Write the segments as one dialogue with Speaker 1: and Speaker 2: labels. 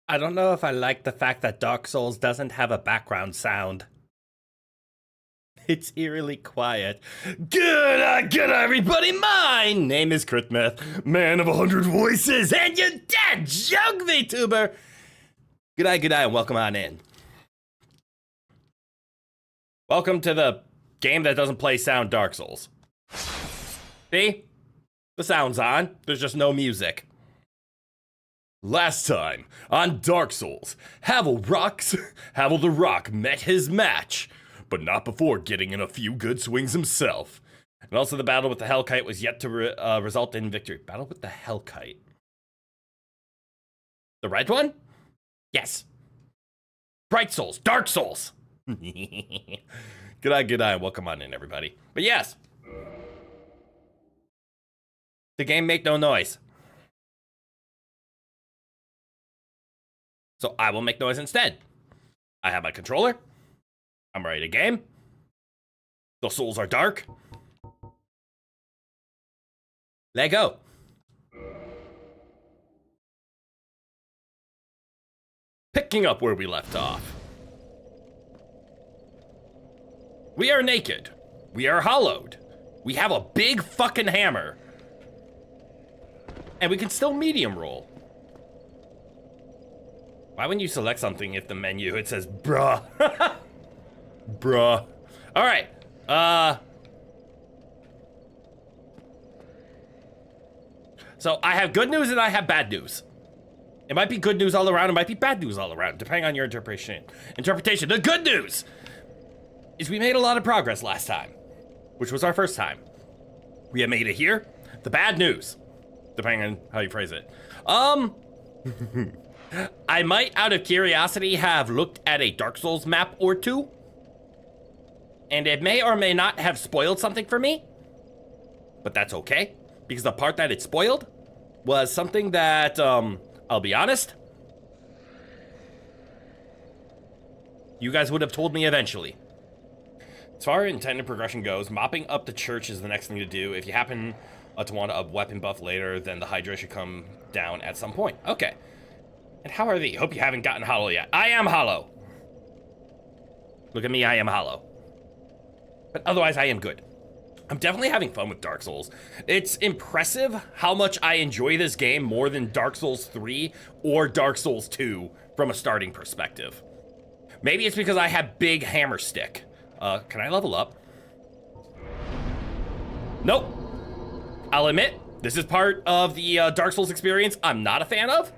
Speaker 1: I don't know if I like the fact that Dark Souls doesn't have a background sound. It's eerily quiet. Good everybody. My name is Critmeth, man of 100 voices, and your dead jug VTuber. Good day, and welcome on in. Welcome to the game that doesn't play sound Dark Souls. See? The sound's on, there's just no music. Last time, on Dark Souls, Havel the Rock met his match, but not before getting in a few good swings himself. And also the battle with the Hellkite was yet to result in victory. Battle with the Hellkite. The red one? Yes. Bright Souls, Dark Souls. Good eye, welcome on in, everybody. But yes, the game make no noise. So I will make noise instead. I have my controller. I'm ready to game. The souls are dark. Let go. Picking up where we left off. We are naked. We are hollowed. We have a big fucking hammer. And we can still medium roll. Why wouldn't you select something if the menu, it says, bruh. Bruh. Alright. So I have good news and I have bad news. It might be good news all around, it might be bad news all around, depending on your interpretation. The good news is we made a lot of progress last time, which was our first time. We have made it here. The bad news, depending on how you phrase it. I might, out of curiosity, have looked at a Dark Souls map or two, and it may or may not have spoiled something for me, but that's okay, because the part that it spoiled was something that, I'll be honest, you guys would have told me eventually. As far as intended progression goes, mopping up the church is the next thing to do. If you happen to want a weapon buff later, then the Hydra should come down at some point. Okay. And how are thee? Hope you haven't gotten hollow yet. I am hollow. Look at me, I am hollow. But otherwise, I am good. I'm definitely having fun with Dark Souls. It's impressive how much I enjoy this game more than Dark Souls 3 or Dark Souls 2 from a starting perspective. Maybe it's because I have big hammer stick. Can I level up? Nope. I'll admit, this is part of the Dark Souls experience I'm not a fan of.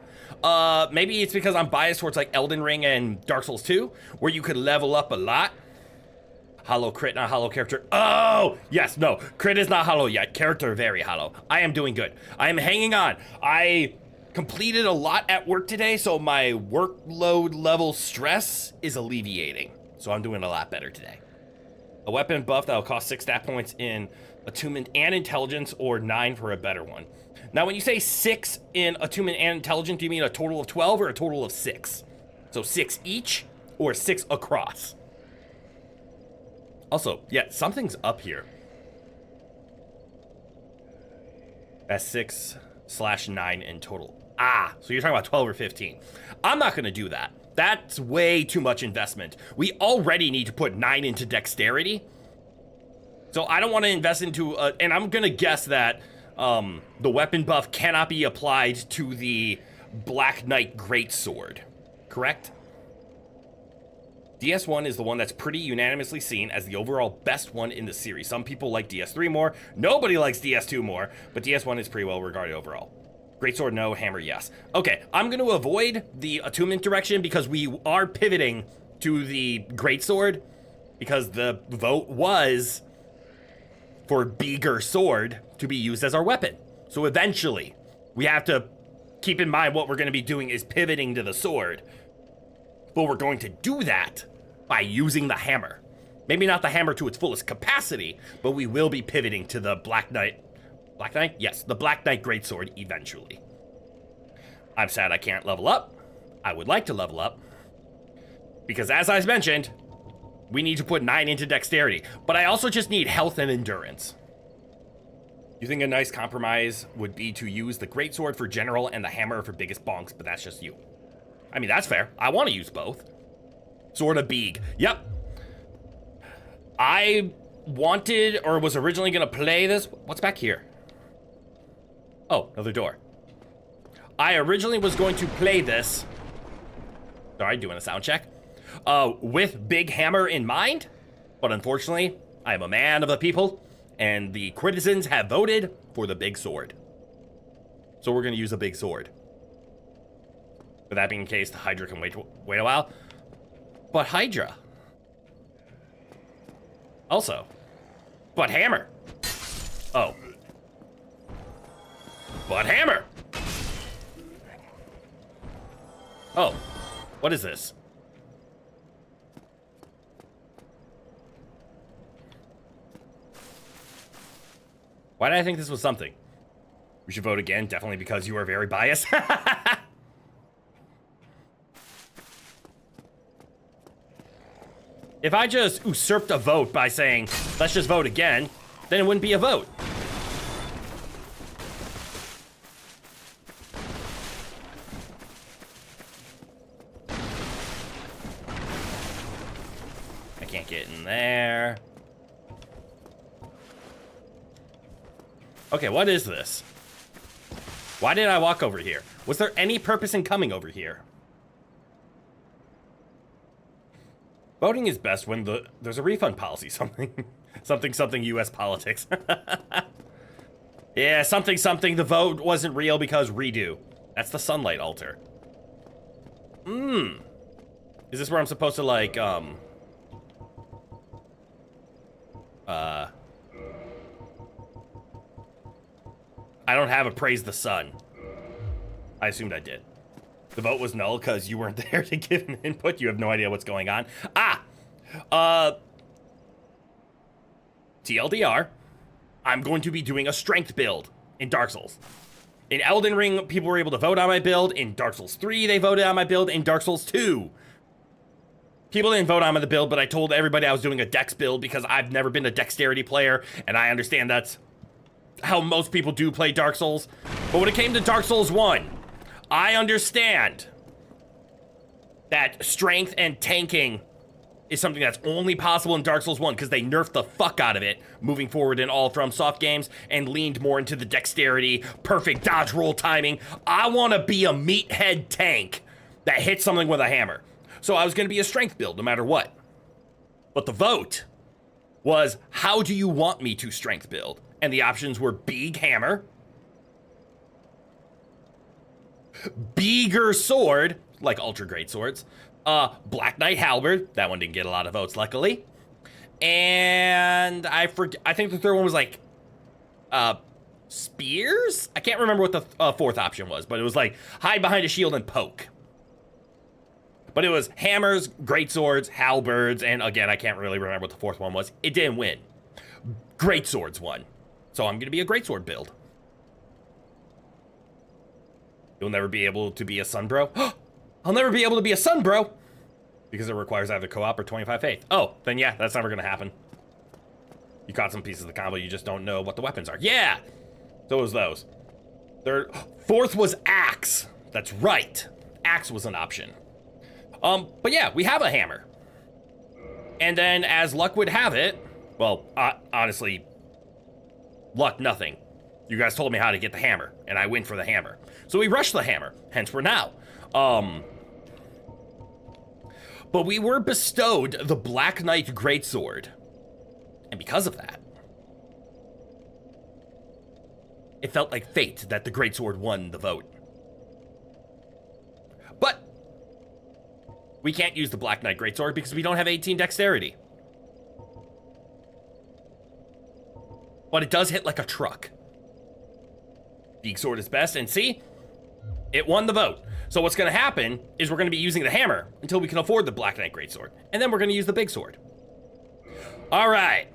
Speaker 1: Maybe it's because I'm biased towards like Elden Ring and Dark Souls 2, where you could level up a lot. Hollow crit, not hollow character. Oh, yes, no, crit is not hollow yet. Character very hollow. I am doing good. I am hanging on. I completed a lot at work today, so my workload level stress is alleviating. So I'm doing a lot better today. A weapon buff that'll cost 6 stat points in attunement and intelligence, or 9 for a better one. Now, when you say 6 in attunement and intelligence, do you mean a total of 12 or a total of 6? So 6 each or 6 across? Also, yeah, something's up here. That's 6/9 in total. Ah, so you're talking about 12 or 15. I'm not gonna do that. That's way too much investment. We already need to put 9 into dexterity. So I don't want to invest into, and I'm gonna guess that the weapon buff cannot be applied to the Black Knight Greatsword, correct? DS1 is the one that's pretty unanimously seen as the overall best one in the series. Some people like DS3 more, nobody likes DS2 more, but DS1 is pretty well regarded overall. Greatsword, no. Hammer, yes. Okay, I'm going to avoid the attunement direction because we are pivoting to the Greatsword, because the vote was for bigger sword to be used as our weapon. So eventually, we have to keep in mind what we're going to be doing is pivoting to the sword. But we're going to do that by using the hammer. Maybe not the hammer to its fullest capacity, but we will be pivoting to the Black Knight. Black Knight? Yes, the Black Knight Greatsword eventually. I'm sad I can't level up. I would like to level up, because as I mentioned, we need to put 9 into dexterity, but I also just need health and endurance. You think a nice compromise would be to use the greatsword for general and the hammer for biggest bonks, but that's just you. I mean, that's fair. I want to use both. Sword of Beeg. Yep. I wanted, or was originally going to play this. What's back here? Oh, another door. I originally was going to play this. Sorry, doing a sound check. With Big Hammer in mind. But unfortunately, I am a man of the people. And the citizens have voted for the big sword. So we're going to use a big sword. With that being the case, the Hydra can wait a while. But Hydra. Also. But Hammer. Oh. But Hammer. Oh. What is this? Why did I think this was something? We should vote again, definitely because you are very biased. If I just usurped a vote by saying, let's just vote again, then it wouldn't be a vote. I can't get in there. Okay, what is this? Why did I walk over here? Was there any purpose in coming over here? Voting is best when there's a refund policy. Something US politics. Yeah, something. The vote wasn't real because redo. That's the sunlight altar. Is this where I'm supposed to, like, I don't have a praise the sun. I assumed I did. The vote was null because you weren't there to give an input. You have no idea what's going on. TLDR, I'm going to be doing a strength build in Dark Souls. In Elden Ring, people were able to vote on my build. In Dark Souls 3, they voted on my build. In Dark Souls 2, people didn't vote on the build, but I told everybody I was doing a dex build because I've never been a dexterity player, and I understand that's how most people do play Dark Souls. But when it came to Dark Souls 1, I understand that strength and tanking is something that's only possible in Dark Souls 1 because they nerfed the fuck out of it moving forward in all FromSoft games and leaned more into the dexterity, perfect dodge roll timing. I want to be a meathead tank that hits something with a hammer. So I was going to be a strength build no matter what. But the vote was, how do you want me to strength build? And the options were Big Hammer, Beeger Sword, like Ultra Great Swords, Black Knight Halberd, that one didn't get a lot of votes, luckily, and I think the third one was like, Spears? I can't remember what the fourth option was, but it was like, hide behind a shield and poke. But it was hammers, great swords, halberds, and again, I can't really remember what the fourth one was. It didn't win. Great swords won. So I'm gonna be a greatsword build. You'll never be able to be a sun bro. I'll never be able to be a sun bro because it requires either co-op or 25 faith. Oh, then yeah, that's never gonna happen. You caught some pieces of the combo, you just don't know what the weapons are. Yeah, so it was those. Fourth was axe. That's right. Axe was an option. But yeah, we have a hammer. And then as luck would have it, well, honestly, luck nothing. You guys told me how to get the hammer, and I went for the hammer. So we rushed the hammer, hence we're now. But we were bestowed the Black Knight Greatsword. And because of that, it felt like fate that the Greatsword won the vote. But we can't use the Black Knight Greatsword because we don't have 18 dexterity. But it does hit like a truck. Big sword is best, and see? It won the vote. So what's going to happen is we're going to be using the hammer until we can afford the Black Knight Greatsword. And then we're going to use the big sword. All right.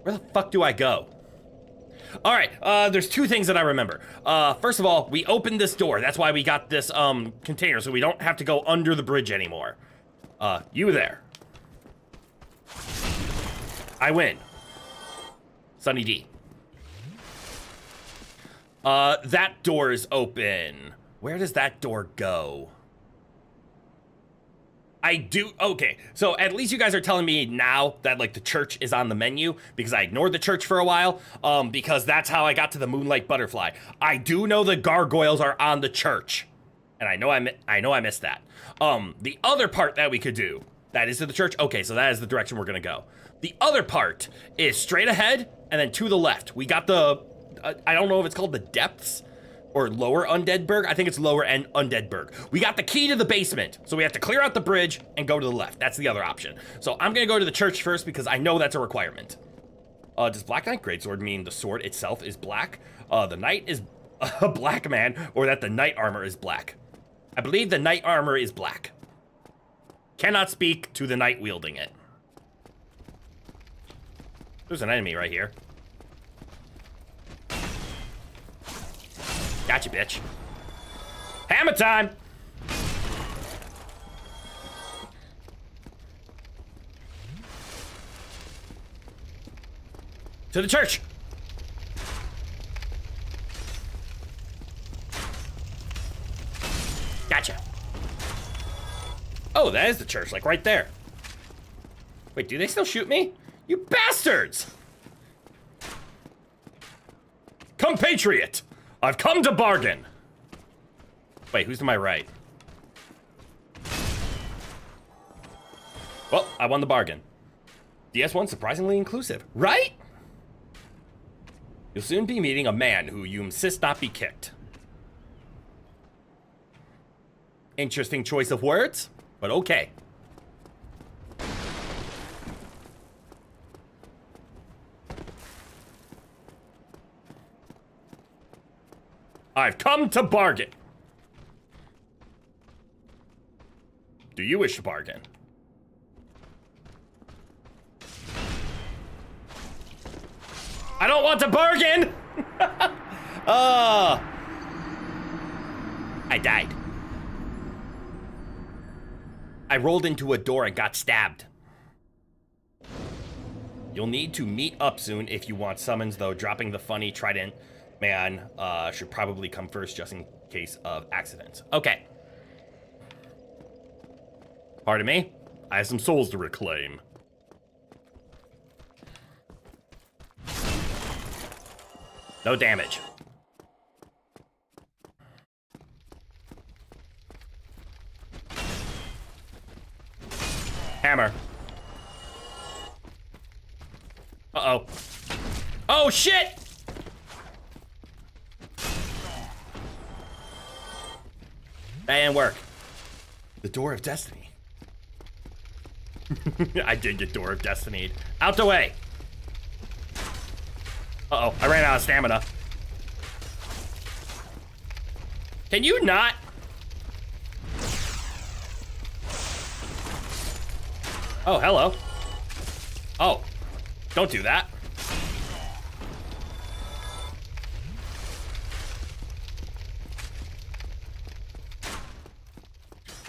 Speaker 1: Where the fuck do I go? All right, there's two things that I remember. First of all, we opened this door. That's why we got this container, so we don't have to go under the bridge anymore. You there. I win. Sunny D. That door is open. Where does that door go? Okay, so at least you guys are telling me now that, like, the church is on the menu, because I ignored the church for a while, because that's how I got to the Moonlight Butterfly. I do know the gargoyles are on the church, and I know I missed that. The other part that we could do, that is to the church, okay, so that is the direction we're gonna go. The other part is straight ahead, and then to the left. We got the, I don't know if it's called the Depths, or Lower Undeadburg. I think it's Lower Undeadburg. We got the key to the basement, so we have to clear out the bridge and go to the left. That's the other option. So I'm gonna go to the church first because I know that's a requirement. Does Black Knight Greatsword mean the sword itself is black? The knight is a black man, or that the knight armor is black? I believe the knight armor is black. Cannot speak to the knight wielding it. There's an enemy right here. Gotcha, bitch. Hammer time! To the church! Gotcha. Oh, that is the church, like right there. Wait, do they still shoot me? You bastards! Compatriot! I've come to bargain! Wait, who's to my right? Well, I won the bargain. DS1 surprisingly inclusive, right? You'll soon be meeting a man who you insist not be kicked. Interesting choice of words, but okay. I've come to bargain. Do you wish to bargain? I don't want to bargain! I died. I rolled into a door and got stabbed. You'll need to meet up soon if you want summons, though dropping the funny trident man should probably come first just in case of accidents. Okay. Pardon me? I have some souls to reclaim. No damage. Hammer. Uh-oh. Oh, shit! That didn't work. The Door of Destiny. I did get Door of Destiny. Out the way! Uh-oh, I ran out of stamina. Can you not? Oh, hello. Oh, don't do that.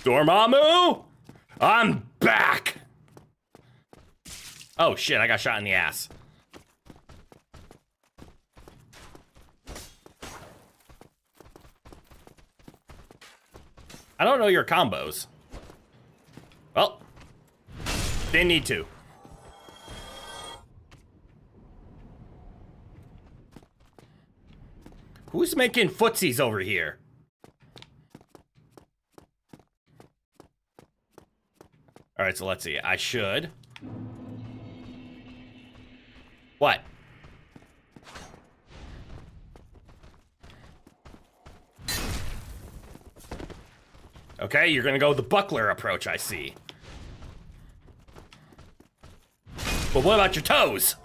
Speaker 1: Dormammu! I'm back! Oh shit, I got shot in the ass. I don't know your combos. Well, didn't need to. Who's making footsies over here? All right, so let's see. I should. What? Okay, you're gonna go the buckler approach, I see. But what about your toes?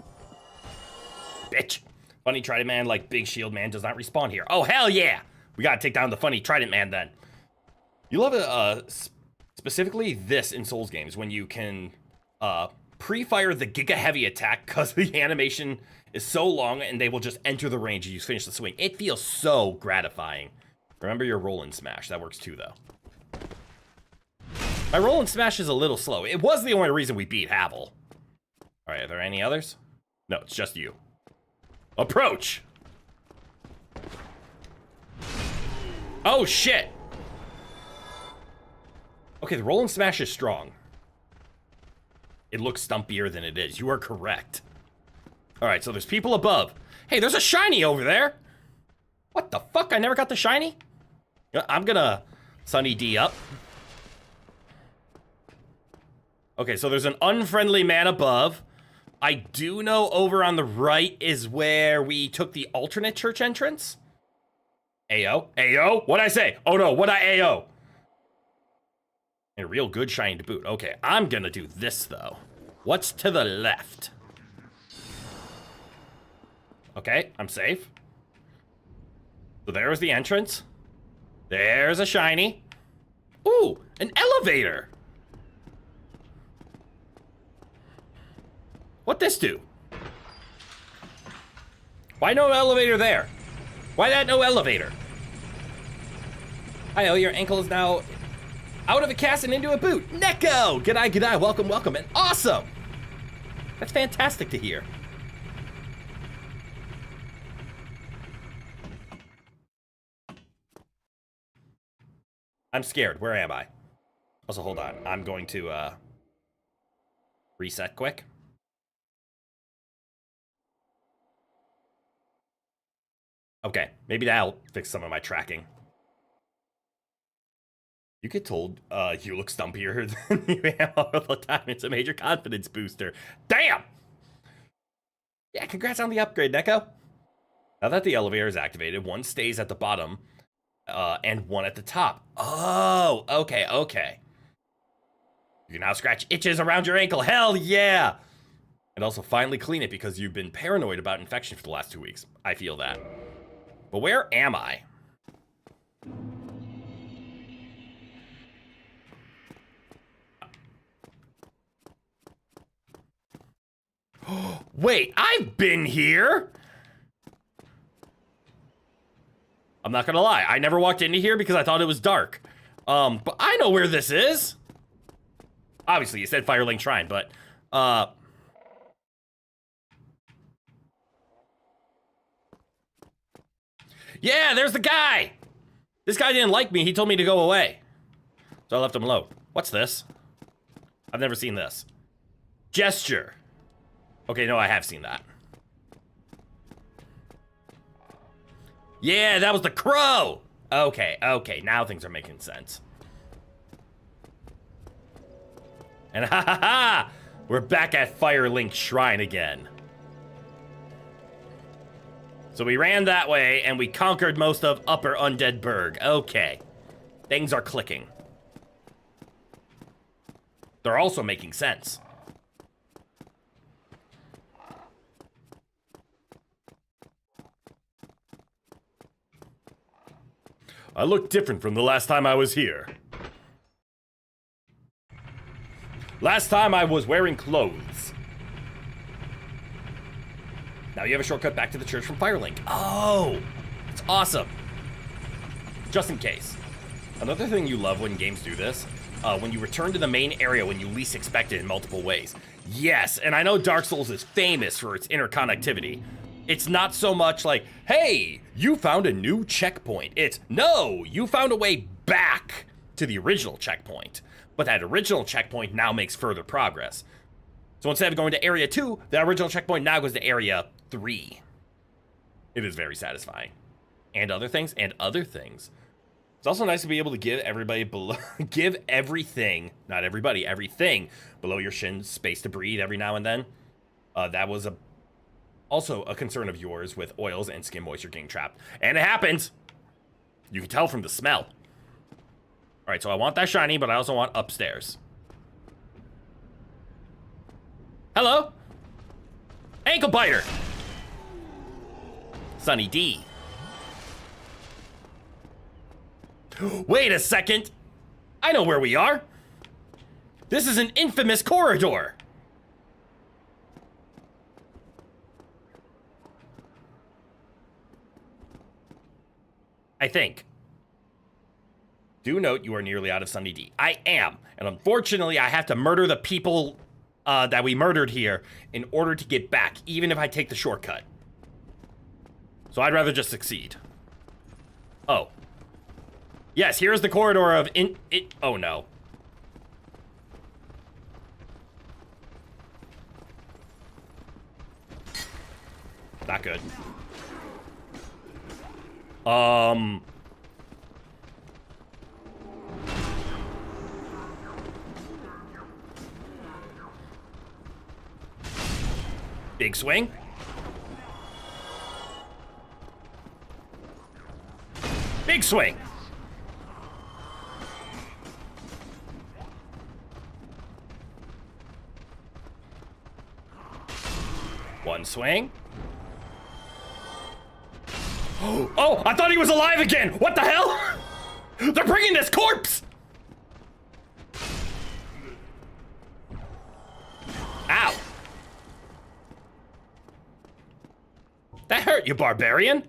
Speaker 1: Bitch. Funny Trident Man, like Big Shield Man, does not respawn here. Oh, hell yeah! We gotta take down the Funny Trident Man then. You love it, specifically this in Souls games, when you can pre-fire the Giga Heavy attack because the animation is so long and they will just enter the range and you finish the swing. It feels so gratifying. Remember your roll and smash. That works too, though. My roll and smash is a little slow. It was the only reason we beat Havel. All right, are there any others? No, it's just you. Approach! Oh, shit. Okay, the roll and smash is strong. It looks stumpier than it is. You are correct. All right, so there's people above. Hey, there's a shiny over there. What the fuck? I never got the shiny? I'm gonna Sunny D up. Okay, so there's an unfriendly man above. I do know over on the right is where we took the alternate church entrance. Ayo. Ayo? What'd I say? Oh no, what'd I Ayo? And a real good shiny to boot. Okay, I'm gonna do this though. What's to the left? Okay, I'm safe. So there's the entrance. There's a shiny. Ooh, an elevator. What'd this do? Why no elevator there? Why that no elevator? Hi, your ankle is now out of a cast and into a boot. Neko! G'day, g'day, welcome, welcome, and awesome! That's fantastic to hear. I'm scared. Where am I? Also, hold on. I'm going to reset quick. Okay, maybe that'll fix some of my tracking. You get told you look stumpier than you am all the time. It's a major confidence booster. Damn! Yeah, congrats on the upgrade, Neko. Now that the elevator is activated, one stays at the bottom and one at the top. Oh, okay, okay. You can now scratch itches around your ankle. Hell yeah! And also finally clean it because you've been paranoid about infection for the last 2 weeks. I feel that. But where am I? Wait, I've been here? I'm not gonna lie, I never walked into here because I thought it was dark. But I know where this is. Obviously, you said Firelink Shrine, but, yeah, there's the guy! This guy didn't like me, he told me to go away. So I left him alone. What's this? I've never seen this. Gesture. Okay, no, I have seen that. Yeah, that was the crow! Okay, okay, now things are making sense. And ha ha ha! We're back at Firelink Shrine again. So we ran that way, and we conquered most of Upper Undead Burg. Okay. Things are clicking. They're also making sense. I look different from the last time I was here. Last time I was wearing clothes. Now you have a shortcut back to the church from Firelink. Oh, it's awesome. Just in case. Another thing you love when games do this, when you return to the main area when you least expect it in multiple ways. Yes, and I know Dark Souls is famous for its interconnectivity. It's not so much like, hey, you found a new checkpoint. It's, no, you found a way back to the original checkpoint. But that original checkpoint now makes further progress. So instead of going to Area 2, the original checkpoint now goes to Area 3. It is very satisfying. And other things, and other things. It's also nice to be able to give everybody below, give everything, not everybody, everything below your shins space to breathe every now and then. That was also a concern of yours with oils and skin moisture getting trapped. And it happens! You can tell from the smell. Alright, so I want that shiny, but I also want upstairs. Hello? Ankle biter! Sunny D. Wait a second! I know where we are! This is an infamous corridor! I think. Do note you are nearly out of Sunny D. I am, and unfortunately I have to murder the people that we murdered here in order to get back, even if I take the shortcut. So I'd rather just succeed. Oh. Yes, here's the corridor of oh no. Not good. Big swing. Big swing. One swing. Oh, I thought he was alive again. What the hell? They're bringing this corpse. Ow. That hurt, you barbarian.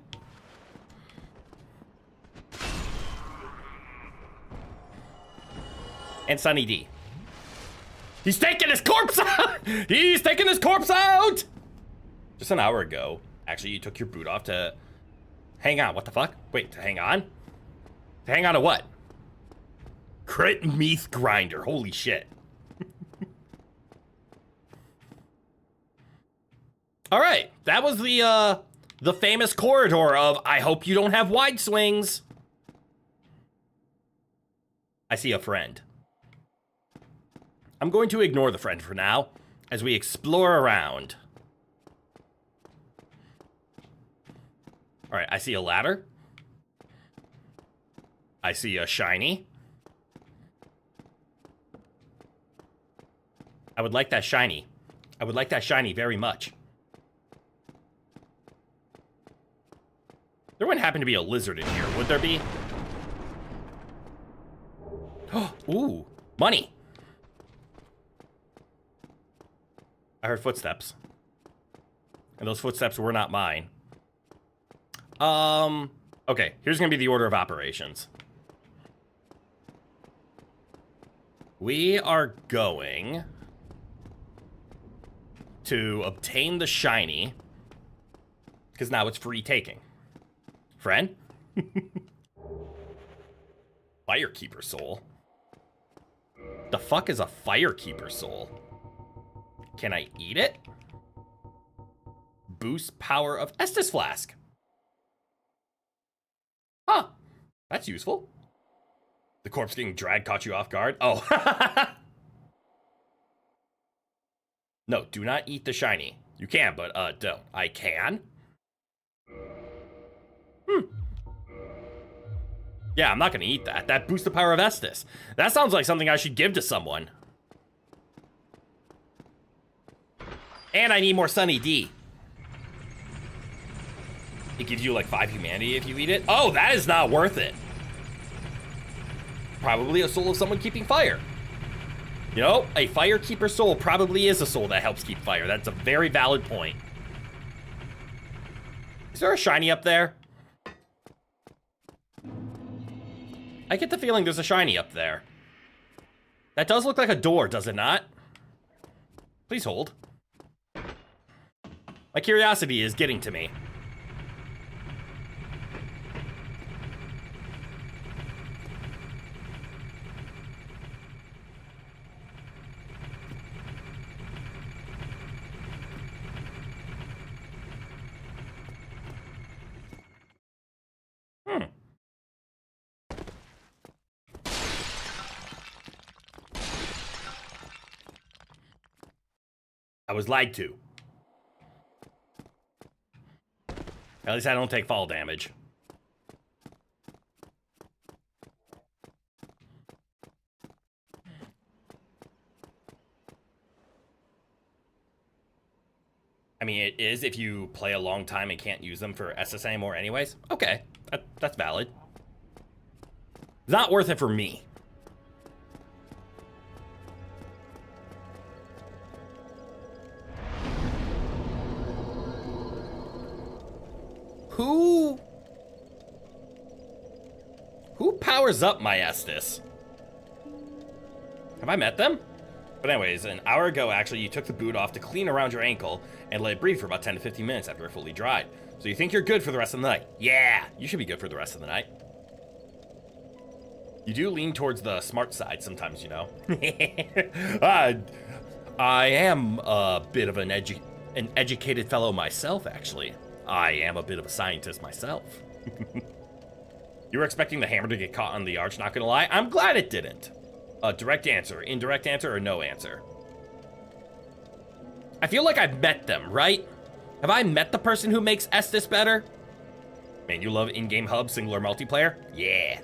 Speaker 1: And Sunny D. He's taking his corpse out! He's taking his corpse out! Just an hour ago, actually, you took your boot off to hang on. What the fuck? Wait, to hang on? To hang on to what? Crit meath grinder. Holy shit. All right, that was the famous corridor of I hope you don't have wide swings. I see a friend. I'm going to ignore the friend for now as we explore around. All right, I see a ladder. I see a shiny. I would like that shiny. I would like that shiny very much. There wouldn't happen to be a lizard in here, would there be? Ooh, money. I heard footsteps. And those footsteps were not mine. Okay, here's gonna be the order of operations. We are going to obtain the shiny, because now it's free taking. Friend? Firekeeper soul? The fuck is a firekeeper soul? Can I eat it? Boost power of Estus flask. Huh. That's useful. The corpse getting dragged caught you off guard. Oh. No, do not eat the shiny. You can, but don't. I can? Yeah, I'm not gonna eat that. That boosts the power of Estus. That sounds like something I should give to someone. And I need more Sunny D. It gives you like 5 humanity if you eat it. Oh, that is not worth it. Probably a soul of someone keeping fire. You know, a firekeeper soul probably is a soul that helps keep fire. That's a very valid point. Is there a shiny up there? I get the feeling there's a shiny up there. That does look like a door, does it not? Please hold. My curiosity is getting to me. I was lied to. At least I don't take fall damage. I mean, it is if you play a long time and can't use them for SS anymore anyways. Okay, that's valid. Not worth it for me. Who powers up my Estus? Have I met them? But anyways, an hour ago, actually, you took the boot off to clean around your ankle and let it breathe for about 10 to 15 minutes after it fully dried. So you think you're good for the rest of the night? Yeah, you should be good for the rest of the night. You do lean towards the smart side sometimes, you know. I am a bit of an educated fellow myself, actually. I am a bit of a scientist myself. You were expecting the hammer to get caught on the arch, not gonna lie. I'm glad it didn't. Direct answer, indirect answer, or no answer? I feel like I've met them, right? Have I met the person who makes Estes better? Man, you love in-game hub singular multiplayer? Yeah.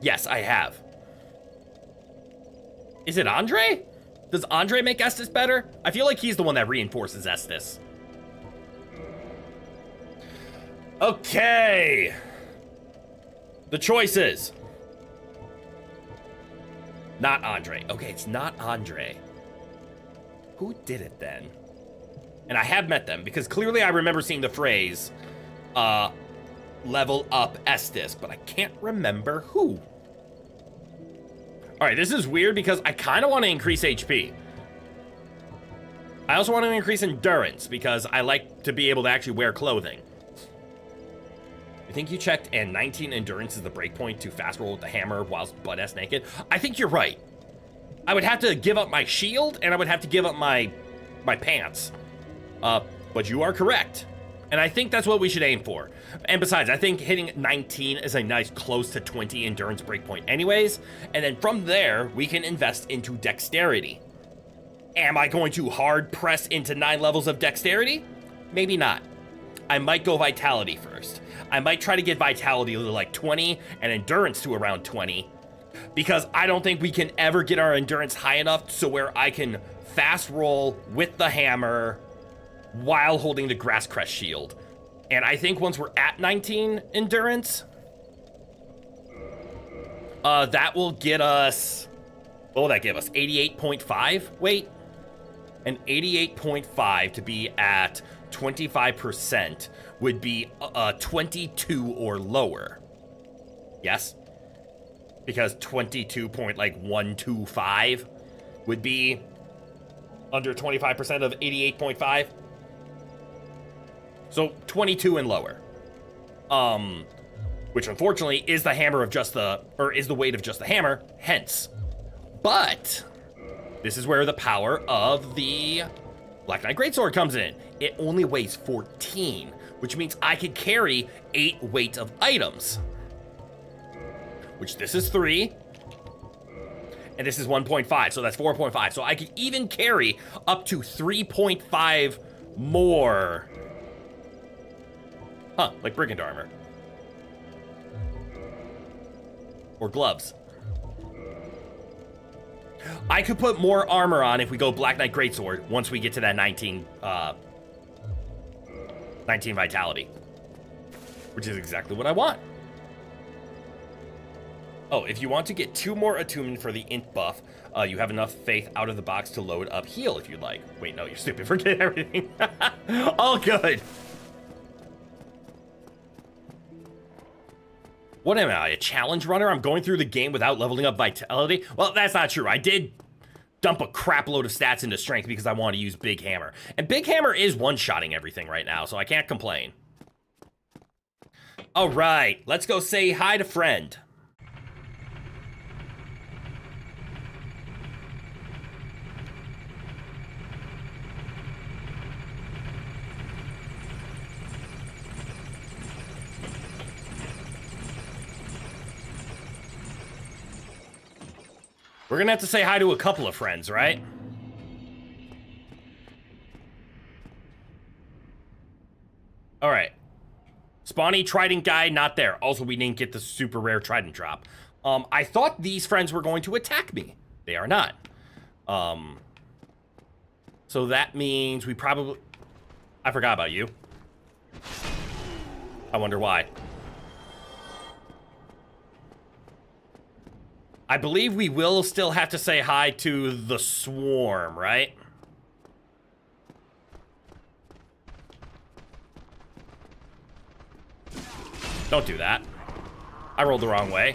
Speaker 1: Yes, I have. Is it Andre? Does Andre make Estes better? I feel like he's the one that reinforces Estes. Okay. The choices. Not Andre. Okay, it's not Andre. Who did it then? And I have met them because clearly I remember seeing the phrase, level up Estes, but I can't remember who. All right, this is weird because I kind of want to increase HP. I also want to increase endurance because I like to be able to actually wear clothing. You think you checked and 19 endurance is the breakpoint to fast roll with the hammer whilst butt-ass naked? I think you're right. I would have to give up my shield and I would have to give up my pants. But you are correct. And I think that's what we should aim for. And besides, I think hitting 19 is a nice close to 20 endurance breakpoint anyways. And then from there, we can invest into dexterity. Am I going to hard press into 9 levels of dexterity? Maybe not. I might go vitality first. I might try to get vitality to like 20 and endurance to around 20. Because I don't think we can ever get our endurance high enough so where I can fast roll with the hammer while holding the grass crest shield. And I think once we're at 19 endurance, that will get us, what will that give us? 88.5 weight? And 88.5 to be at 25% would be 22 or lower. Yes? Because 22.125 would be under 25% of 88.5. So 22 and lower. Which unfortunately is the hammer of just the, or is the weight of just the hammer, hence. But this is where the power of the Black Knight Greatsword comes in. It only weighs 14, which means I could carry 8 weight of items. Which this is 3. And this is 1.5, so that's 4.5. So I could even carry up to 3.5 more. Huh, like brigand armor. Or gloves. I could put more armor on if we go Black Knight Greatsword once we get to that 19 vitality. Which is exactly what I want. Oh, if you want to get 2 more attunement for the int buff, you have enough faith out of the box to load up heal if you'd like. Wait, no, you're stupid. Forget everything. All good. What am I, a challenge runner? I'm going through the game without leveling up vitality? Well, that's not true. I did dump a crap load of stats into strength because I want to use Big Hammer. And Big Hammer is one-shotting everything right now, so I can't complain. All right, let's go say hi to friend. We're gonna have to say hi to a couple of friends, right? All right. Spawny Trident guy, not there. Also, we didn't get the super rare Trident drop. I thought these friends were going to attack me. They are not. So that means we probably... I forgot about you. I wonder why. I believe we will still have to say hi to the swarm, right? Don't do that. I rolled the wrong way.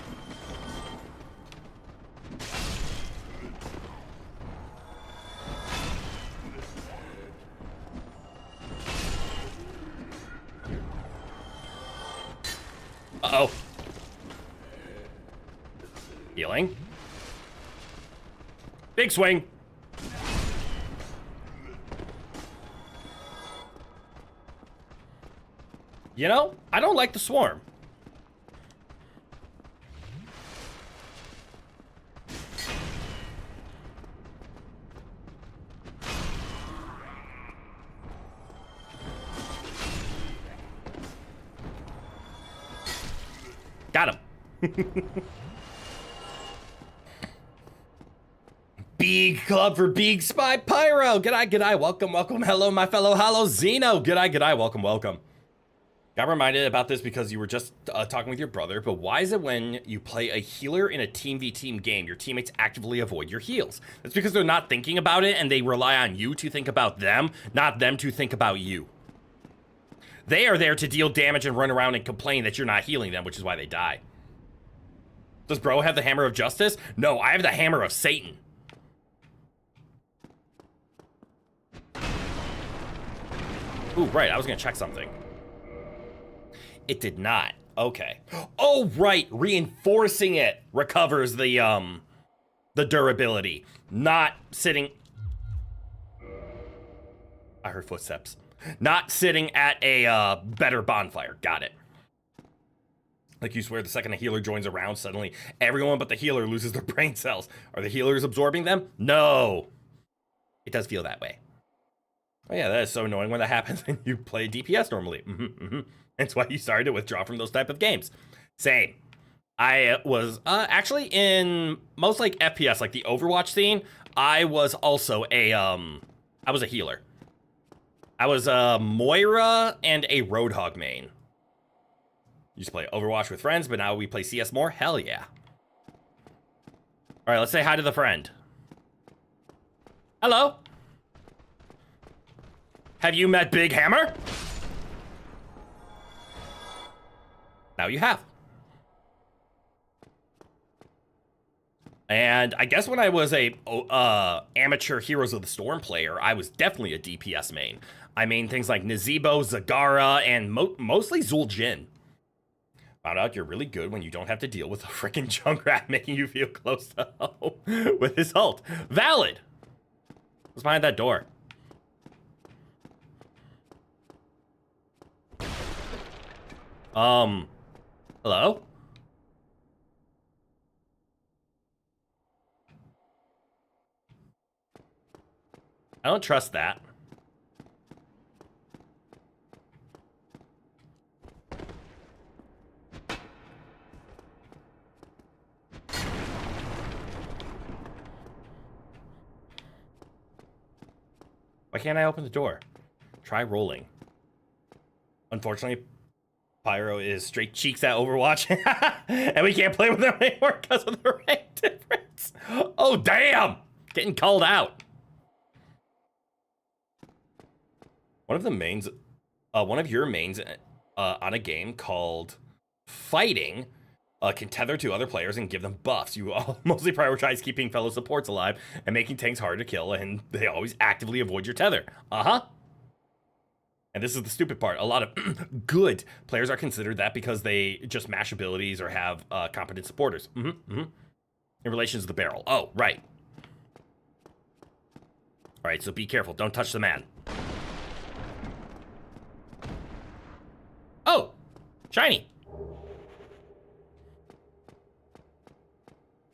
Speaker 1: Uh-oh. Healing. Big swing. You know, I don't like the swarm. Got him. Big club for Big Spy Pyro. G'day, g'day. Welcome, welcome. Hello, my fellow Hollow Xeno. G'day, g'day. Welcome, welcome. Got reminded about this because you were just talking with your brother, but why is it when you play a healer in a team v team game, your teammates actively avoid your heals? That's because they're not thinking about it and they rely on you to think about them, not them to think about you. They are there to deal damage and run around and complain that you're not healing them, which is why they die. Does bro have the hammer of justice? No, I have the hammer of Satan. Ooh, right, I was gonna check something. It did not. Okay. Oh, right, reinforcing it recovers the durability. Not sitting... I heard footsteps. Not sitting at a better bonfire. Got it. Like you swear the second a healer joins a round, suddenly everyone but the healer loses their brain cells. Are the healers absorbing them? No. It does feel that way. Oh yeah, that is so annoying when that happens and you play DPS normally. That's why you started to withdraw from those type of games. Same. I was actually in most like FPS, like the Overwatch scene. I was also a I was a healer. I was a Moira and a Roadhog main. Used to play Overwatch with friends, but now we play CS more. Hell yeah. All right, let's say hi to the friend. Hello. Have you met Big Hammer? Now you have. And I guess when I was a amateur Heroes of the Storm player, I was definitely a DPS main. I mean things like Nazeebo, Zagara, and mostly Zul'jin. Found out you're really good when you don't have to deal with a freaking Junkrat making you feel close to home with his ult. Valid. What's behind that door? Hello? I don't trust that. Why can't I open the door? Try rolling. Unfortunately, Pyro is straight cheeks at Overwatch, and we can't play with him anymore because of the rank difference. Oh, damn! Getting called out. One of the mains, one of your mains on a game called Fighting can tether to other players and give them buffs. You mostly prioritize keeping fellow supports alive and making tanks hard to kill, and they always actively avoid your tether. And this is the stupid part. A lot of good players are considered that because they just mash abilities or have competent supporters. In relation to the barrel. Oh, right. All right, so be careful. Don't touch the man. Oh, shiny.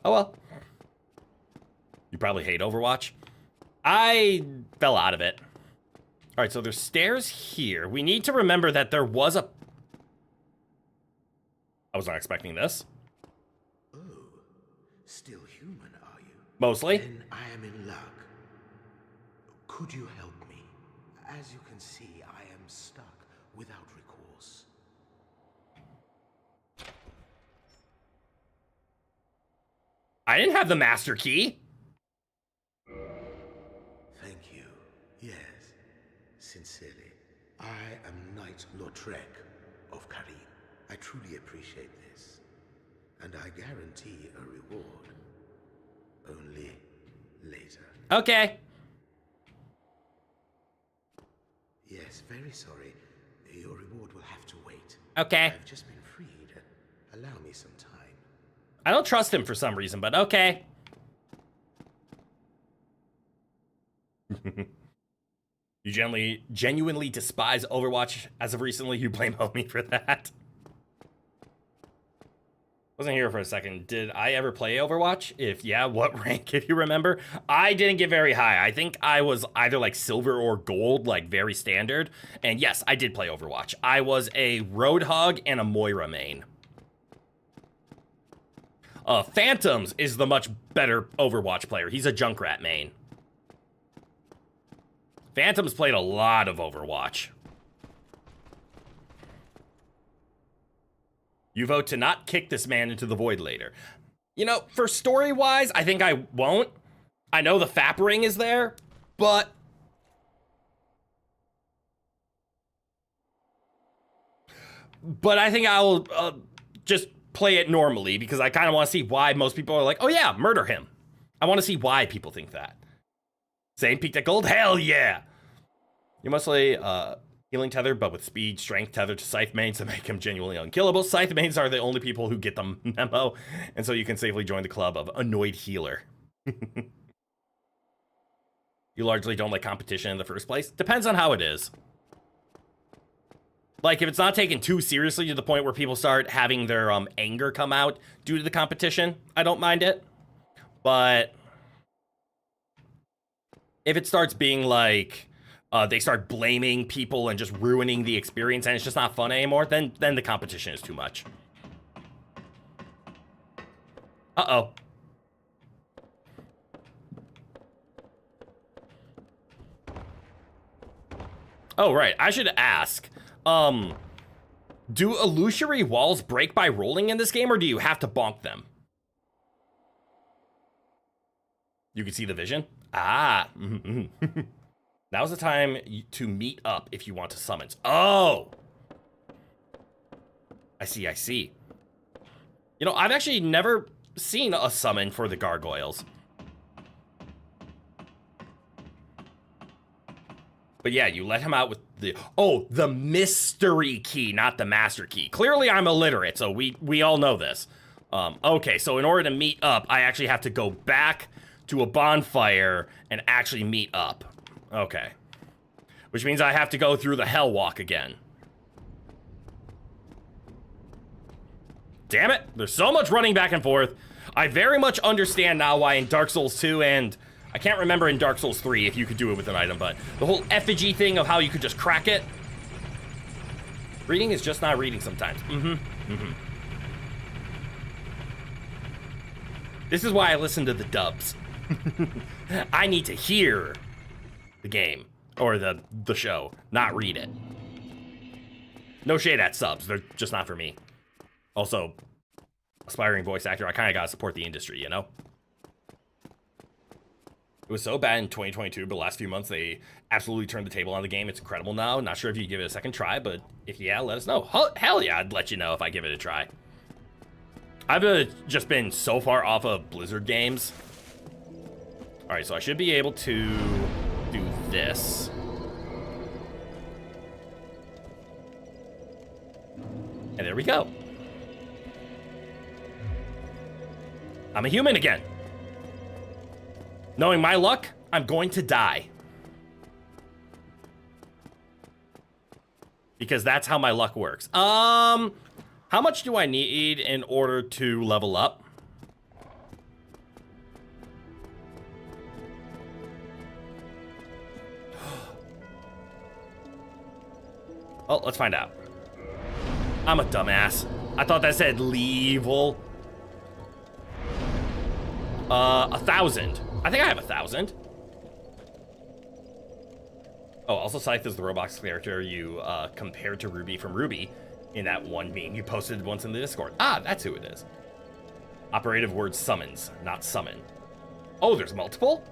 Speaker 1: Oh, well. You probably hate Overwatch. I fell out of it. All right, so there's stairs here. We need to remember that there was a... I was not expecting this.
Speaker 2: Oh, still human, are you?
Speaker 1: Mostly.
Speaker 2: Then I am in luck. Could you help me? As you can see, I am stuck without recourse.
Speaker 1: I didn't have the master key.
Speaker 2: Thank you. Yes, sincerely. I am Knight Lautrec of Karim. I truly appreciate this. And I guarantee a reward. Only later.
Speaker 1: Okay.
Speaker 2: Yes, very sorry. Your reward will have to wait.
Speaker 1: Okay.
Speaker 2: I've just been freed. Allow me some time.
Speaker 1: I don't trust him for some reason, but okay. You genuinely despise Overwatch as of recently. You blame Homie for that. Wasn't here for a second. Did I ever play Overwatch? If yeah, what rank, if you remember? I didn't get very high. I think I was either like silver or gold, like very standard. And yes, I did play Overwatch. I was a Roadhog and a Moira main. Phantoms is the much better Overwatch player. He's a Junkrat main. Phantoms played a lot of Overwatch. You vote to not kick this man into the void later. You know, for story-wise, I think I won't. I know the FAP ring is there, but... I think I will just play it normally, because I kind of want to see why most people are like, oh yeah, murder him. I want to see why people think that. Same peaked at gold? Hell yeah! You mostly healing tether, but with speed, strength tether to scythe mains to make him genuinely unkillable. Scythe mains are the only people who get the memo, and so you can safely join the club of annoyed healer. You largely don't like competition in the first place? Depends on how it is. Like, if it's not taken too seriously to the point where people start having their anger come out due to the competition, I don't mind it. But if it starts being like they start blaming people and just ruining the experience and it's just not fun anymore, then the competition is too much. Uh-oh. Oh, right. I should ask. Do illusory walls break by rolling in this game, or do you have to bonk them? You can see the vision? Ah. Now's the time to meet up if you want to summons. Oh! I see, I see. You know, I've actually never seen a summon for the gargoyles. But yeah, you let him out with the mystery key, not the master key. Clearly I'm illiterate, so we all know this. Okay, so in order to meet up, I actually have to go back to a bonfire and actually meet up. Okay. Which means I have to go through the hell walk again. Damn it, there's so much running back and forth. I very much understand now why in Dark Souls 2 and I can't remember in Dark Souls 3 if you could do it with an item, but the whole effigy thing of how you could just crack it. Reading is just not reading sometimes. This is why I listen to the dubs. I need to hear the game, or the show, not read it. No shade at subs, they're just not for me. Also, aspiring voice actor, I kind of gotta support the industry, you know? It was so bad in 2022, but the last few months they absolutely turned the table on the game. It's incredible now. Not sure if you give it a second try, but if yeah, let us know. Hell yeah, I'd let you know if I give it a try. I've just been so far off of Blizzard games. All right, so I should be able to do this. And there we go. I'm a human again. Knowing my luck, I'm going to die. Because that's how my luck works. How much do I need in order to level up? Well, let's find out. I'm a dumbass. I thought that said level. 1,000. I think I have 1,000. Oh, also Scythe is the Roblox character you compared to Ruby from Ruby in that one meme you posted once in the Discord. Ah, that's who it is. Operative word summons, not summon. Oh, there's multiple?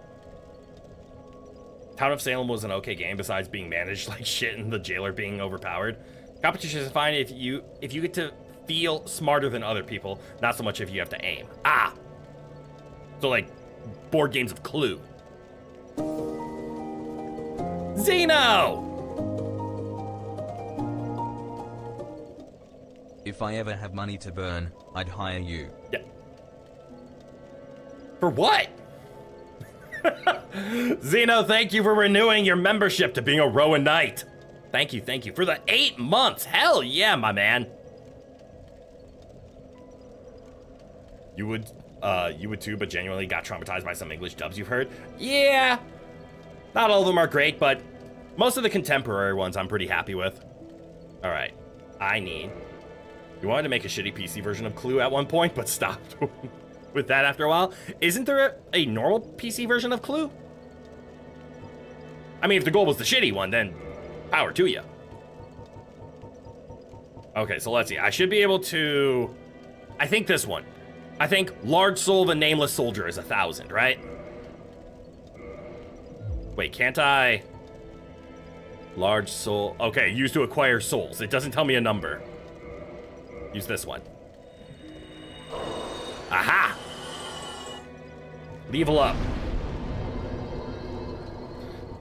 Speaker 1: Town of Salem was an okay game besides being managed like shit and the jailer being overpowered. Competition is fine if you get to feel smarter than other people, not so much if you have to aim. Ah! So like board games of Clue. Zeno!
Speaker 3: If I ever have money to burn, I'd hire you.
Speaker 1: Yeah. For what? Zeno, thank you for renewing your membership to being a Rowan Knight. Thank you for the 8 months. Hell yeah, my man. You would too, but genuinely got traumatized by some English dubs you've heard? Yeah. Not all of them are great, but most of the contemporary ones I'm pretty happy with. All right, you wanted to make a shitty PC version of Clue at one point, but stopped with that after a while. Isn't there a normal PC version of Clue? I mean, if the goal was the shitty one, then power to you. Okay, so let's see. I should be able to... I think this one. I think Large Soul of a Nameless Soldier is 1,000, right? Wait, can't I... Large Soul... Okay, used to acquire souls. It doesn't tell me a number. Use this one. Aha! Level up.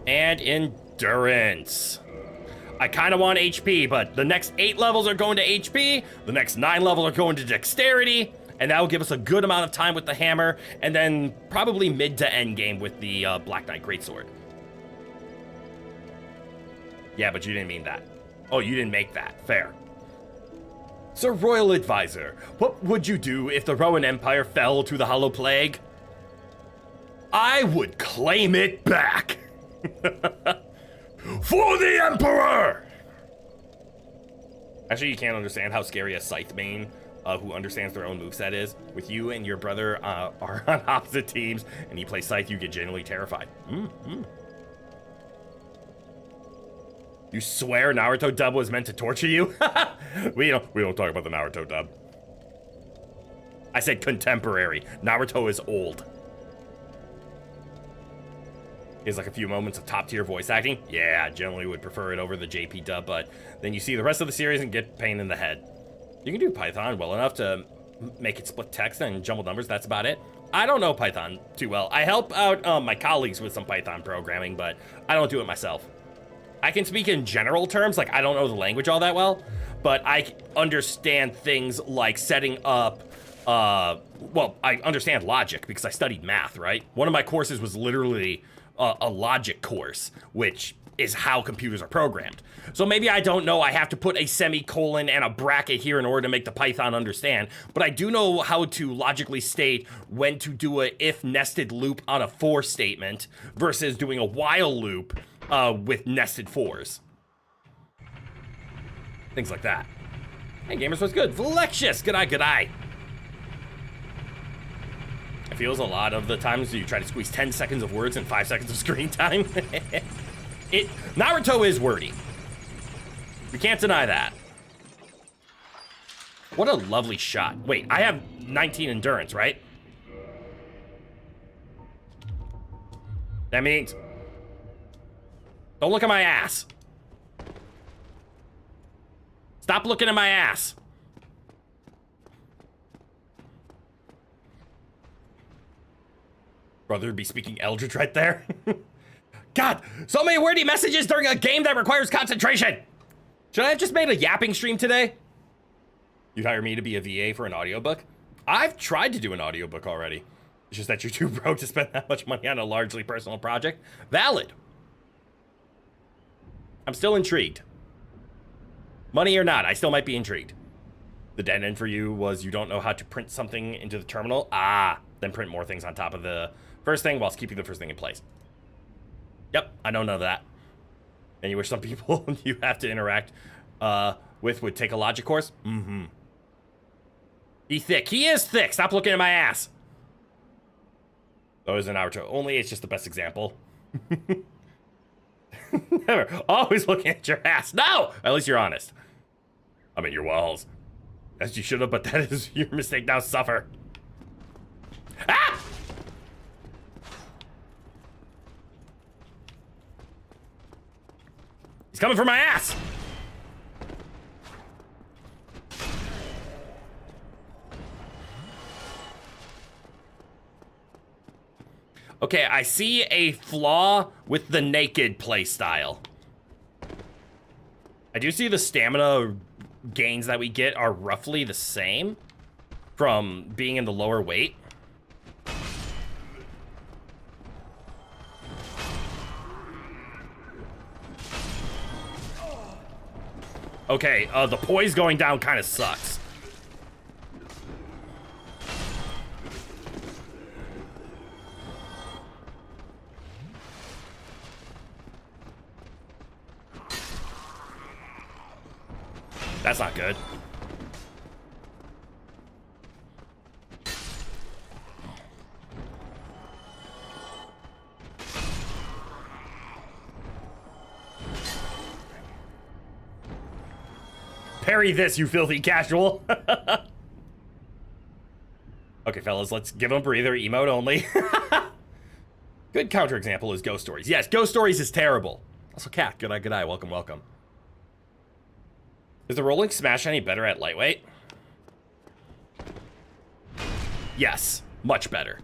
Speaker 1: And endurance. I kind of want HP, but the next 8 levels are going to HP, the next 9 levels are going to dexterity, and that will give us a good amount of time with the hammer, and then probably mid to end game with the Black Knight Greatsword. Yeah, but you didn't mean that. Oh, you didn't make that. Fair. Sir Royal Advisor, what would you do if the Rowan Empire fell to the Hollow Plague? I would claim it back. For the Emperor! Actually, you can't understand how scary a Scythe main who understands their own moveset is. With you and your brother are on opposite teams, and you play Scythe, you get genuinely terrified. You swear Naruto dub was meant to torture you? We don't talk about the Naruto dub. I said contemporary. Naruto is old. Is like a few moments of top tier voice acting. Yeah, I generally would prefer it over the JP dub, but then you see the rest of the series and get pain in the head. You can do Python well enough to make it split text and jumbled numbers. That's about it. I don't know Python too well. I help out my colleagues with some Python programming, but I don't do it myself. I can speak in general terms, like I don't know the language all that well, but I understand things like setting up, well, I understand logic because I studied math, right? One of my courses was literally a logic course, which is how computers are programmed. So maybe I don't know I have to put a semicolon and a bracket here in order to make the Python understand, but I do know how to logically state when to do a if nested loop on a for statement versus doing a while loop with nested fors. Things like that. Hey gamers, what's good? Valexius, g'day. It feels a lot of the times you try to squeeze 10 seconds of words and 5 seconds of screen time. Naruto is wordy. We can't deny that. What a lovely shot. Wait, I have 19 endurance, right? That means... Don't look at my ass. Stop looking at my ass. Brother would be speaking Eldritch right there. God, so many wordy messages during a game that requires concentration. Should I have just made a yapping stream today? You'd hire me to be a VA for an audiobook? I've tried to do an audiobook already. It's just that you're too broke to spend that much money on a largely personal project. Valid. I'm still intrigued. Money or not, I still might be intrigued. The dead end for you was you don't know how to print something into the terminal. Then print more things on top of the first thing whilst keeping the first thing in place. Yep, I don't know that. And you wish some people you have to interact with would take a logic course? Mm-hmm. He's thick. He is thick. Stop looking at my ass. Those in Naruto. Only it's just the best example. Never. Always looking at your ass. No! At least you're honest. I mean, your walls. As you should have, but that is your mistake. Now suffer. Ah! He's coming for my ass! Okay, I see a flaw with the naked playstyle. I do see the stamina gains that we get are roughly the same from being in the lower weight. Okay, the poise going down kind of sucks. That's not good. Parry this, you filthy casual. Okay, fellas, let's give him a breather. Emote only. Good counterexample is Ghost Stories. Yes, Ghost Stories is terrible. Also, Cat, good eye, welcome, welcome. Is the rolling smash any better at lightweight? Yes, much better.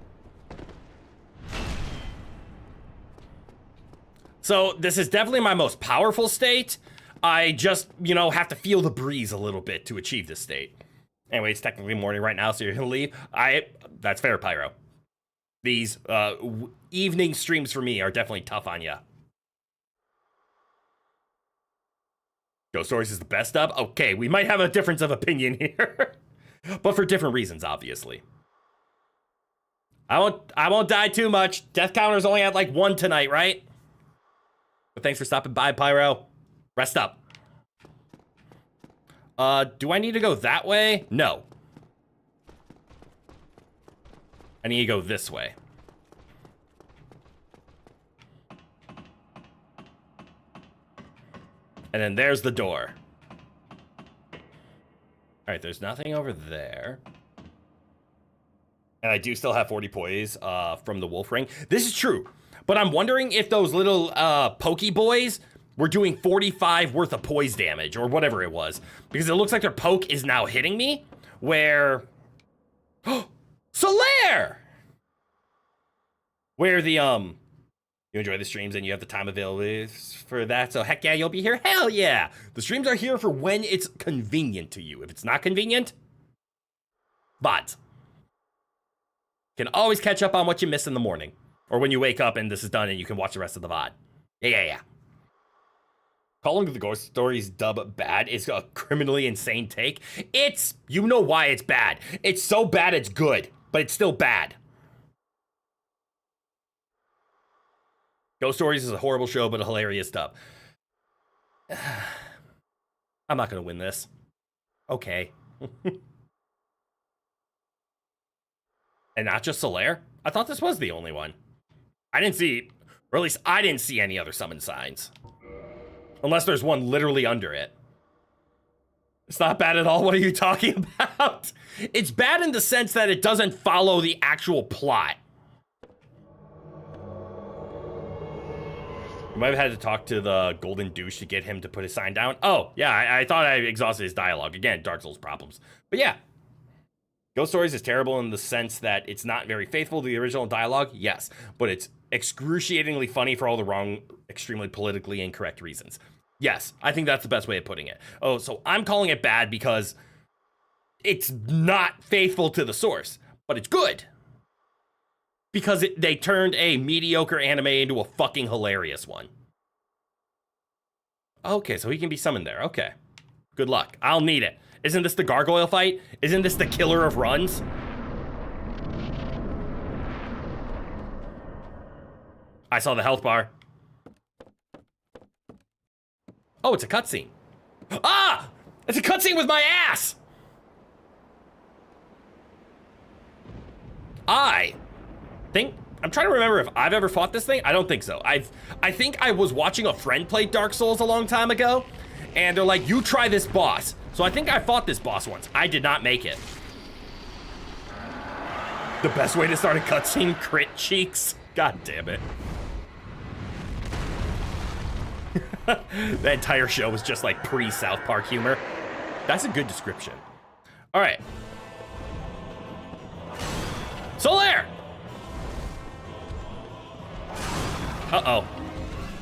Speaker 1: So this is definitely my most powerful state. I just, you know, have to feel the breeze a little bit to achieve this state. Anyway, it's technically morning right now, so you're gonna leave. That's fair, Pyro. These evening streams for me are definitely tough on ya. Ghost Stories is the best of? Okay, we might have a difference of opinion here. But for different reasons, obviously. I won't die too much. Death counter's only at like 1 tonight, right? But thanks for stopping by, Pyro. Rest up. Do I need to go that way? No. I need to go this way. And then there's the door. Alright, there's nothing over there. And I do still have 40 poise from the wolf ring. This is true. But I'm wondering if those little pokey boys were doing 45 worth of poise damage or whatever it was. Because it looks like their poke is now hitting me. Where... Solaire! Where the, you enjoy the streams and you have the time available for that, so heck yeah, you'll be here. Hell yeah! The streams are here for when it's convenient to you. If it's not convenient, but can always catch up on what you missed in the morning. Or when you wake up and this is done and you can watch the rest of the VOD. Yeah. Calling the Ghost Stories dub bad is a criminally insane take. It's, you know why it's bad. It's so bad it's good, but it's still bad. Ghost Stories is a horrible show, but a hilarious dub. I'm not gonna win this. Okay. And not just Solaire? I thought this was the only one. I didn't see, or at least I didn't see any other summon signs. Unless there's one literally under it. It's not bad at all. What are you talking about? It's bad in the sense that it doesn't follow the actual plot. You might have had to talk to the golden douche to get him to put his sign down. Oh, yeah, I thought I exhausted his dialogue. Again, Dark Souls problems. But yeah. Ghost Stories is terrible in the sense that it's not very faithful to the original dialogue, yes. But it's excruciatingly funny for all the wrong, extremely politically incorrect reasons. Yes, I think that's the best way of putting it. Oh, so I'm calling it bad because it's not faithful to the source, but it's good. Because they turned a mediocre anime into a fucking hilarious one. Okay, so he can be summoned there. Okay. Good luck. I'll need it. Isn't this the gargoyle fight? Isn't this the killer of runs? I saw the health bar. Oh, it's a cutscene. Ah! It's a cutscene with my ass! I'm trying to remember if I've ever fought this thing. I don't think so. I think I was watching a friend play Dark Souls a long time ago, and they're like, you try this boss. So I think I fought this boss once. I did not make it. The best way to start a cutscene, crit cheeks. God damn it. The entire show was just like pre-South Park humor. That's a good description. All right. Solaire! Uh-oh.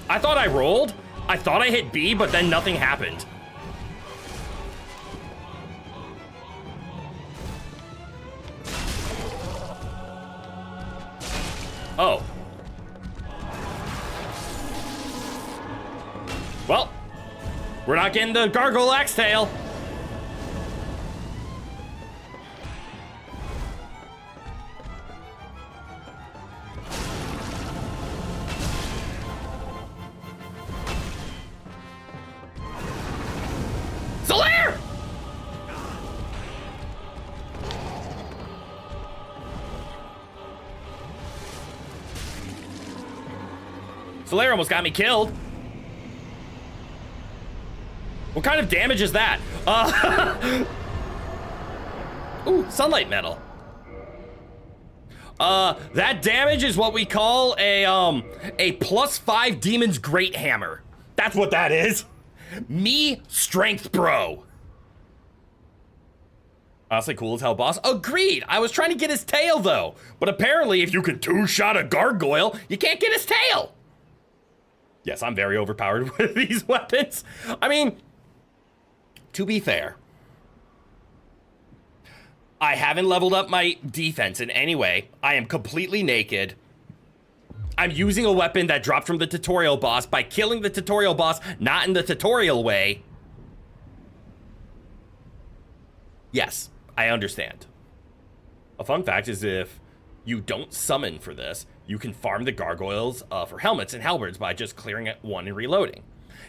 Speaker 1: I thought I rolled. I thought I hit B, but then nothing happened. Oh. Well, We're not getting the gargoyle axe tail. Solaire! Solaire almost got me killed. What kind of damage is that? Ooh, sunlight metal. That damage is what we call a +5 Demon's Great Hammer. That's what that is. Me strength bro. Honestly, cool as hell, boss. Agreed. I was trying to get his tail though, but apparently, if you can two-shot a gargoyle, you can't get his tail. Yes, I'm very overpowered with these weapons. I mean, to be fair, I haven't leveled up my defense in any way. I am completely naked. I'm using a weapon that dropped from the tutorial boss by killing the tutorial boss, not in the tutorial way. Yes, I understand. A fun fact is if you don't summon for this, you can farm the gargoyles for helmets and halberds by just clearing at one and reloading.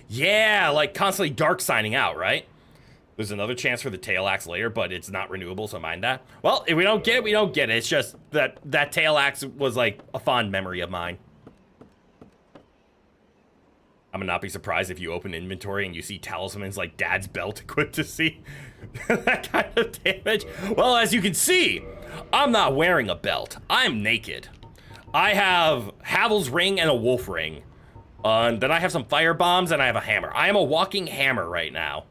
Speaker 1: Yeah, like constantly dark signing out, right? There's another chance for the tail axe later, but it's not renewable, so mind that. Well, if we don't get it, we don't get it. It's just that tail axe was like a fond memory of mine. I'm gonna not be surprised if you open inventory and you see talismans like Dad's belt equipped to see that kind of damage. Well, as you can see, I'm not wearing a belt. I'm naked. I have Havel's ring and a wolf ring. And then I have some fire bombs and I have a hammer. I am a walking hammer right now.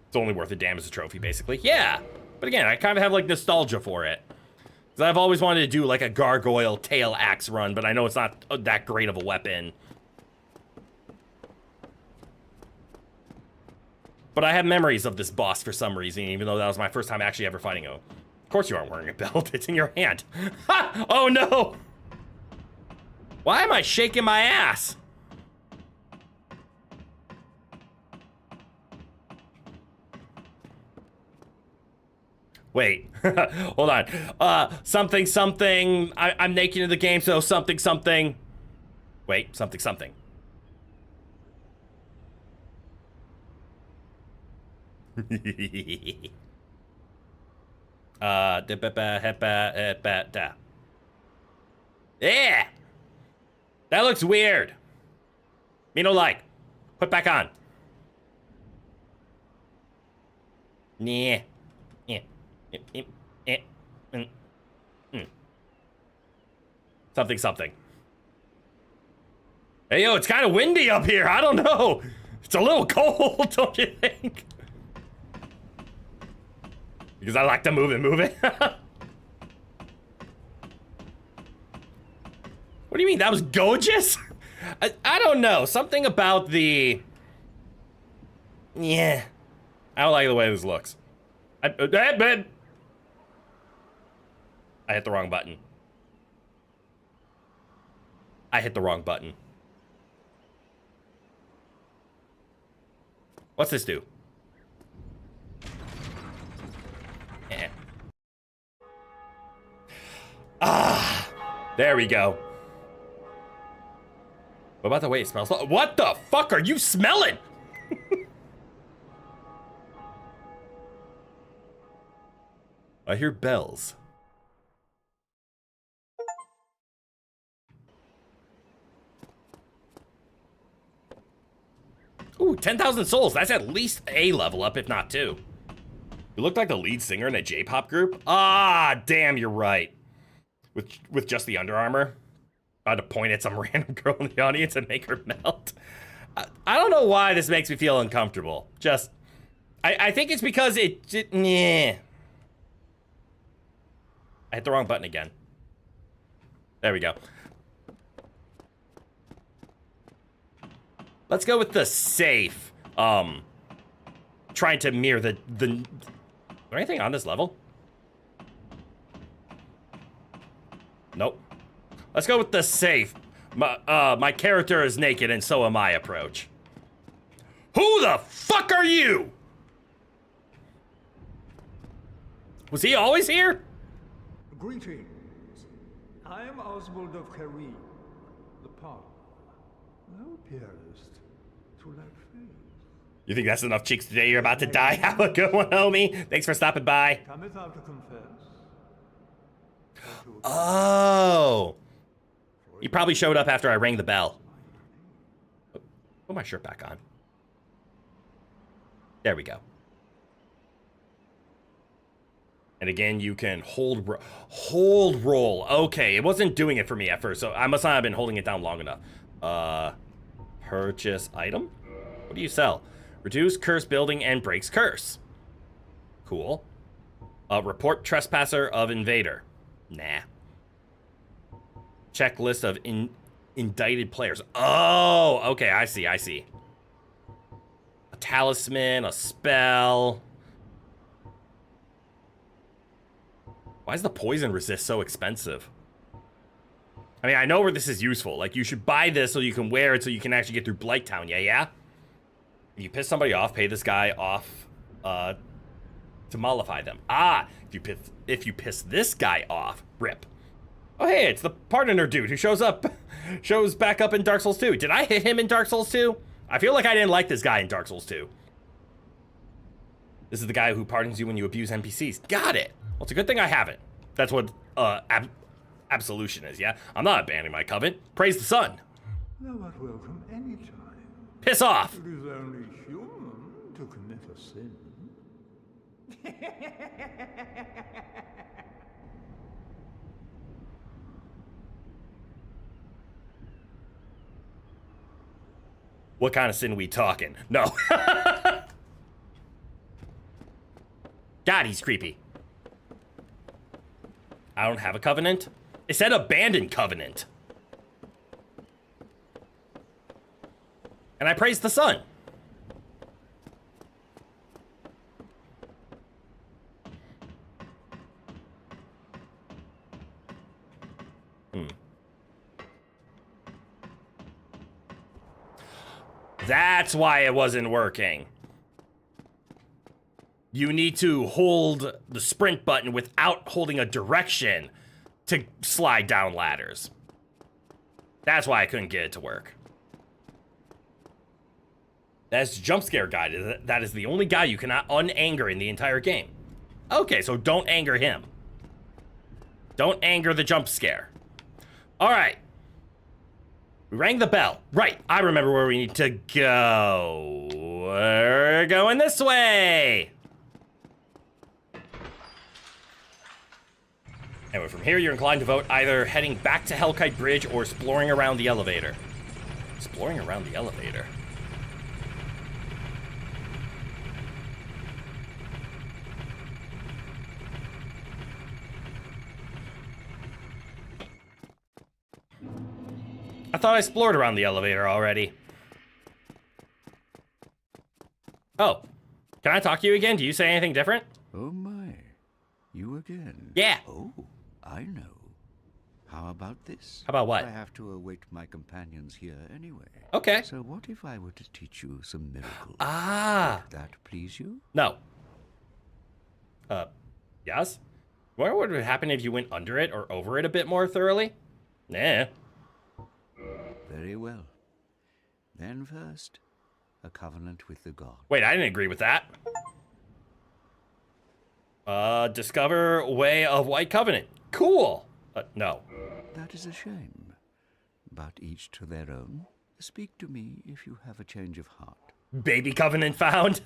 Speaker 1: It's only worth the damn as a trophy, basically. Yeah, but again, I kind of have like nostalgia for it. Because I've always wanted to do like a gargoyle tail axe run, but I know it's not that great of a weapon. But I have memories of this boss for some reason, even though that was my first time actually ever fighting him. Of course you aren't wearing a belt, it's in your hand. Ha! Oh no! Why am I shaking my ass? Wait, hold on. Something, something. I'm naked in the game, so something, something. Wait, something, something. Yeah! That looks weird. Me no like. Put back on. Nah. Something, something. Hey, yo, it's kind of windy up here. I don't know. It's a little cold, don't you think? Because I like to move it. What do you mean? That was gorgeous? I don't know. Something about the... Yeah. I don't like the way this looks. I hit the wrong button. I hit the wrong button. What's this do? Eh. Ah, there we go. What about the way it smells? What the fuck are you smelling? I hear bells. Ooh, 10,000 souls. That's at least a level up, if not two. You look like the lead singer in a J-pop group. Ah, damn, you're right. With just the Under Armour. I had to point at some random girl in the audience and make her melt. I don't know why this makes me feel uncomfortable. Just, I think it's because nah. I hit the wrong button again. There we go. Let's go with the safe. Trying to mirror the... Is there anything on this level? Nope. Let's go with the safe. My character is naked and so am I approach. Who the fuck are you? Was he always here?
Speaker 3: Greetings. I am Oswald of Karim, the Palm. Thou appearest to lack faith.
Speaker 1: You think that's enough cheeks today? You're about to die. Have a good one, homie. Thanks for stopping by.
Speaker 3: Cometh thou to confess?
Speaker 1: Oh. He probably showed up after I rang the bell. Put my shirt back on. There we go. And again, you can hold roll. Okay, it wasn't doing it for me at first, so I must not have been holding it down long enough. Purchase item? What do you sell? Reduce curse building and breaks curse. Cool. Report trespasser of invader. Nah. Checklist of indicted players. Oh, okay, I see. A talisman, a spell. Why is the poison resist so expensive? I mean, I know where this is useful. Like, you should buy this so you can wear it so you can actually get through Blighttown. Yeah? If you piss somebody off, pay this guy off to mollify them. Ah, if you piss this guy off, rip. Oh, hey, it's the partner dude who shows back up in Dark Souls 2. Did I hit him in Dark Souls 2? I feel like I didn't like this guy in Dark Souls 2. This is the guy who pardons you when you abuse NPCs. Got it. Well, it's a good thing I haven't. That's what absolution is, yeah? I'm not abandoning my covenant. Praise the sun.
Speaker 3: Thou art welcome any time.
Speaker 1: Piss off.
Speaker 3: It is only human to commit a sin.
Speaker 1: What kind of sin we talking? No. God, he's creepy. I don't have a covenant. It said abandoned covenant. And I praise the sun. That's why it wasn't working. You need to hold the sprint button without holding a direction to slide down ladders. That's why I couldn't get it to work. That's jump scare guy. That is the only guy you cannot unanger in the entire game. Okay, so don't anger him. Don't anger the jump scare. All right. We rang the bell. Right, I remember where we need to go. We're going this way. Anyway, from here, you're inclined to vote either heading back to Hellkite Bridge or exploring around the elevator. Exploring around the elevator. I thought I explored around the elevator already. Oh, can I talk to you again? Do you say anything different?
Speaker 4: Oh my, you again?
Speaker 1: Yeah.
Speaker 4: Oh, I know. How about this?
Speaker 1: How about what?
Speaker 4: I have to await my companions here anyway.
Speaker 1: Okay.
Speaker 4: So what if I were to teach you some miracles?
Speaker 1: Ah.
Speaker 4: Would that please you?
Speaker 1: No. Yes? What would happen if you went under it or over it a bit more thoroughly? Nah.
Speaker 4: Very well. Then first, a covenant with the god.
Speaker 1: Wait, I didn't agree with that. Discover way of White Covenant. Cool. No.
Speaker 4: That is a shame. But each to their own. Speak to me if you have a change of heart.
Speaker 1: Baby Covenant found.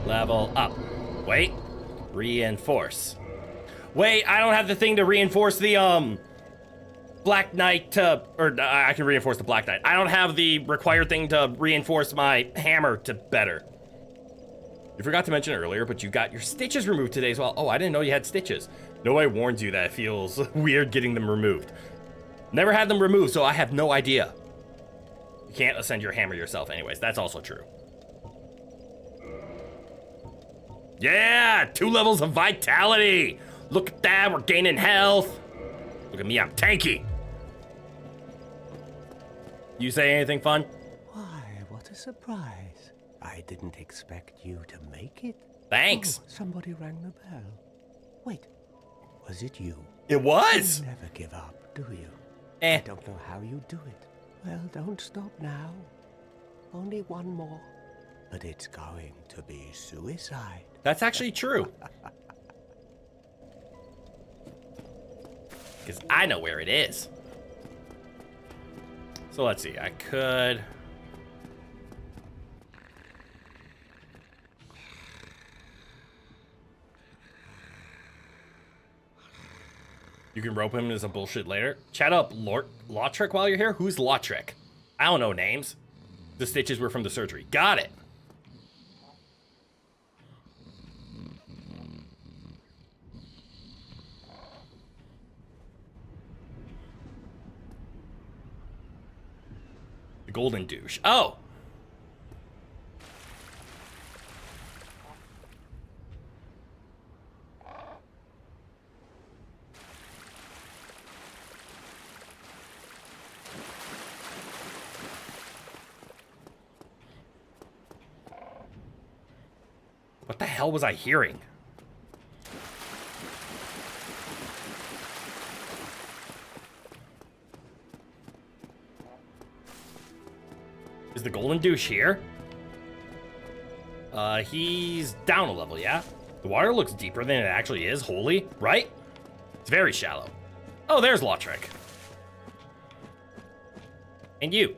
Speaker 1: Level up. Wait. Reinforce. Wait, I don't have the thing to reinforce the, Black Knight, I can reinforce the Black Knight. I don't have the required thing to reinforce my hammer to better. You forgot to mention earlier, but you got your stitches removed today as well. Oh, I didn't know you had stitches. Nobody warned you that it feels weird getting them removed. Never had them removed, so I have no idea. You can't ascend your hammer yourself anyways. That's also true. Yeah, 2 levels of vitality. Look at that, we're gaining health. Look at me, I'm tanky. You say anything fun?
Speaker 2: Why, what a surprise. I didn't expect you to make it.
Speaker 1: Thanks.
Speaker 2: Oh, somebody rang the bell. Wait, was it you?
Speaker 1: It was.
Speaker 2: You never give up, do you?
Speaker 1: Eh.
Speaker 2: I don't know how you do it. Well, don't stop now. Only one more. But it's going to be suicide.
Speaker 1: That's actually true. Because I know where it is. So let's see, I could... You can rope him as a bullshit later. Chat up Lautrec while you're here. Who's Lautrec? I don't know names. The stitches were from the surgery. Got it. The golden douche. Oh. What the hell was I hearing? Is the golden douche here? He's down a level, yeah? The water looks deeper than it actually is, holy, right? It's very shallow. Oh, there's Lautrec. And you.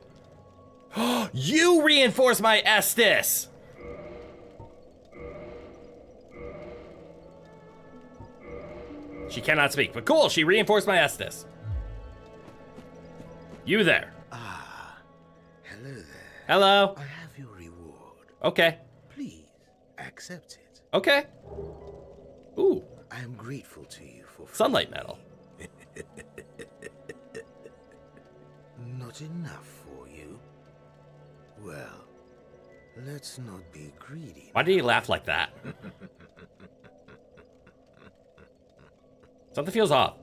Speaker 1: You reinforce my Estus! She cannot speak, but cool, she reinforced my Estus. You there.
Speaker 2: Hello there.
Speaker 1: Hello.
Speaker 2: I have your reward.
Speaker 1: Okay.
Speaker 2: Please, accept it.
Speaker 1: Okay. Ooh,
Speaker 2: I am grateful to you for...
Speaker 1: sunlight medal.
Speaker 2: Not enough for you? Well, let's not be greedy.
Speaker 1: Why did he laugh like that? Something feels off.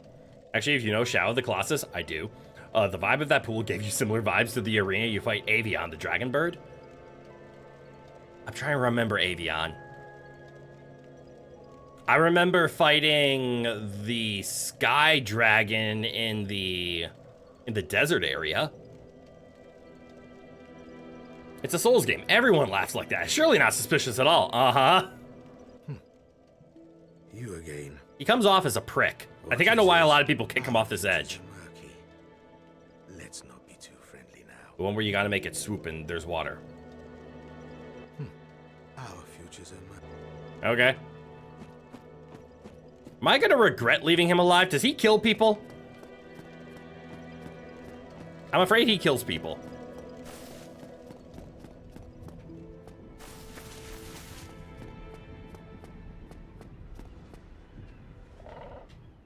Speaker 1: Actually, if you know Shadow of the Colossus, I do. The vibe of that pool gave you similar vibes to the arena you fight Avion, the dragon bird. I'm trying to remember Avion. I remember fighting the sky dragon in the desert area. It's a Souls game. Everyone laughs like that. Surely not suspicious at all. Uh-huh.
Speaker 2: You again.
Speaker 1: He comes off as a prick. I think I know why a lot of people kick him off this edge.
Speaker 2: Murky. Let's not be too friendly now.
Speaker 1: The one where you gotta make it swoop and there's water.
Speaker 2: Our futures are murky.
Speaker 1: Okay. Am I gonna regret leaving him alive? Does he kill people? I'm afraid he kills people.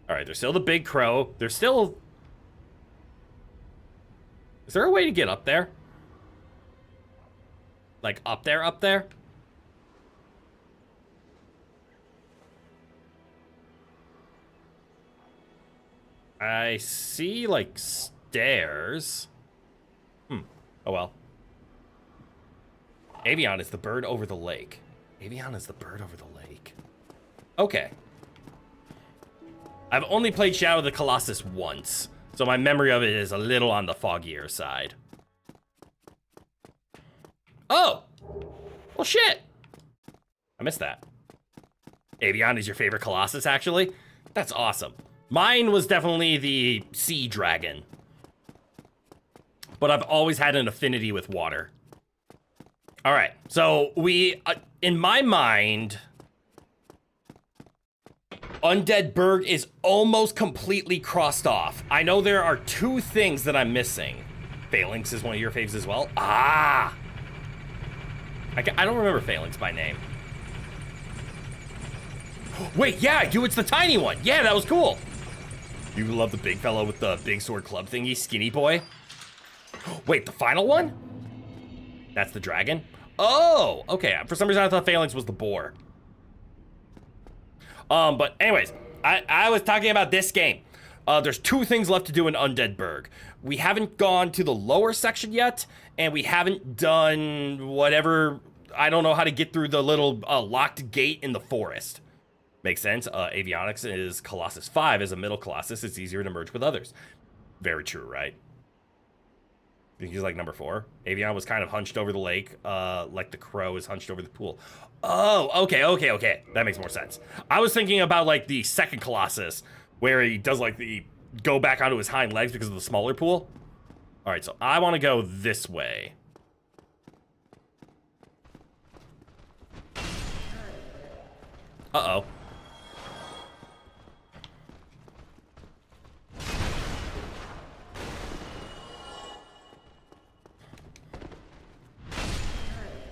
Speaker 1: Alright, there's still the big crow. There's still... Is there a way to get up there? Like, up there, up there? I see, like, stairs. Oh well. Avion is the bird over the lake. Avion is the bird over the lake. Okay. I've only played Shadow of the Colossus once, so my memory of it is a little on the foggier side. Oh! Well, shit! I missed that. Avion is your favorite Colossus, actually? That's awesome. Mine was definitely the sea dragon. But I've always had an affinity with water. Alright, so we, in my mind... Undead Berg is almost completely crossed off. I know there are 2 things that I'm missing. Phalanx is one of your faves as well. Ah! I don't remember Phalanx by name. Wait, yeah, I do. It's the tiny one. Yeah, that was cool. You love the big fellow with the big sword club thingy, skinny boy? Wait, the final one? That's the dragon? Oh, okay. For some reason, I thought Phalanx was the boar. But anyways, I was talking about this game. There's 2 things left to do in Undead Burg. We haven't gone to the lower section yet, and we haven't done whatever. I don't know how to get through the little locked gate in the forest. Makes sense. Avionics is Colossus 5 as a middle Colossus. It's easier to merge with others. Very true, right? I think he's like number 4. Avion was kind of hunched over the lake, like the crow is hunched over the pool. Oh, okay. That makes more sense. I was thinking about like the second Colossus, where he does like the go back onto his hind legs because of the smaller pool. All right, so I want to go this way. Uh-oh.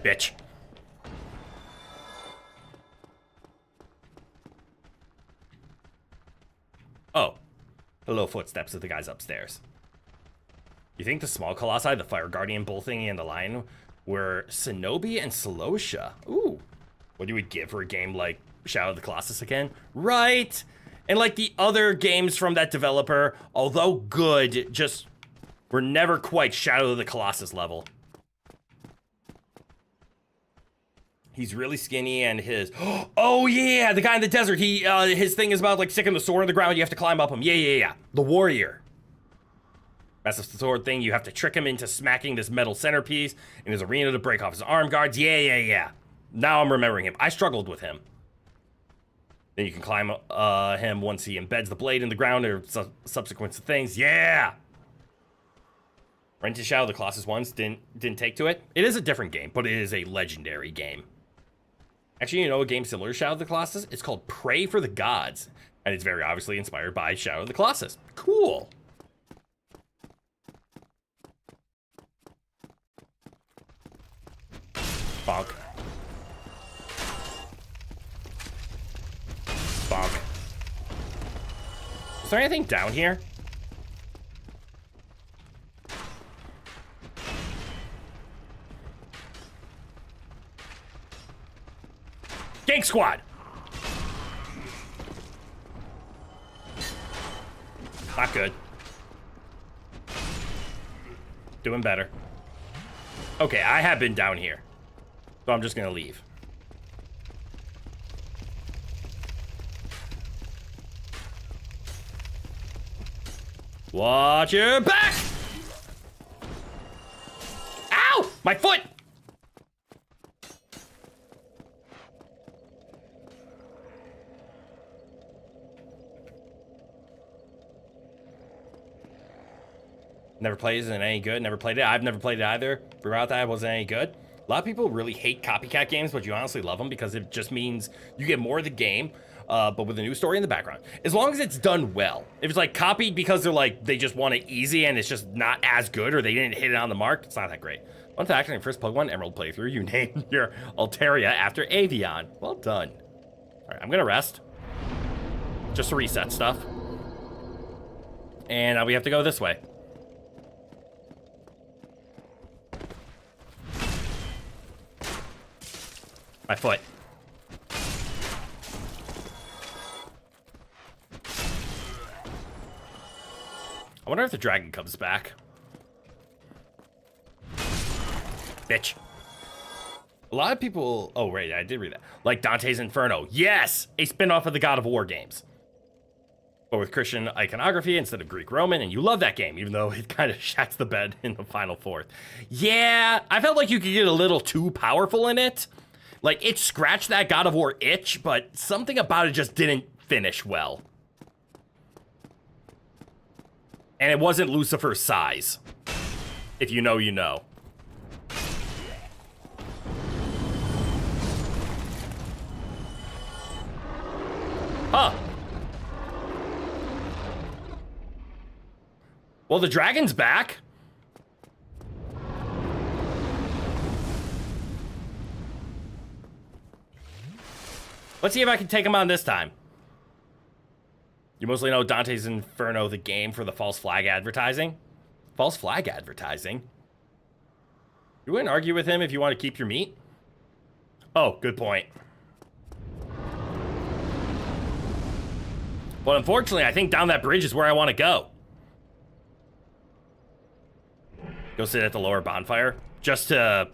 Speaker 1: Bitch. Oh. Hello, footsteps of the guys upstairs. You think the small colossi, the fire guardian, bull thingy, and the lion were Shinobi and Celostia? Ooh. What do we give for a game like Shadow of the Colossus again? Right! And like the other games from that developer, although good, just were never quite Shadow of the Colossus level. He's really skinny, and his... Oh, yeah! The guy in the desert, he, his thing is about, like, sticking the sword in the ground. You have to climb up him. Yeah. The warrior. That's the sword thing. You have to trick him into smacking this metal centerpiece in his arena to break off his arm guards. Yeah. Now I'm remembering him. I struggled with him. Then you can climb him once he embeds the blade in the ground or subsequent things. Yeah! Rent to Shadow of the Colossus once didn't take to it. It is a different game, but it is a legendary game. Actually, you know a game similar to Shadow of the Colossus? It's called Pray for the Gods, and it's very obviously inspired by Shadow of the Colossus. Cool. Bonk. Bonk. Is there anything down here? Gank Squad! Not good. Doing better. Okay, I have been down here. So I'm just gonna leave. Watch your back! Ow! My foot! Never played it, isn't any good. Never played it. I've never played it either. Throughout that, it wasn't any good. A lot of people really hate copycat games, but you honestly love them because it just means you get more of the game, but with a new story in the background. As long as it's done well. If it's like copied because they're like, they just want it easy and it's just not as good or they didn't hit it on the mark, it's not that great. Fun fact, in your first Pokemon Emerald playthrough, you named your Altaria after Avion. Well done. All right, I'm gonna rest. Just to reset stuff. And now we have to go this way. My foot. I wonder if the dragon comes back. Bitch. A lot of people... Oh, right, I did read that. Like Dante's Inferno. Yes! A spin-off of the God of War games. But with Christian iconography instead of Greek-Roman, and you love that game, even though it kind of shats the bed in the final fourth. Yeah, I felt like you could get a little too powerful in it. Like, it scratched that God of War itch, but something about it just didn't finish well. And it wasn't Lucifer's size. If you know, you know. Huh. Well, the dragon's back. Let's see if I can take him on this time. You mostly know Dante's Inferno, the game, for the false flag advertising. False flag advertising? You wouldn't argue with him if you want to keep your meat? Oh, good point. But unfortunately, I think down that bridge is where I want to go. Go sit at the lower bonfire. Just to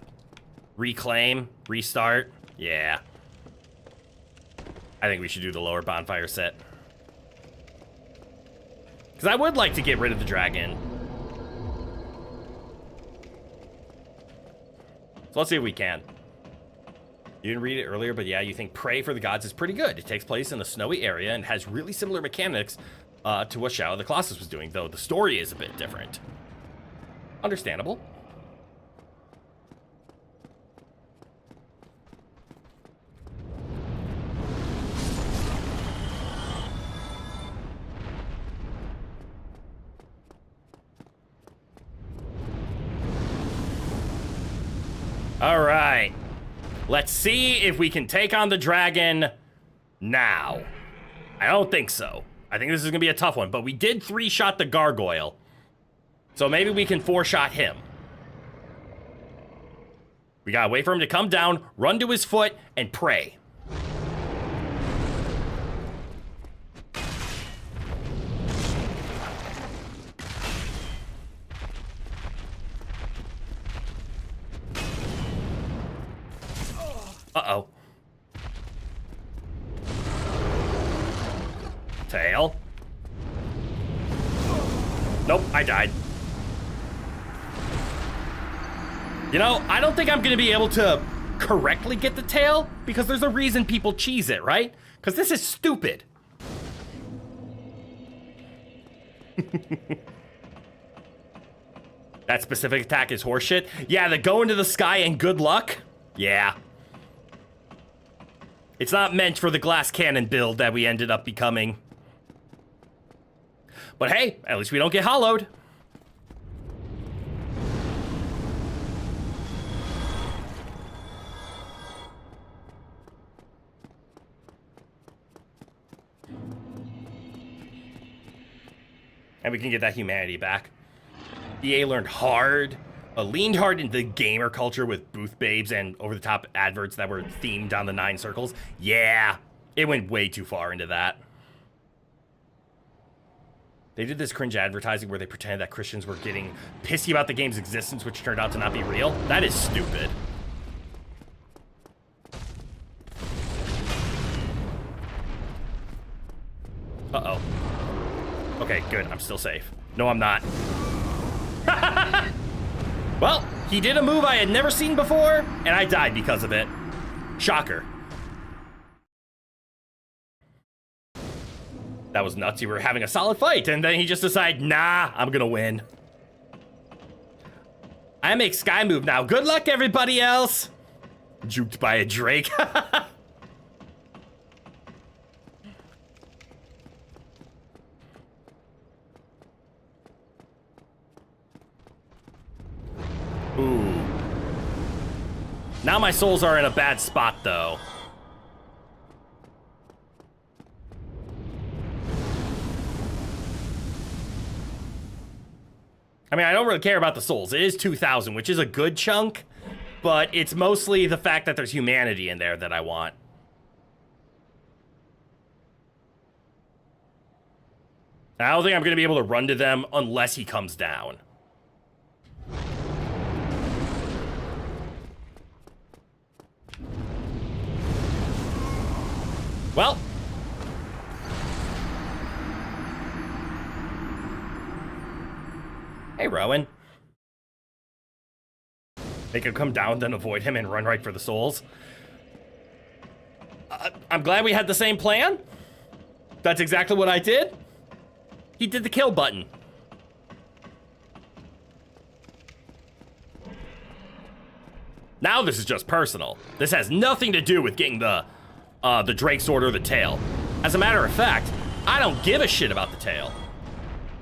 Speaker 1: reclaim, restart. Yeah. I think we should do the lower bonfire set. Because I would like to get rid of the dragon. So let's see if we can. You didn't read it earlier, but yeah, you think Pray for the Gods is pretty good. It takes place in a snowy area and has really similar mechanics to what Shadow of the Colossus was doing, though the story is a bit different. Understandable. All right. Let's see if we can take on the dragon now. I don't think so. I think this is going to be a tough one, but we did 3-shot the gargoyle. So maybe we can 4-shot him. We got to wait for him to come down, run to his foot, and pray. Uh-oh. Tail. Nope, I died. You know, I don't think I'm going to be able to correctly get the tail, because there's a reason people cheese it, right? Because this is stupid. That specific attack is horseshit. Yeah, the go into the sky and good luck. Yeah. It's not meant for the glass cannon build that we ended up becoming. But hey, at least we don't get hollowed. And we can get that humanity back. EA learned hard. Leaned hard into the gamer culture with booth babes and over-the-top adverts that were themed on the 9 circles. Yeah, it went way too far into that. They did this cringe advertising where they pretended that Christians were getting pissy about the game's existence, which turned out to not be real. That is stupid. Uh-oh. Okay, good. I'm still safe. No, I'm not. Well, he did a move I had never seen before, and I died because of it. Shocker. That was nuts. You were having a solid fight, and then he just decided, nah, I'm gonna win. I make Sky move now. Good luck, everybody else. Juked by a Drake. Ooh. Now my souls are in a bad spot, though. I mean, I don't really care about the souls. It is 2,000, which is a good chunk, but it's mostly the fact that there's humanity in there that I want. I don't think I'm going to be able to run to them unless he comes down. Well. Hey, Rowan. Make him come down, then avoid him and run right for the souls. I'm glad we had the same plan. That's exactly what I did. He did the kill button. Now this is just personal. This has nothing to do with getting the Drake sword or the tail. As a matter of fact, I don't give a shit about the tail.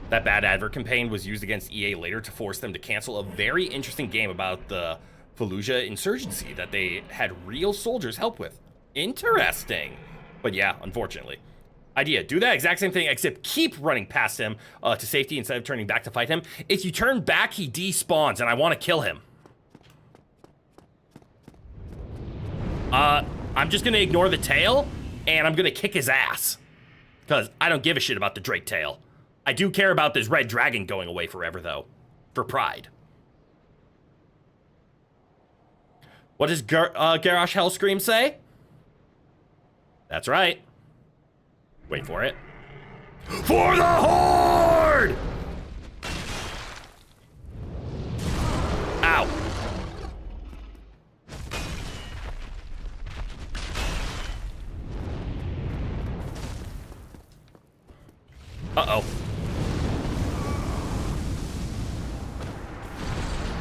Speaker 1: That bad advert campaign was used against EA later to force them to cancel a very interesting game about the Fallujah insurgency that they had real soldiers help with. Interesting. But yeah, unfortunately. Idea, do that exact same thing, except keep running past him to safety instead of turning back to fight him. If you turn back, he despawns, and I want to kill him. I'm just going to ignore the tail, and I'm going to kick his ass. Because I don't give a shit about the Drake tail. I do care about this red dragon going away forever, though. For pride. What does Garrosh Hellscream say? That's right. Wait for it. For the Horde! Ow. Uh-oh.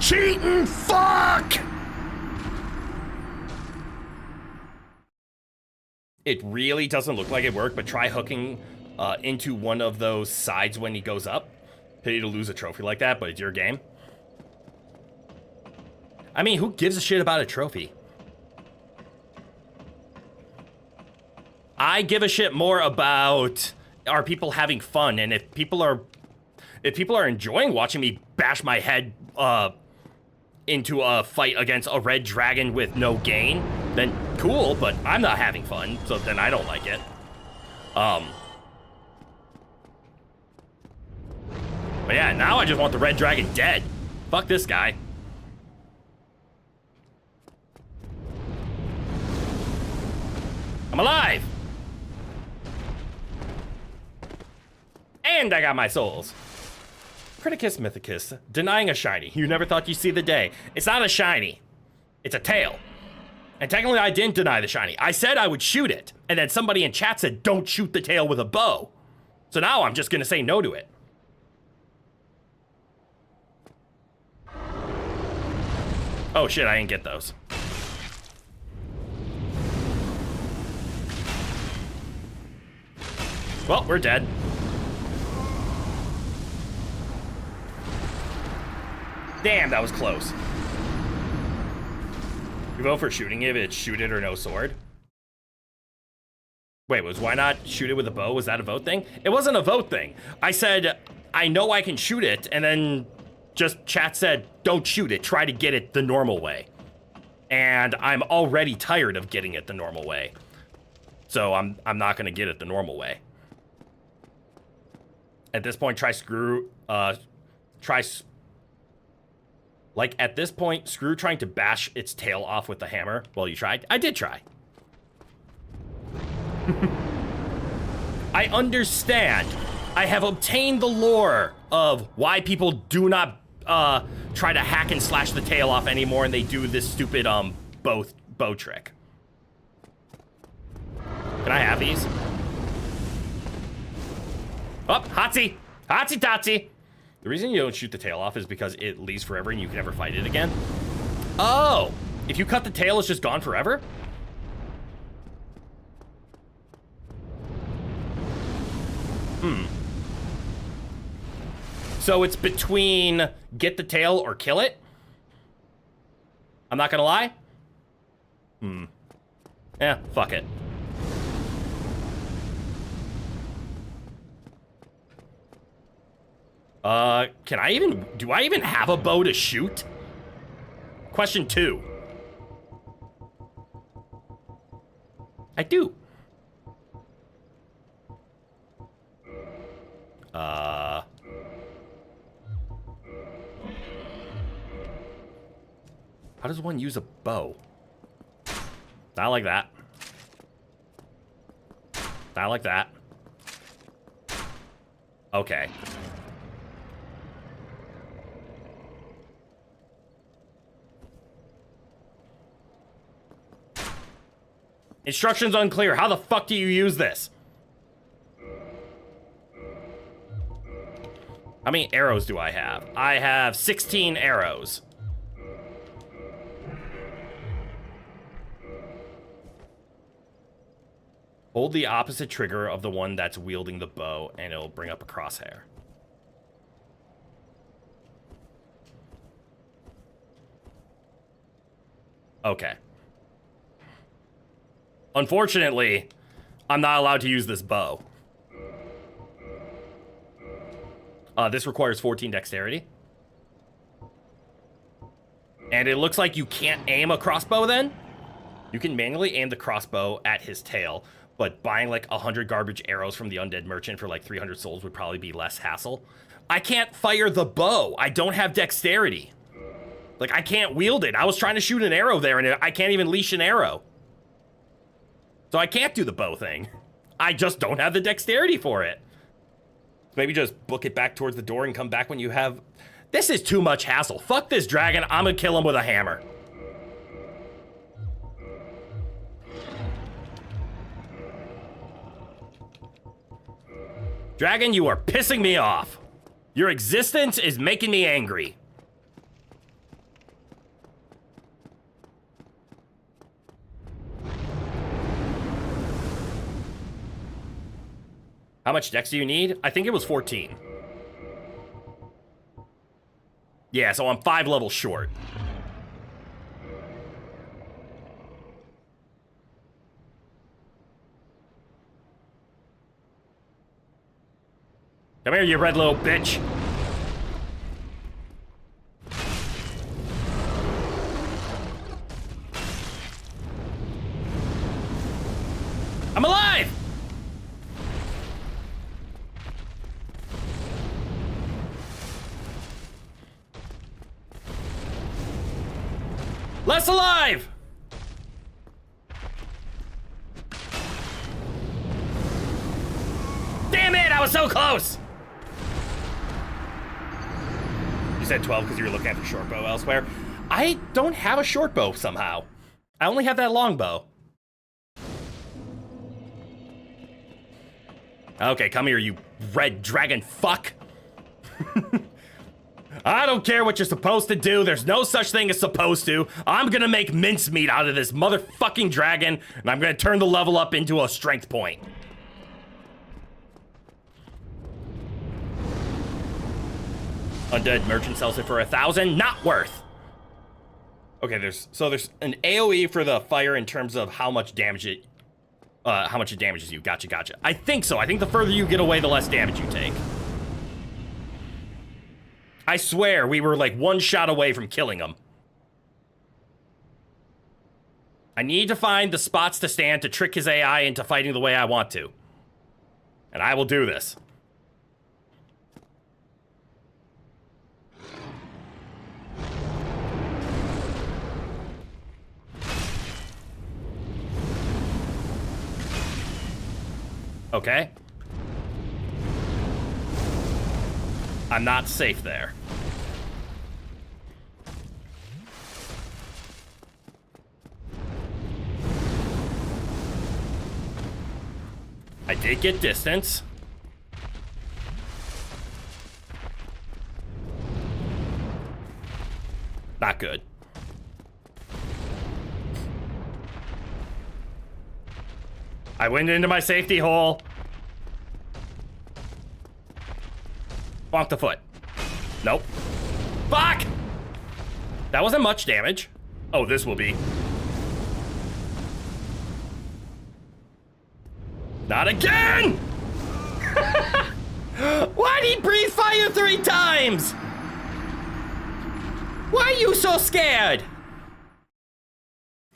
Speaker 1: Cheating fuck! It really doesn't look like it worked, but try hooking into one of those sides when he goes up. Pity to lose a trophy like that, but it's your game. I mean, who gives a shit about a trophy? I give a shit more about, are people having fun? And if people are enjoying watching me bash my head into a fight against a red dragon with no gain, then cool, but I'm not having fun, so then I don't like it. But yeah, now I just want the red dragon dead. Fuck this guy. I'm alive! And I got my souls. Criticus Mythicus, denying a shiny. You never thought you'd see the day. It's not a shiny. It's a tail. And technically I didn't deny the shiny. I said I would shoot it. And then somebody in chat said, don't shoot the tail with a bow. So now I'm just gonna say no to it. Oh shit, I didn't get those. Well, we're dead. Damn, that was close. You vote for shooting it if it's shoot it or no sword? Wait, why not shoot it with a bow? Was that a vote thing? It wasn't a vote thing. I said, I know I can shoot it, and then just chat said, don't shoot it, try to get it the normal way. And I'm already tired of getting it the normal way. So I'm not gonna get it the normal way. At this point, like, at this point, screw trying to bash its tail off with the hammer. Well, you tried. I did try. I understand. I have obtained the lore of why people do not try to hack and slash the tail off anymore, and they do this stupid bow trick. Can I have these? Oh, Hotsy! Hotsy Totsy! The reason you don't shoot the tail off is because it leaves forever and you can never fight it again. Oh! If you cut the tail, it's just gone forever? So it's between get the tail or kill it? I'm not gonna lie. Yeah, fuck it. Do I even have a bow to shoot? Question 2. I do. How does one use a bow? Not like that. Not like that. Okay. Instructions unclear. How the fuck do you use this? How many arrows do I have? I have 16 arrows. Hold the opposite trigger of the one that's wielding the bow, and it'll bring up a crosshair. Okay. Unfortunately, I'm not allowed to use this bow. This requires 14 dexterity. And it looks like you can't aim a crossbow then? You can manually aim the crossbow at his tail, but buying like 100 garbage arrows from the undead merchant for like 300 souls would probably be less hassle. I can't fire the bow. I don't have dexterity. Like, I can't wield it. I was trying to shoot an arrow there, and I can't even leash an arrow. So I can't do the bow thing. I just don't have the dexterity for it. Maybe just book it back towards the door and come back when you have... This is too much hassle. Fuck this dragon. I'm gonna kill him with a hammer. Dragon, you are pissing me off. Your existence is making me angry. How much dex do you need? I think it was 14. Yeah, so I'm 5 levels short. Come here, you red little bitch. I'm alive! Less alive! Damn it, I was so close! You said 12 because you were looking at the short bow elsewhere. I don't have a short bow somehow. I only have that long bow. Okay, come here, you red dragon fuck. I don't care what you're supposed to do. There's no such thing as supposed to. I'm gonna make mincemeat out of this motherfucking dragon, and I'm gonna turn the level up into a strength point. Undead merchant sells it for 1,000. Not worth. Okay, there's an AoE for the fire in terms of how much damage it damages you. Gotcha. I think so. I think the further you get away, the less damage you take. I swear, we were like one shot away from killing him. I need to find the spots to stand to trick his AI into fighting the way I want to. And I will do this. Okay. I'm not safe there. I did get distance. Not good. I went into my safety hole. Bonk the foot. Nope. Fuck! That wasn't much damage. Oh, this will be. Not again! Why'd he breathe fire 3 times? Why are you so scared?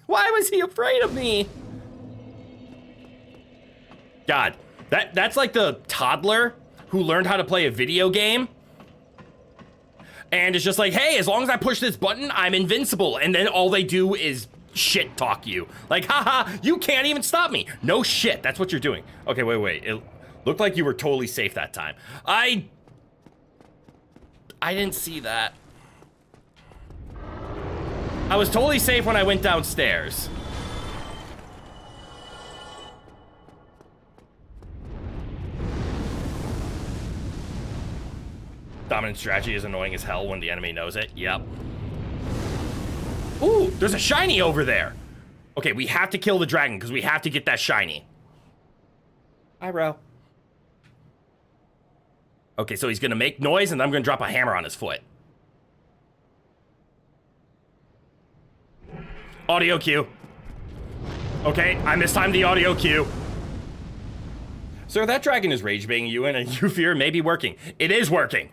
Speaker 1: Why was he afraid of me? God, that's like the toddler who learned how to play a video game and is just like, hey, as long as I push this button, I'm invincible. And then all they do is shit talk you. Like, haha, you can't even stop me. No shit, that's what you're doing. Okay, wait. It looked like you were totally safe that time. I didn't see that. I was totally safe when I went downstairs. Dominant strategy is annoying as hell when the enemy knows it. Yep. Ooh, there's a shiny over there. Okay, we have to kill the dragon because we have to get that shiny. Hi, bro. Okay, so he's gonna make noise and I'm gonna drop a hammer on his foot. Audio cue. Okay, I mistimed the audio cue. Sir, that dragon is rage baiting you and you fear may be working. It is working.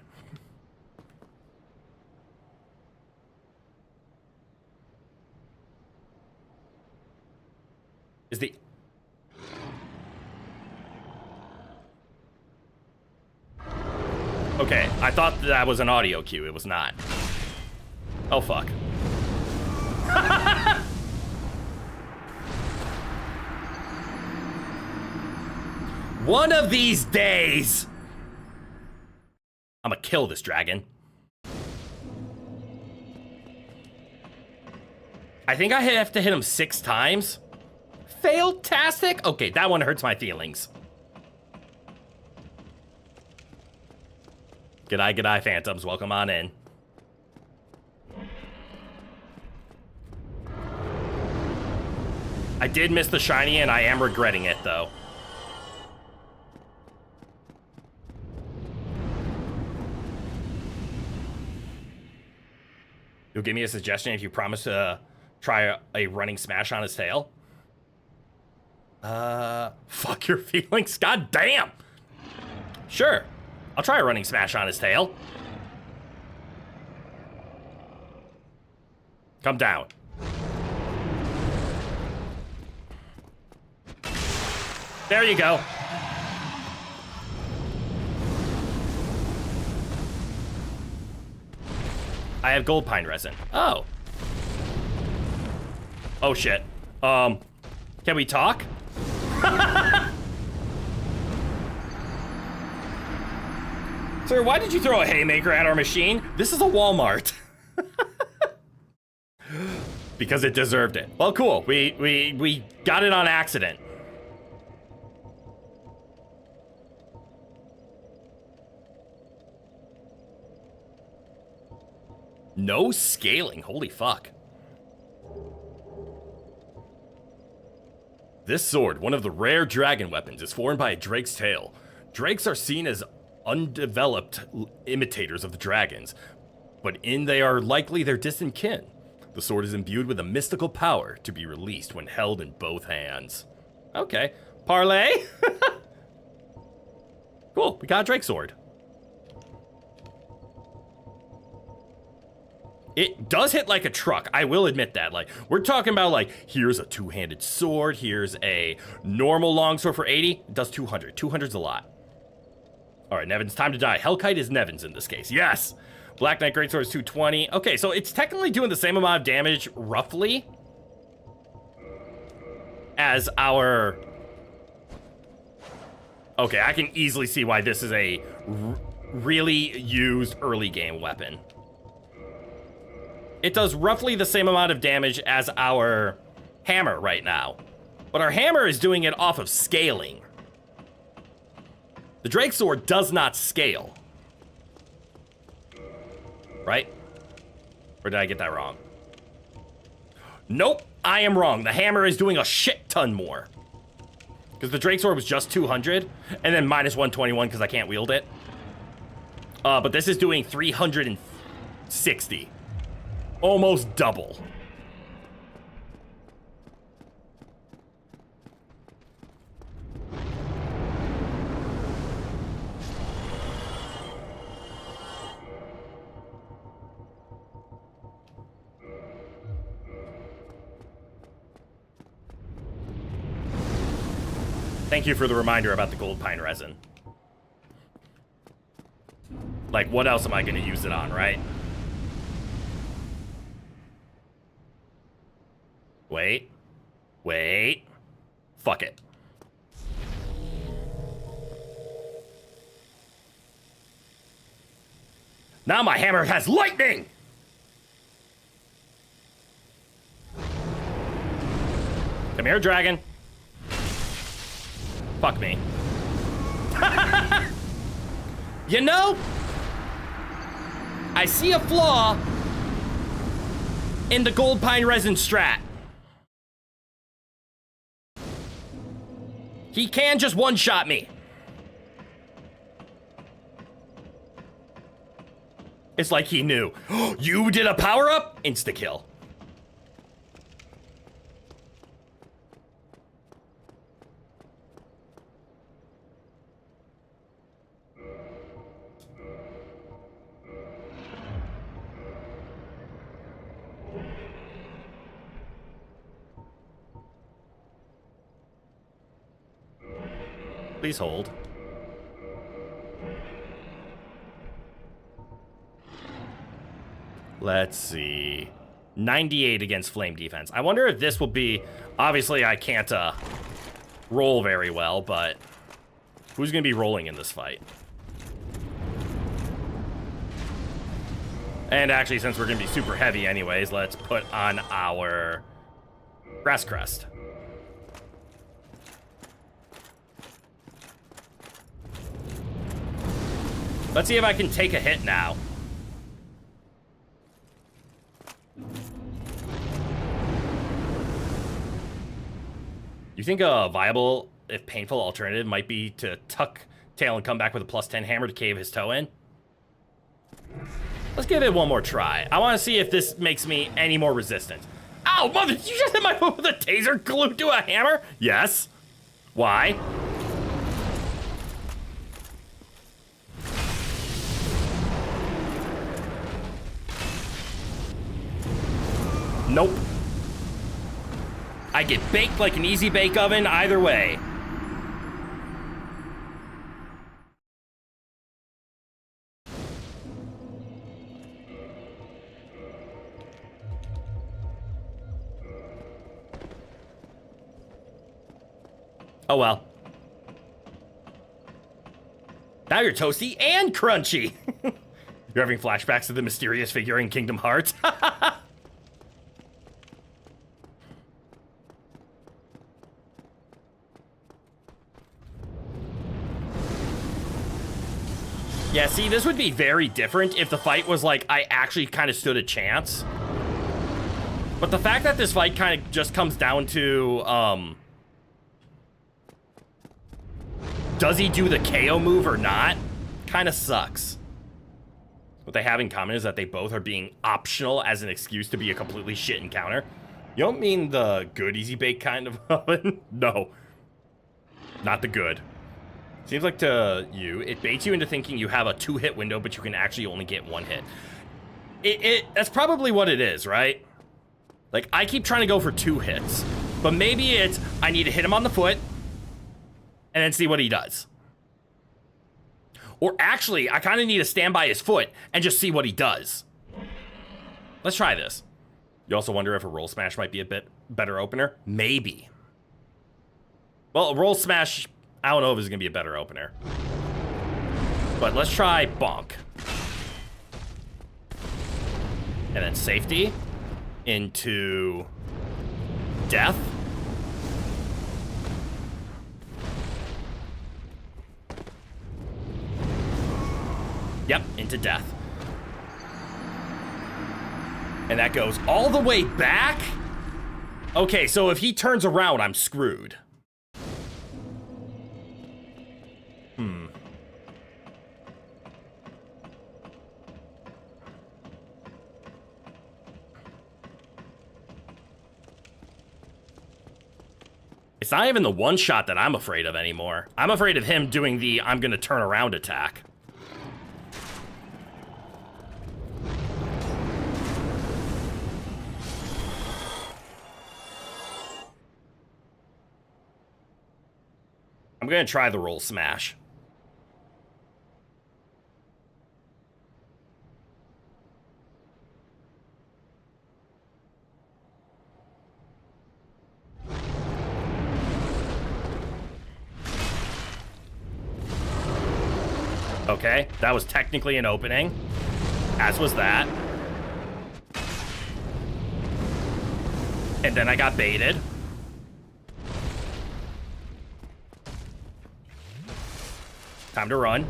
Speaker 1: Is the... Okay, I thought that was an audio cue. It was not. Oh, fuck. One of these days, I'm gonna kill this dragon. I think I have to hit him 6 times. Fail-tastic? Okay, that one hurts my feelings. G'day, phantoms. Welcome on in. I did miss the shiny, and I am regretting it, though. You'll give me a suggestion if you promise to try a running smash on his tail? Fuck your feelings. God damn. Sure. I'll try a running smash on his tail. Come down. There you go. I have gold pine resin. Oh. Oh shit. Can we talk? Sir, why did you throw a haymaker at our machine? This is a Walmart. Because it deserved it. Well, cool. We got it on accident. No scaling. Holy fuck. This sword, one of the rare dragon weapons, is formed by a drake's tail. Drakes are seen as undeveloped imitators of the dragons, but they are likely their distant kin. The sword is imbued with a mystical power to be released when held in both hands. Okay. Parlay? Cool, we got a drake sword. It does hit like a truck, I will admit that. Like, we're talking about, like, here's a two-handed sword, here's a normal longsword for 80. It does 200. 200's a lot. All right, Nevin's time to die. Hellkite is Nevin's in this case. Yes! Black Knight Greatsword is 220. Okay, so it's technically doing the same amount of damage, roughly, as our... Okay, I can easily see why this is a really used early game weapon. It does roughly the same amount of damage as our hammer right now. But our hammer is doing it off of scaling. The Drake Sword does not scale. Right? Or did I get that wrong? Nope, I am wrong. The hammer is doing a shit ton more. Because the Drake Sword was just 200, and then minus 121 because I can't wield it. But this is doing 360. Almost double. Thank you for the reminder about the gold pine resin. Like, what else am I going to use it on, right? Wait. Fuck it. Now my hammer has lightning! Come here, dragon. Fuck me. You know, I see a flaw in the gold pine resin strat. He can just one-shot me. It's like he knew. You did a power-up? Insta-kill. Please hold. Let's see. 98 against flame defense. I wonder if this will be... Obviously, I can't roll very well, but who's going to be rolling in this fight? And actually, since we're going to be super heavy anyways, let's put on our Grass Crest. Let's see if I can take a hit now. You think a viable, if painful, alternative might be to tuck tail and come back with a +10 hammer to cave his toe in? Let's give it one more try. I want to see if this makes me any more resistant. Ow, mother, did you just hit my foot with a taser glued to a hammer? Yes. Why? Nope. I get baked like an easy bake oven either way. Oh well. Now you're toasty and crunchy. You're having flashbacks to the mysterious figure in Kingdom Hearts. Yeah, see, this would be very different if the fight was like I actually kind of stood a chance. But the fact that this fight kind of just comes down to, does he do the KO move or not? Kind of sucks. What they have in common is that they both are being optional as an excuse to be a completely shit encounter. You don't mean the good easy bake kind of oven? No. Not the good. Seems like to you, it baits you into thinking you have a 2-hit window, but you can actually only get 1 hit. That's probably what it is, right? Like, I keep trying to go for 2 hits, but maybe it's, I need to hit him on the foot, and then see what he does. Or actually, I kind of need to stand by his foot and just see what he does. Let's try this. You also wonder if a roll smash might be a bit better opener? Maybe. Well, a roll smash... I don't know if it's going to be a better opener. But let's try bonk. And then safety into death. Yep, into death. And that goes all the way back? Okay, so if he turns around, I'm screwed. It's not even the one shot that I'm afraid of anymore. I'm afraid of him doing the I'm gonna turn around attack. I'm gonna try the roll smash. Okay, that was technically an opening, as was that. And then I got baited. Time to run.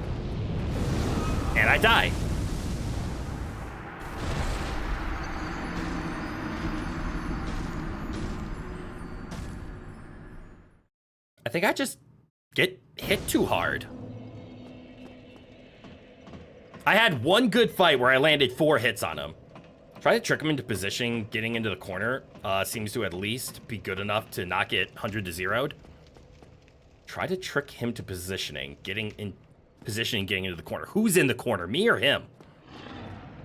Speaker 1: And I die. I think I just get hit too hard. I had one good fight where I landed 4 hits on him. Try to trick him into positioning, getting into the corner. Seems to at least be good enough to not get 100 to 0'd. Try to trick him to positioning, getting into the corner. Who's in the corner, me or him?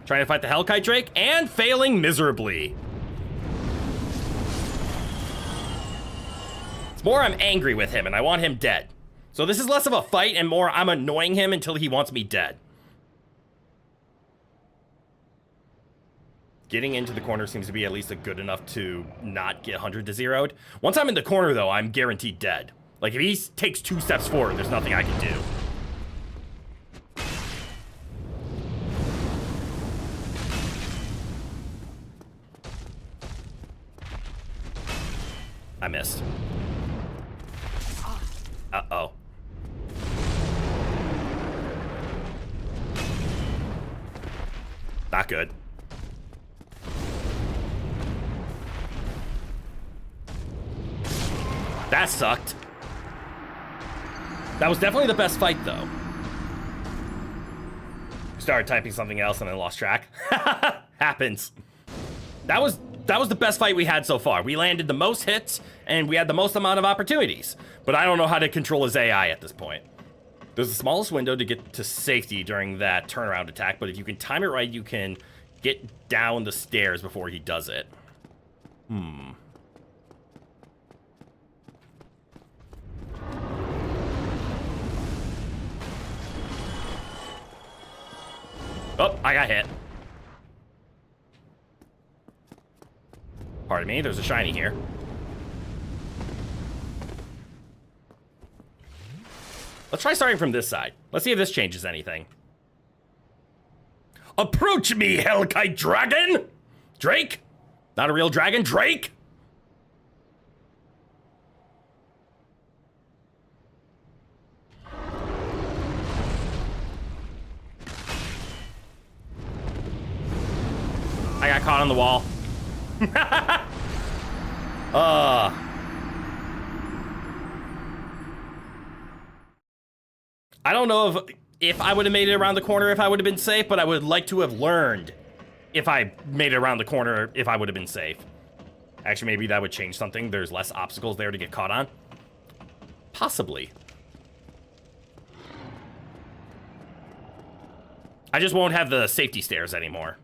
Speaker 1: Trying to fight the Hellkite Drake and failing miserably. It's more I'm angry with him and I want him dead. So this is less of a fight and more I'm annoying him until he wants me dead. getting into the corner seems to be at least a good enough to not get 100 to 0'd. Once I'm in the corner, though, I'm guaranteed dead. Like, if he takes 2 steps forward, there's nothing I can do. I missed. Uh-oh. Not good. That sucked. That was definitely the best fight, though. Started typing something else and then lost track. Happens. That was the best fight we had so far. We landed the most hits, and we had the most amount of opportunities. But I don't know how to control his AI at this point. There's the smallest window to get to safety during that turnaround attack, but if you can time it right, you can get down the stairs before he does it. Oh, I got hit. Pardon me, there's a shiny here. Let's try starting from this side. Let's see if this changes anything. Approach me, Hellkite Dragon! Drake? Not a real dragon, Drake? I got caught on the wall. I don't know if I would have made it around the corner if I would have been safe, but I would like to have learned if I made it around the corner if I would have been safe. Actually, maybe that would change something. There's less obstacles there to get caught on. Possibly. I just won't have the safety stairs anymore.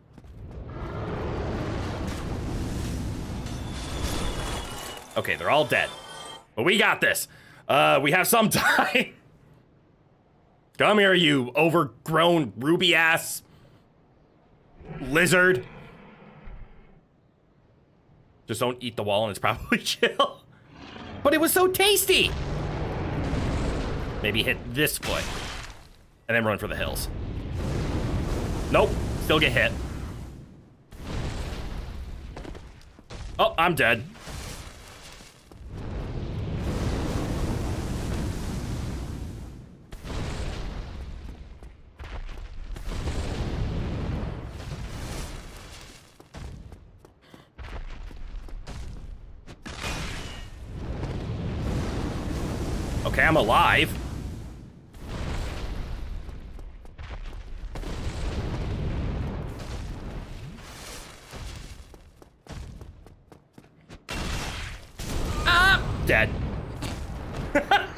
Speaker 1: Okay, they're all dead. But we got this. We have some time. Come here, you overgrown ruby-ass lizard. Just don't eat the wall and it's probably chill. But it was so tasty. Maybe hit this foot. And then run for the hills. Nope, still get hit. Oh, I'm dead. Okay, I'm alive. Ah! Dead. I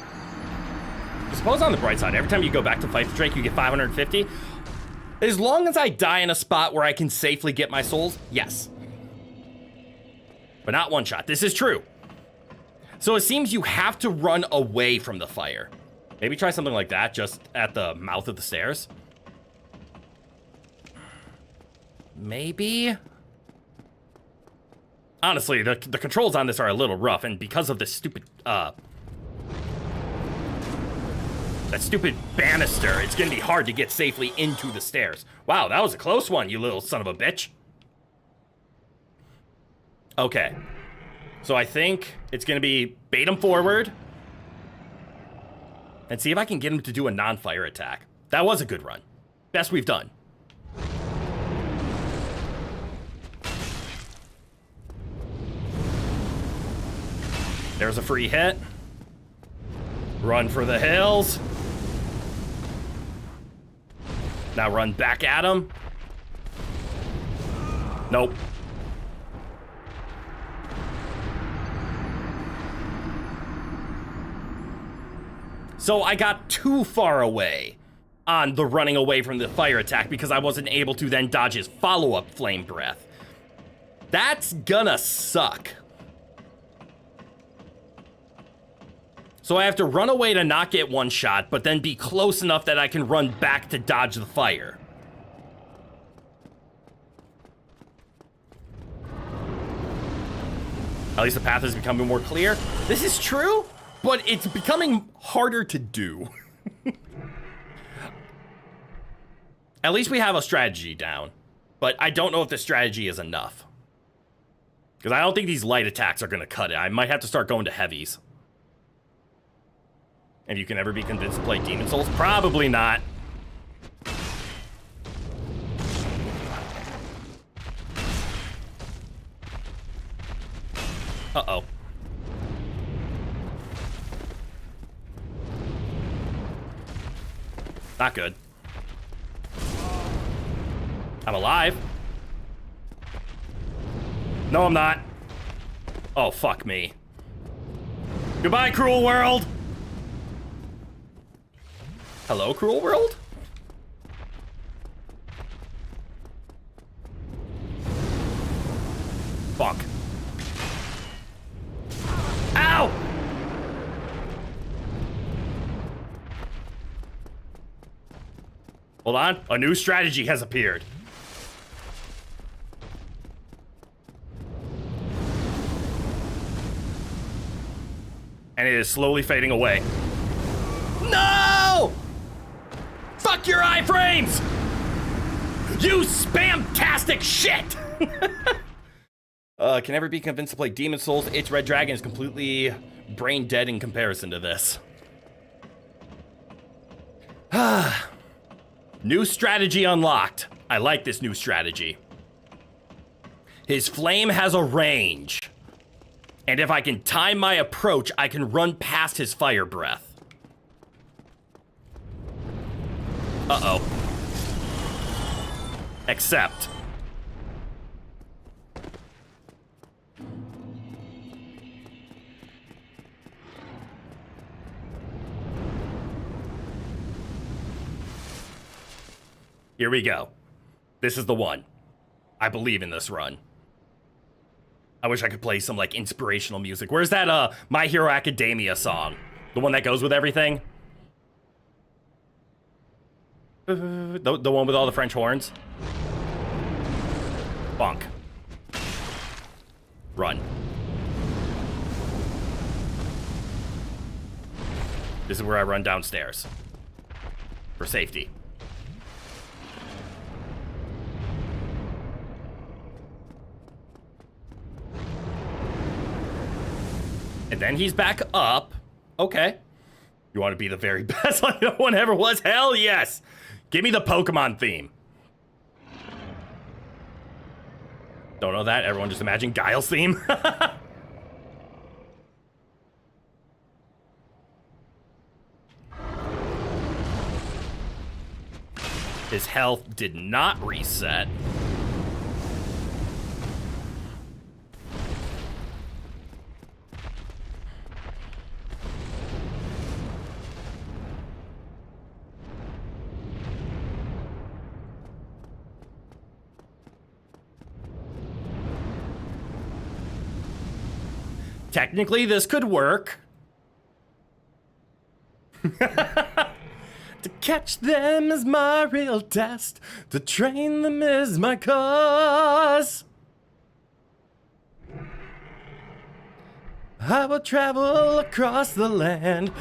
Speaker 1: suppose on the bright side, every time you go back to fight the Drake, you get 550. As long as I die in a spot where I can safely get my souls, yes. But not one shot. This is true. So it seems you have to run away from the fire. Maybe try something like that just at the mouth of the stairs. Maybe? Honestly, the controls on this are a little rough, and because of this stupid, that stupid banister, it's gonna be hard to get safely into the stairs. Wow, that was a close one, you little son of a bitch. Okay. So I think it's going to be bait him forward and see if I can get him to do a non-fire attack. That was a good run. Best we've done. There's a free hit. Run for the hills. Now run back at him. Nope. So I got too far away on the running away from the fire attack because I wasn't able to then dodge his follow-up flame breath. That's gonna suck. So I have to run away to not get one shot, but then be close enough that I can run back to dodge the fire. At least the path is becoming more clear. This is true, but it's becoming harder to do. At least we have a strategy down. But I don't know if the strategy is enough. Because I don't think these light attacks are going to cut it. I might have to start going to heavies. And you can ever be convinced to play Demon Souls? Probably not. Uh-oh. Not good. I'm alive. No, I'm not. Oh, fuck me. Goodbye, cruel world. Hello, cruel world? Fuck. Ow! Hold on. A new strategy has appeared. And it is slowly fading away. No! Fuck your iframes! You spam-tastic shit! Can never be convinced to play Demon Souls. Its Red Dragon is completely brain dead in comparison to this. New strategy unlocked. I like this new strategy. His flame has a range. And if I can time my approach, I can run past his fire breath. Uh-oh. Except. Here we go. This is the one. I believe in this run. I wish I could play some, like, inspirational music. Where's that, My Hero Academia song? The one that goes with everything? The one with all the French horns? Bonk. Run. This is where I run downstairs. For safety. And then he's back up. Okay. You want to be the very best like no one ever was? Hell yes. Give me the Pokemon theme. Don't know that. Everyone just imagine Guile's theme. His health did not reset. Technically, this could work. To catch them is my real test. To train them is my cause. I will travel across the land,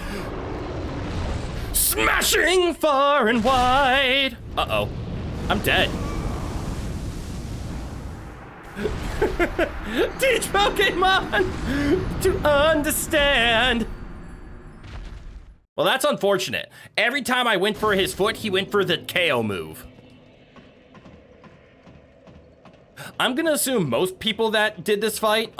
Speaker 1: smashing far and wide. Uh-oh. I'm dead. Teach Pokemon to understand. Well, that's unfortunate. Every time I went for his foot, he went for the KO move. I'm gonna assume most people that did this fight,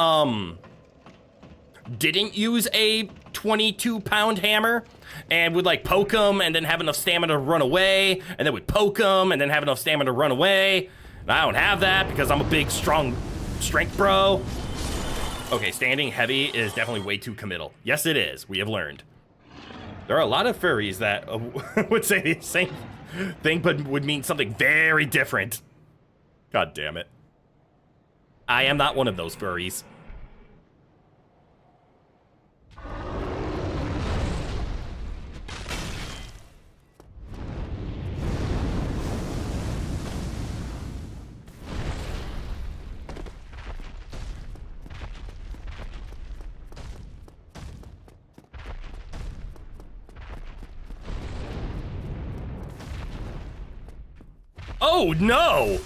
Speaker 1: didn't use a 22-pound hammer and would like poke him and then have enough stamina to run away, and then would poke him and then have enough stamina to run away. And I don't have that because I'm a big, strong strength bro. Okay, standing heavy is definitely way too committal. Yes, it is. We have learned. There are a lot of furries that would say the same thing, but would mean something very different. God damn it. I am not one of those furries. Oh, no!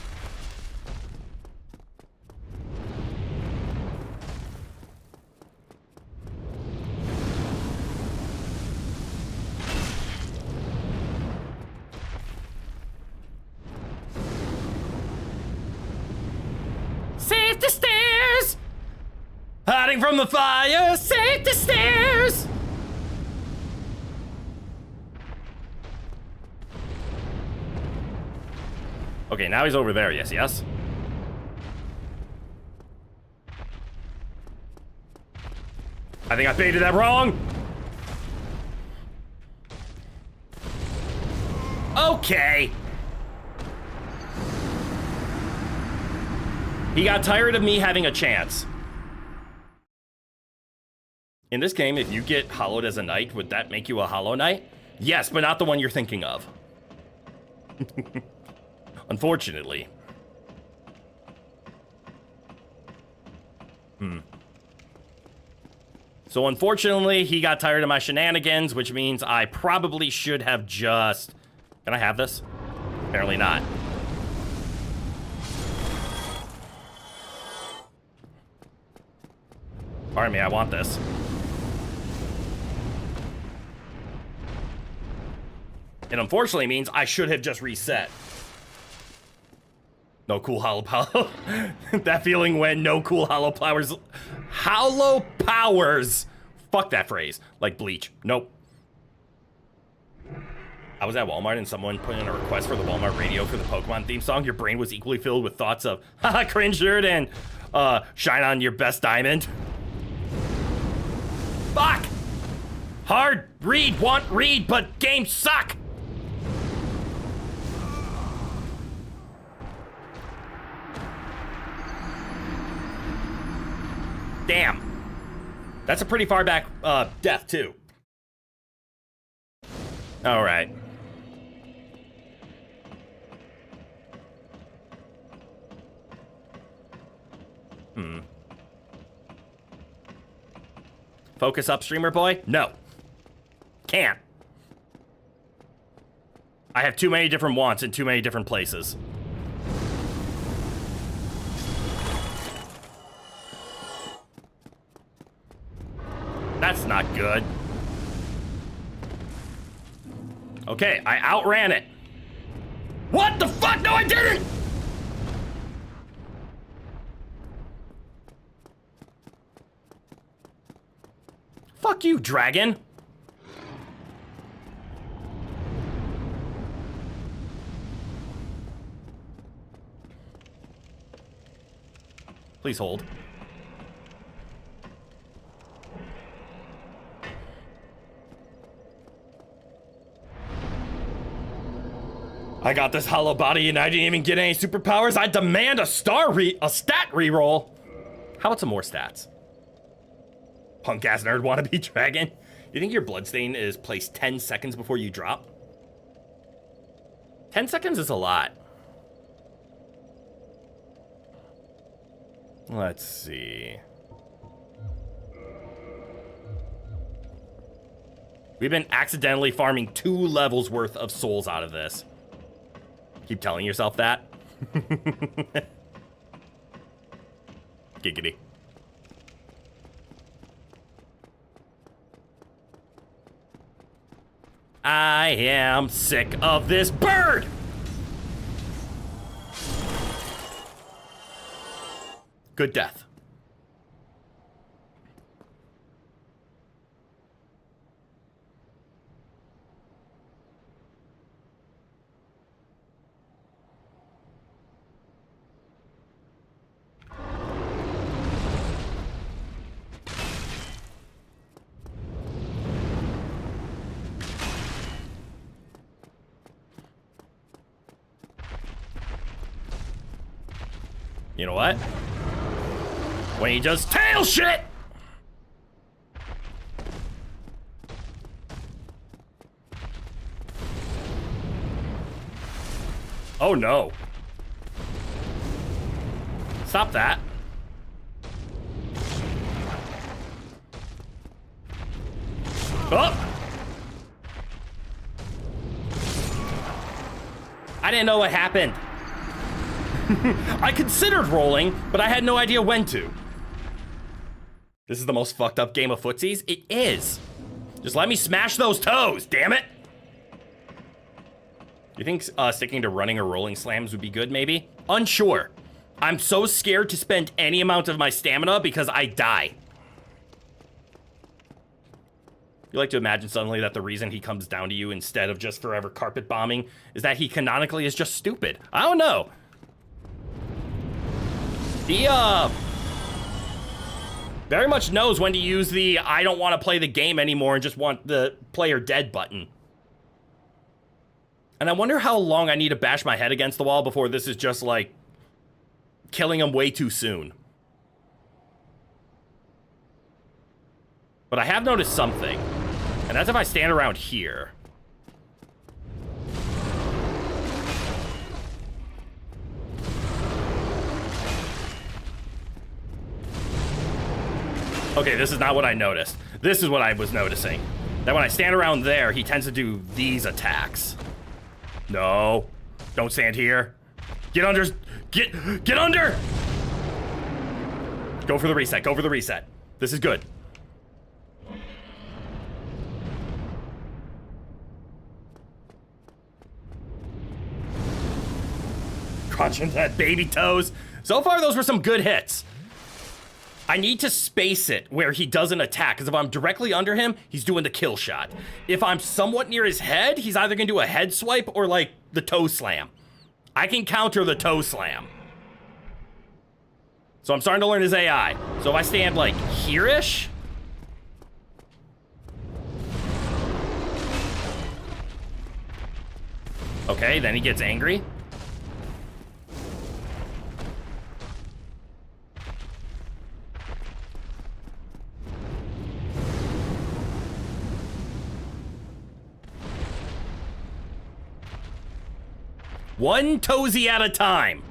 Speaker 1: Save the stairs! Hiding from the fire, save the stairs! Okay, now he's over there, yes? I think I baited that wrong! Okay! He got tired of me having a chance. In this game, if you get hollowed as a knight, would that make you a hollow knight? Yes, but not the one you're thinking of. Unfortunately. So unfortunately, he got tired of my shenanigans, which means I probably should have just... Can I have this? Apparently not. Pardon me, I want this. It unfortunately means I should have just reset. No cool hollow power. That feeling when no cool hollow powers. Hollow powers. Fuck that phrase. Like Bleach. Nope. I was at Walmart and someone put in a request for the Walmart radio for the Pokemon theme song. Your brain was equally filled with thoughts of, haha, cringe shirt and shine on your best diamond. Fuck! Hard, read, want, read, but games suck! Damn. That's a pretty far back death, too. Alright. Focus up, streamer boy? No. Can't. I have too many different wants in too many different places. That's not good. Okay, I outran it. What the fuck? No, I didn't! Fuck you, dragon. Please hold. I got this hollow body and I didn't even get any superpowers. I demand a stat reroll. How about some more stats? Punk ass nerd wannabe dragon. You think your bloodstain is placed 10 seconds before you drop? 10 seconds is a lot. Let's see. We've been accidentally farming 2 levels worth of souls out of this. Keep telling yourself that. Giggity. I am sick of this bird! Good death. You know what? When he does tail shit! Oh no. Stop that. Oh! I didn't know what happened. I considered rolling, but I had no idea when to. This is the most fucked up game of footsies? It is. Just let me smash those toes, damn it. You think sticking to running or rolling slams would be good, maybe? Unsure. I'm so scared to spend any amount of my stamina because I die. You like to imagine suddenly that the reason he comes down to you instead of just forever carpet bombing is that he canonically is just stupid. I don't know. He, very much knows when to use the I don't want to play the game anymore and just want the player dead button. And I wonder how long I need to bash my head against the wall before this is just like killing him way too soon. But I have noticed something, and that's if I stand around here. Okay, this is not what I noticed. This is what I was noticing. That when I stand around there, he tends to do these attacks. No, don't stand here. Get under, get under! Go for the reset, go for the reset. This is good. Crunching that baby toes. So far, those were some good hits. I need to space it where he doesn't attack, because if I'm directly under him, he's doing the kill shot. If I'm somewhat near his head, he's either gonna do a head swipe or like the toe slam. I can counter the toe slam. So I'm starting to learn his AI. So if I stand like here-ish. Okay, then he gets angry. One toesy at a time.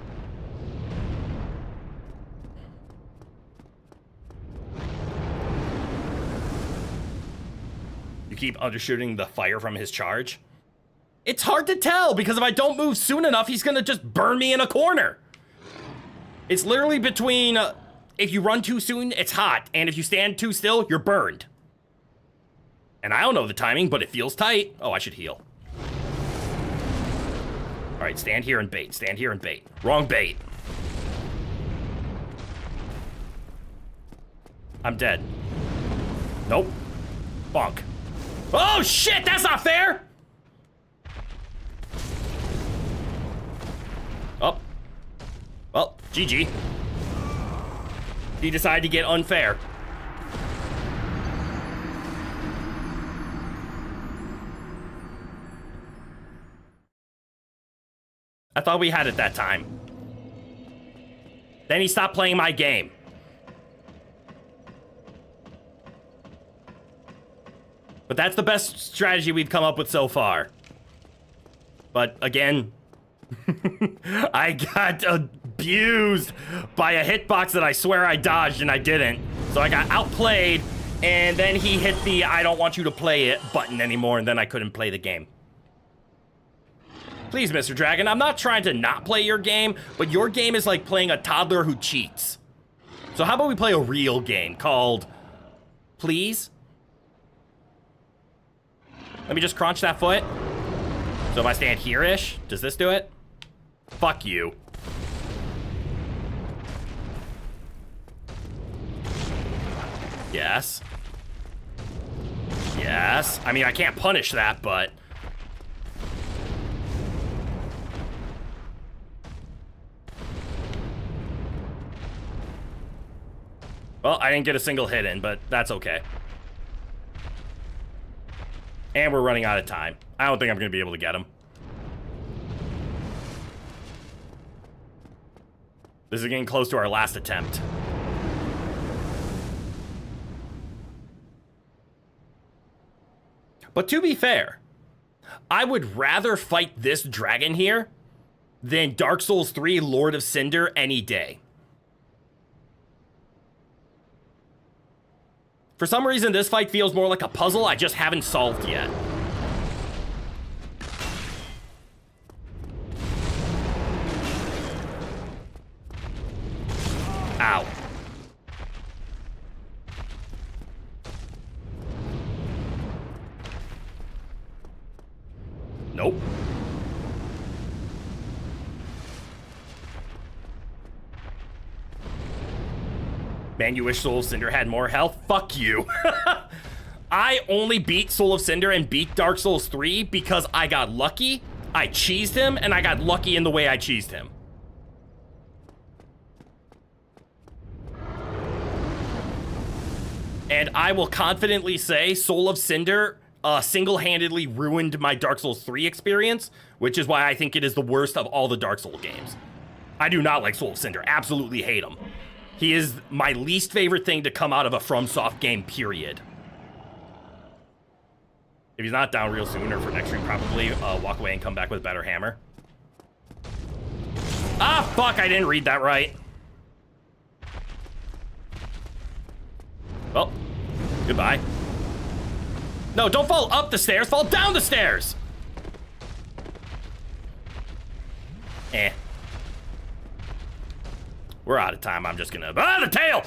Speaker 1: You keep undershooting the fire from his charge? It's hard to tell, because if I don't move soon enough, he's gonna just burn me in a corner. It's literally between, if you run too soon, it's hot, and if you stand too still, you're burned. And I don't know the timing, but it feels tight. Oh, I should heal. All right, stand here and bait. Stand here and bait. Wrong bait. I'm dead. Nope. Bonk. Oh, shit! That's not fair! Oh. Well, GG. He decided to get unfair. I thought we had it that time. Then he stopped playing my game. But that's the best strategy we've come up with so far. But again, I got abused by a hitbox that I swear I dodged and I didn't. So I got outplayed, and then he hit the I don't want you to play it button anymore, and then I couldn't play the game. Please, Mr. Dragon, I'm not trying to not play your game, but your game is like playing a toddler who cheats. So how about we play a real game called Please? Let me just crunch that foot. So if I stand here-ish, does this do it? Fuck you. Yes. Yes. I mean, I can't punish that, but... Well, I didn't get a single hit in, but that's okay. And we're running out of time. I don't think I'm going to be able to get him. This is getting close to our last attempt. But to be fair, I would rather fight this dragon here than Dark Souls 3 Lord of Cinder any day. For some reason, this fight feels more like a puzzle I just haven't solved yet. Nope. Man, you wish Soul of Cinder had more health? Fuck you. I only beat Soul of Cinder and beat Dark Souls 3 because I got lucky, I cheesed him, and I got lucky in the way I cheesed him. And I will confidently say Soul of Cinder single-handedly ruined my Dark Souls 3 experience, which is why I think it is the worst of all the Dark Souls games. I do not like Soul of Cinder. Absolutely hate him. He is my least favorite thing to come out of a FromSoft game, period. If he's not down real soon, or for next stream, probably walk away and come back with a better hammer. Ah, fuck, I didn't read that right. Well, goodbye. No, don't fall up the stairs, fall down the stairs! Eh. We're out of time, I'm just gonna... Ah, the tail!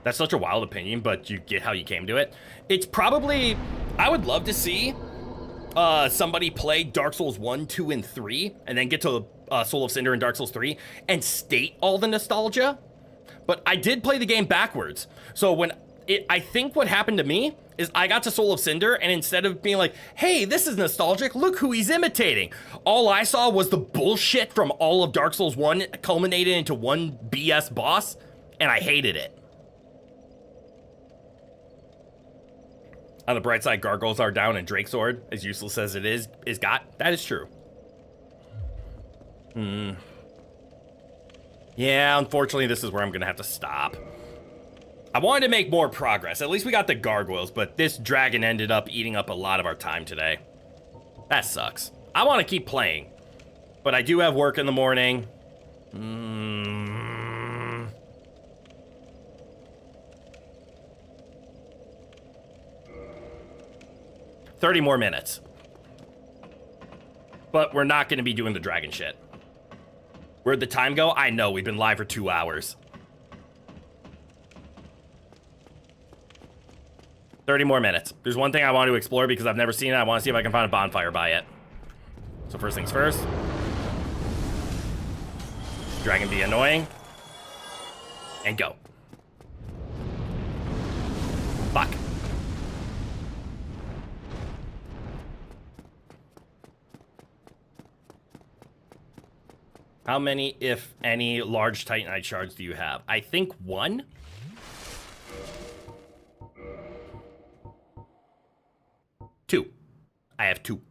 Speaker 1: That's such a wild opinion, but you get how you came to it. It's probably... I would love to see somebody play Dark Souls 1, 2, and 3, and then get to Soul of Cinder and Dark Souls 3, and state all the nostalgia. But I did play the game backwards. So when... I think what happened to me is I got to Soul of Cinder, and instead of being like, hey, this is nostalgic, look who he's imitating, all I saw was the bullshit from all of Dark Souls 1 culminated into one BS boss, and I hated it. On the bright side, gargoyles are down, and Drake's Sword, as useless as it is got. That is true. Yeah, unfortunately, this is where I'm gonna have to stop. I wanted to make more progress. At least we got the gargoyles, but this dragon ended up eating up a lot of our time today. That sucks. I want to keep playing, but I do have work in the morning. 30 more minutes. But we're not going to be doing the dragon shit. Where'd the time go? I know, we've been live for 2 hours. 30 more minutes. There's one thing I want to explore because I've never seen it. I want to see if I can find a bonfire by it. So first things first. Dragon be annoying. And go. Fuck. How many, if any, large Titanite shards do you have? I think 1. Two. I have 2.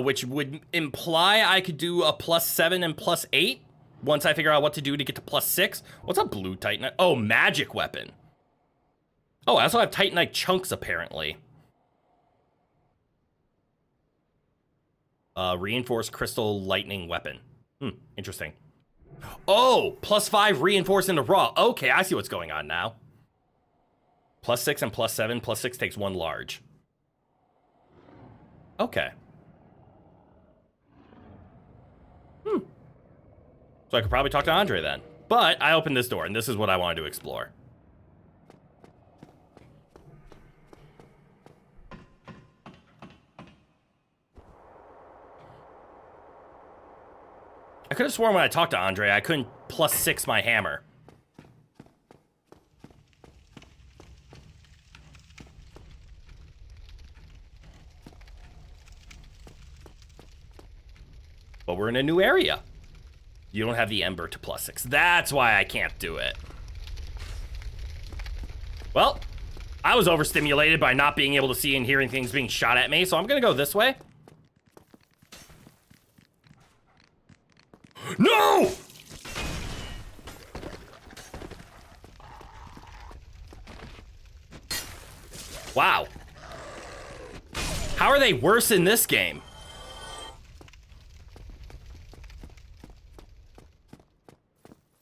Speaker 1: Which would imply I could do a +7 and +8 once I figure out what to do to get to +6. What's a blue Titanite? Oh, magic weapon. Oh, I also have Titanite chunks, apparently. Reinforced crystal lightning weapon. Interesting. Oh, +5 reinforced into raw. Okay, I see what's going on now. +6 and +7. +6 takes 1 large. Okay. So I could probably talk to Andre then. But I opened this door, and this is what I wanted to explore. I could have sworn when I talked to Andre, I couldn't +6 my hammer. But we're in a new area. You don't have the ember to +6. That's why I can't do it. Well, I was overstimulated by not being able to see and hearing things being shot at me, so I'm gonna go this way. No! Wow. How are they worse in this game?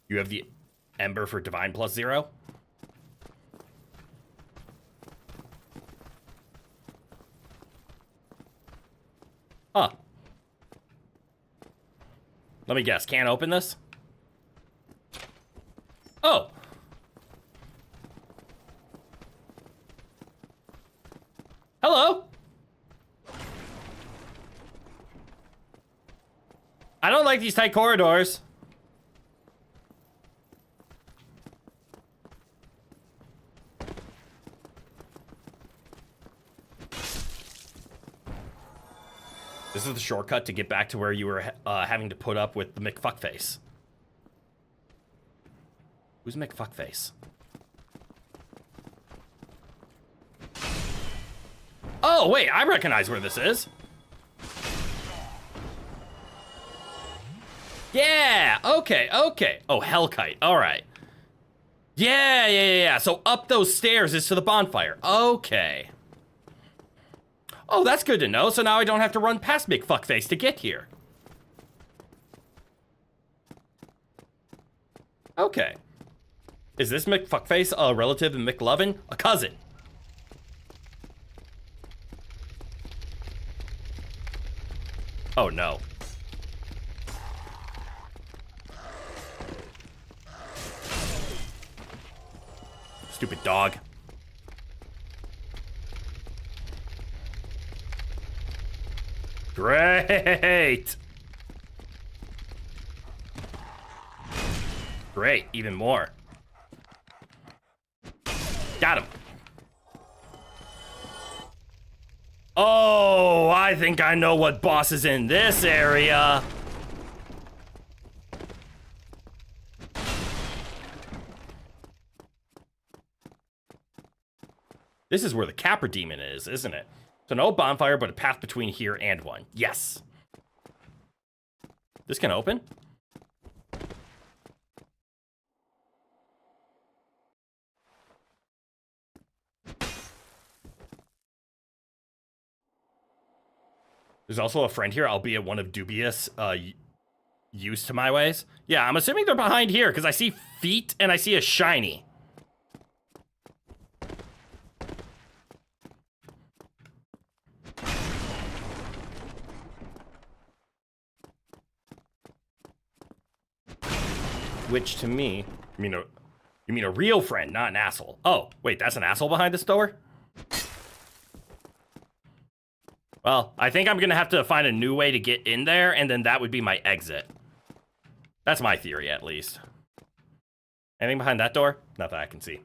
Speaker 1: You have the ember for divine +0? Huh. Let me guess, can't open this? Oh. Hello. I don't like these tight corridors. This is the shortcut to get back to where you were having to put up with the McFuckface. Who's McFuckface? Oh, wait, I recognize where this is. Yeah, okay. Oh, Hellkite, all right. Yeah. So up those stairs is to the bonfire. Okay. Oh, that's good to know. So now I don't have to run past McFuckface to get here. Okay. Is this McFuckface a relative of McLovin? A cousin? Oh, no. Stupid dog. Great! Great, even more. Got him. Oh, I think I know what boss is in this area. This is where the Capra Demon is, isn't it? So no bonfire, but a path between here and one. Yes. This can open? There's also a friend here, albeit one of dubious use to my ways. Yeah, I'm assuming they're behind here, because I see feet and I see a shiny. Which to me, you mean a real friend, not an asshole. Oh, wait, that's an asshole behind this door? Well, I think I'm gonna have to find a new way to get in there, and then that would be my exit. That's my theory, at least. Anything behind that door? Not that I can see.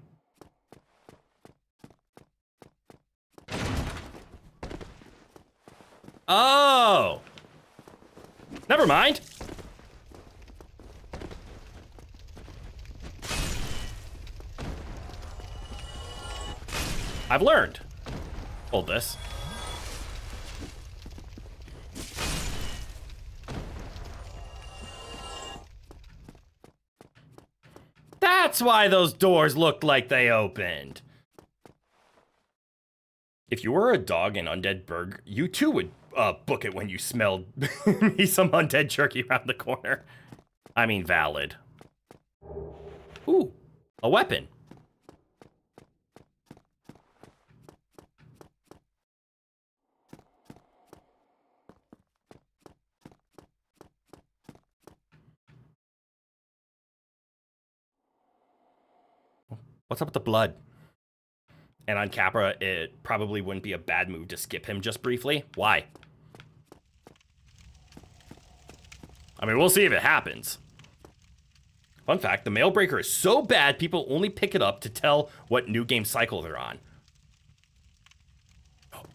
Speaker 1: Oh! Never mind. I've learned. Hold this. That's why those doors looked like they opened. If you were a dog in Undead Burg, you too would book it when you smelled me some undead jerky around the corner. I mean, valid. Ooh, a weapon. What's up with the blood? And on Capra, it probably wouldn't be a bad move to skip him just briefly. Why? I mean, we'll see if it happens. Fun fact, the mail breaker is so bad, people only pick it up to tell what new game cycle they're on.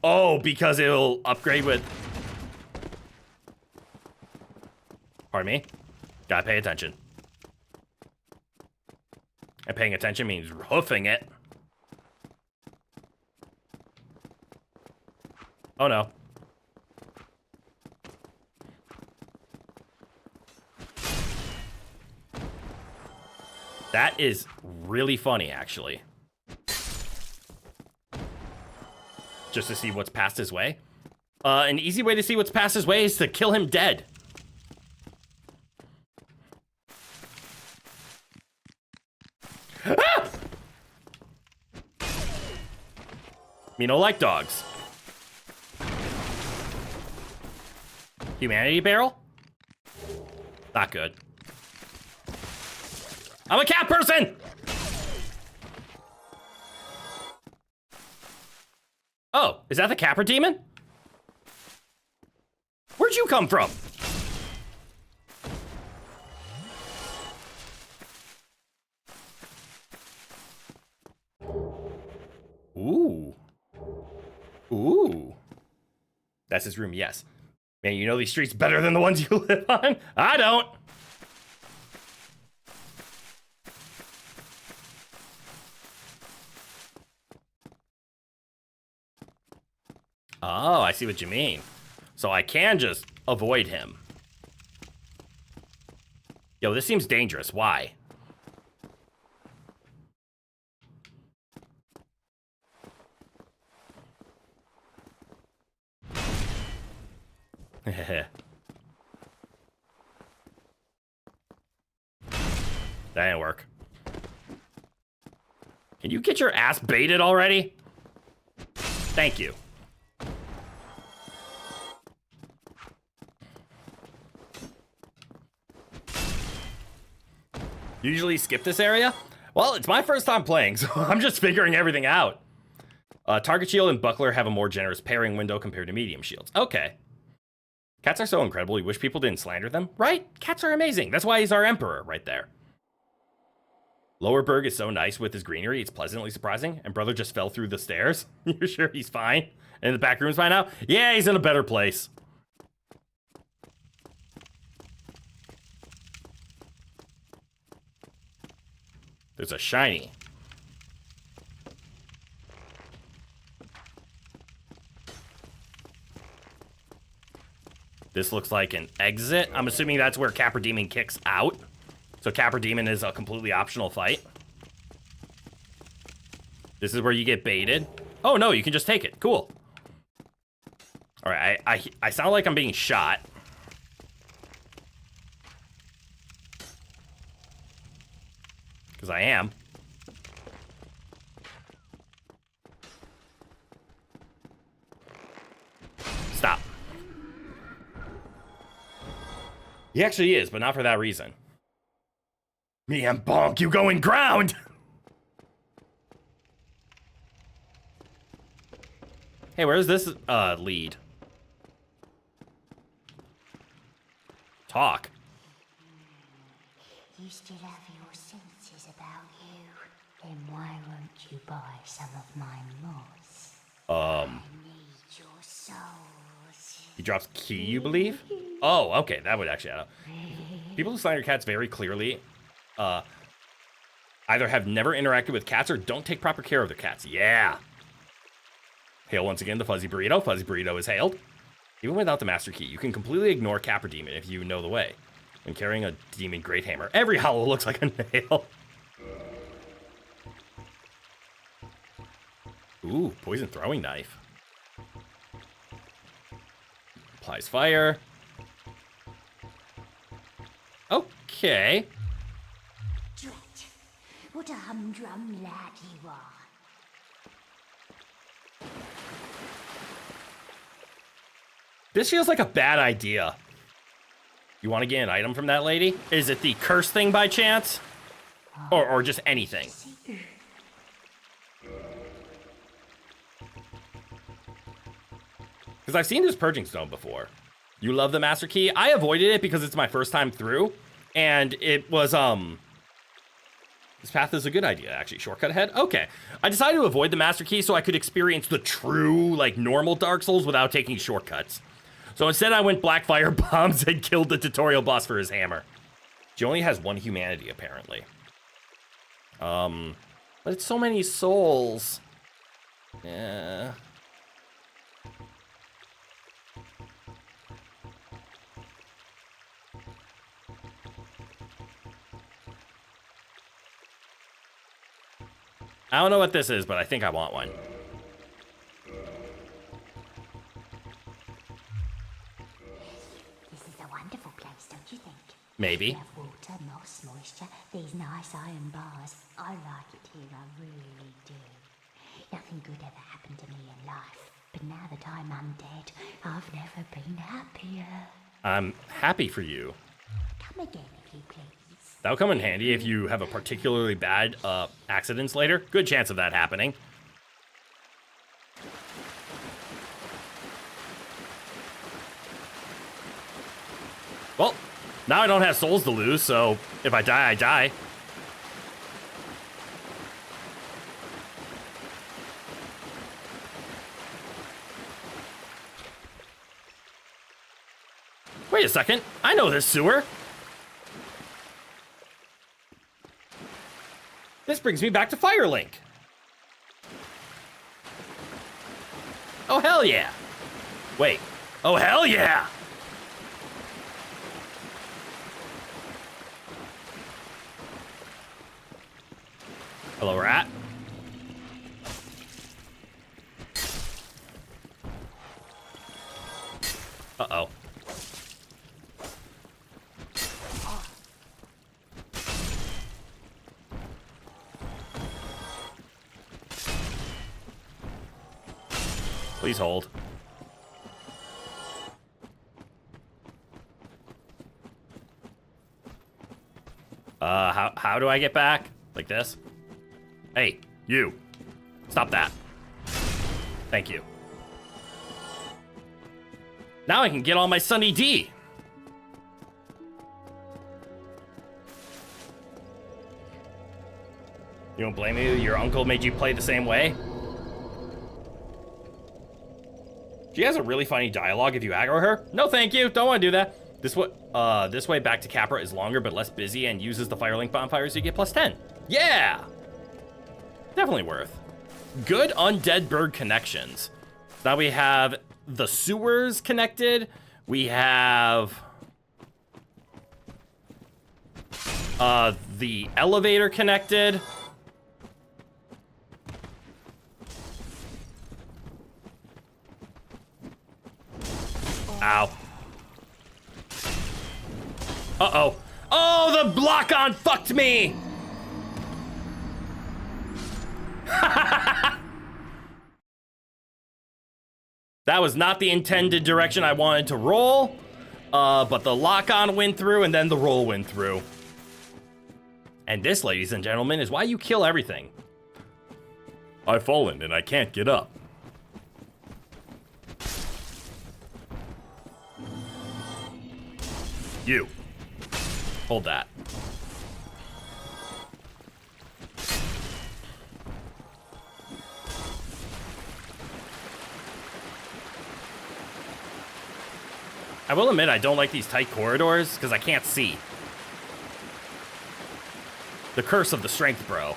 Speaker 1: Oh, because it'll upgrade with... Pardon me? Gotta pay attention. And paying attention means hoofing it. Oh no. That is really funny, actually. Just to see what's passed his way. An easy way to see what's passed his way is to kill him dead. Ah! Me no like dogs. Humanity barrel? Not good. I'm a cat person! Oh, is that the Capra demon? Where'd you come from? Ooh. Ooh. That's his room, yes. Man, you know these streets better than the ones you live on? I don't. Oh, I see what you mean. So I can just avoid him. Yo, this seems dangerous. Why? That didn't work. Can you get your ass baited already? Thank you. Usually skip this area? Well, it's my first time playing, so I'm just figuring everything out. Target shield and buckler have a more generous pairing window compared to medium shields. Okay. Cats are so incredible, you wish people didn't slander them, right? Cats are amazing. That's why he's our emperor right there. Lowerberg is so nice with his greenery, it's pleasantly surprising. And brother just fell through the stairs. You're sure he's fine? And the back room's fine now? Yeah, he's in a better place. There's a shiny. This looks like an exit. I'm assuming that's where Capra Demon kicks out. So Capra Demon is a completely optional fight. This is where you get baited. Oh no, you can just take it. Cool. All right, I sound like I'm being shot. Because I am. Stop. He actually is, but not for that reason. Me and Bonk, you going ground! Hey, where's this lead? Talk.
Speaker 5: You still have your senses about you. Then why won't you buy some of my moss? I need your souls.
Speaker 1: He drops key, you believe? Oh, okay, that would actually add up. People who slander cats very clearly either have never interacted with cats or don't take proper care of their cats. Yeah. Hail once again the Fuzzy Burrito. Fuzzy Burrito is hailed. Even without the Master Key, you can completely ignore Capra Demon if you know the way. When carrying a Demon Great Hammer, every hollow looks like a nail. Ooh, poison throwing knife. Applies fire. Okay.
Speaker 5: Drat, what a humdrum lad you are.
Speaker 1: This feels like a bad idea. You want to get an item from that lady? Is it the curse thing by chance? Or just anything? Because I've seen this purging stone before. You love the Master Key? I avoided it because it's my first time through. And it was, this path is a good idea, actually. Shortcut ahead? Okay. I decided to avoid the Master Key so I could experience the true, like, normal Dark Souls without taking shortcuts. So instead I went Black Fire Bombs and killed the tutorial boss for his hammer. She only has one humanity, apparently. But it's so many souls. Yeah. I don't know what this is, but I think I want one.
Speaker 5: This is a wonderful place, don't you think?
Speaker 1: Maybe.
Speaker 5: You have water, moss, moisture, these nice iron bars. I like it here, I really do. Nothing good ever happened to me in life. But now that I'm undead, I've never been happier.
Speaker 1: I'm happy for you.
Speaker 5: Come again, if you please.
Speaker 1: That'll come in handy if you have a particularly bad accidents later. Good chance of that happening. Well, now I don't have souls to lose, so if I die, I die. Wait a second. I know this sewer. This brings me back to Firelink. Oh, hell yeah. Wait. Oh, hell yeah. Hello, rat. Uh-oh. Please hold. How do I get back? Like this? Hey, you. Stop that. Thank you. Now I can get all my Sunny D. You don't blame me? Your uncle made you play the same way? She has a really funny dialogue if you aggro her. No, thank you. Don't want to do that. This way back to Capra is longer but less busy and uses the Firelink bonfire so you get plus 10. Yeah! Definitely worth. Good undead bird connections. Now we have the sewers connected. We have the elevator connected. Ow. Uh-oh. Oh, the block-on fucked me! That was not the intended direction I wanted to roll, but the lock-on went through and then the roll went through. And this, ladies and gentlemen, is why you kill everything. I've fallen and I can't get up. You. Hold that. I will admit I don't like these tight corridors because I can't see. The curse of the strength, bro.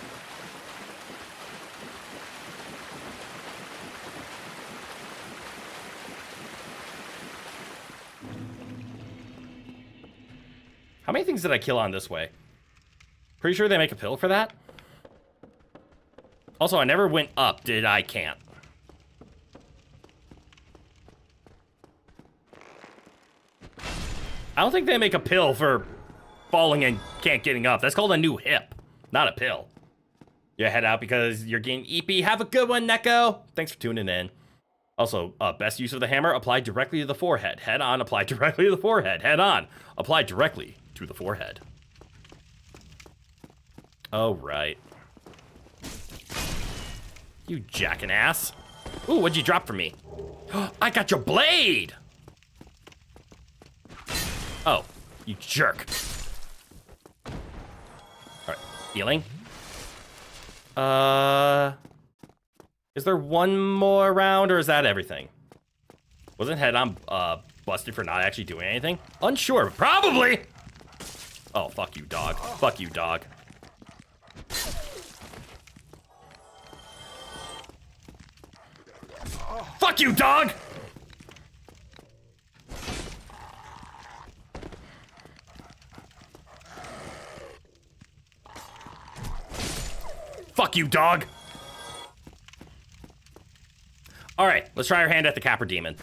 Speaker 1: How many things did I kill on this way? Pretty sure they make a pill for that. Also, I never went up, did I? Can't. I don't think they make a pill for falling and can't getting up. That's called a new hip, not a pill. You head out because you're getting EP. Have a good one, Neko. Thanks for tuning in. Also, best use of the hammer, applied directly to the forehead. Head on, applied directly to the forehead. Head on, applied directly to the forehead. Oh, right. You jackass. Ooh, what'd you drop for me? I got your blade! Oh, you jerk. Alright, healing. Is there one more round, or is that everything? Wasn't head on busted for not actually doing anything? Unsure, probably! Oh, fuck you, dog. Fuck you, dog. Fuck you, dog! Fuck you, dog! Alright, let's try our hand at the Capra Demon.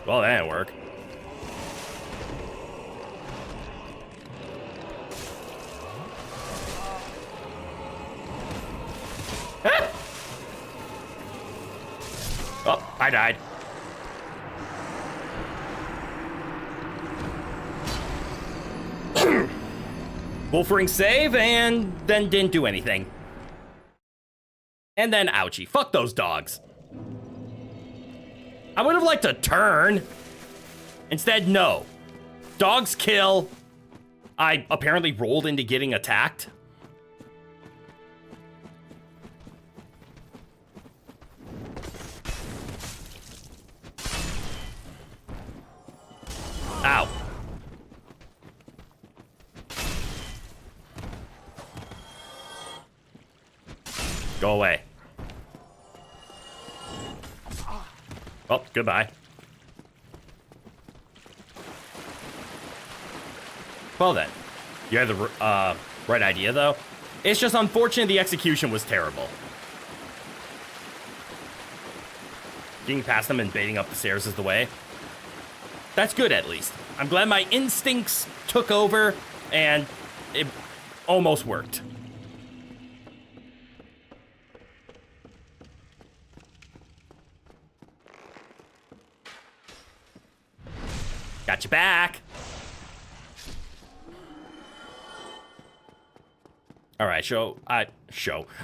Speaker 1: Well, that didn't work. Ah! Oh, I died. Wolfering save, and then didn't do anything. And then ouchie. Fuck those dogs. I would have liked a turn. Instead, no. Dogs kill. I apparently rolled into getting attacked. Ow. Go away. Oh, goodbye. Well then, you had the right idea though. It's just unfortunate the execution was terrible. Getting past them and baiting up the stairs is the way. That's good at least. I'm glad my instincts took over and it almost worked. Got you back. All right,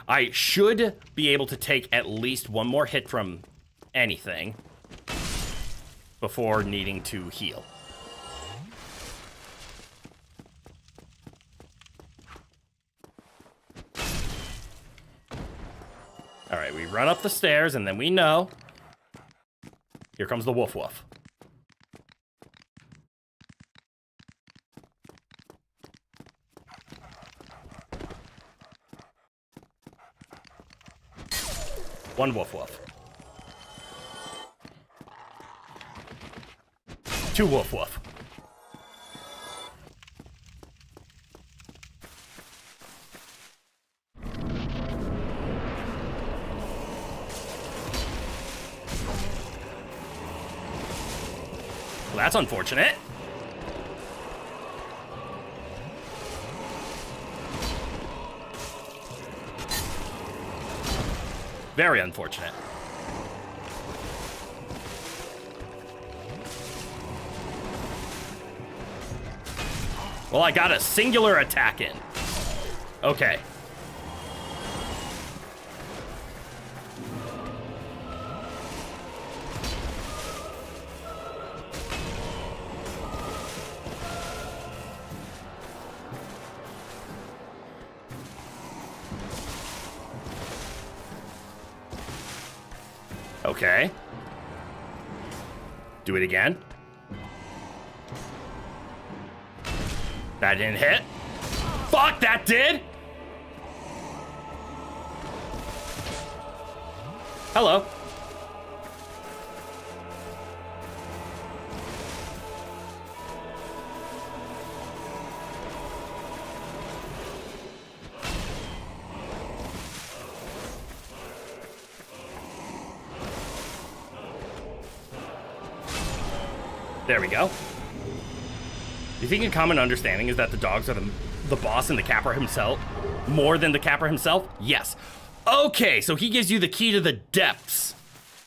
Speaker 1: I should be able to take at least one more hit from anything before needing to heal. All right, we run up the stairs and then we know. Here comes the woof woof. One woof woof. Two woof woof. Well, that's unfortunate. Very unfortunate. Well, I got a singular attack in. Okay. Okay. Do it again. That didn't hit. Fuck, that did! Hello. There we go. You think a common understanding is that the dogs are the boss and the capper himself? More than the capper himself? Yes. Okay, so he gives you the key to the depths.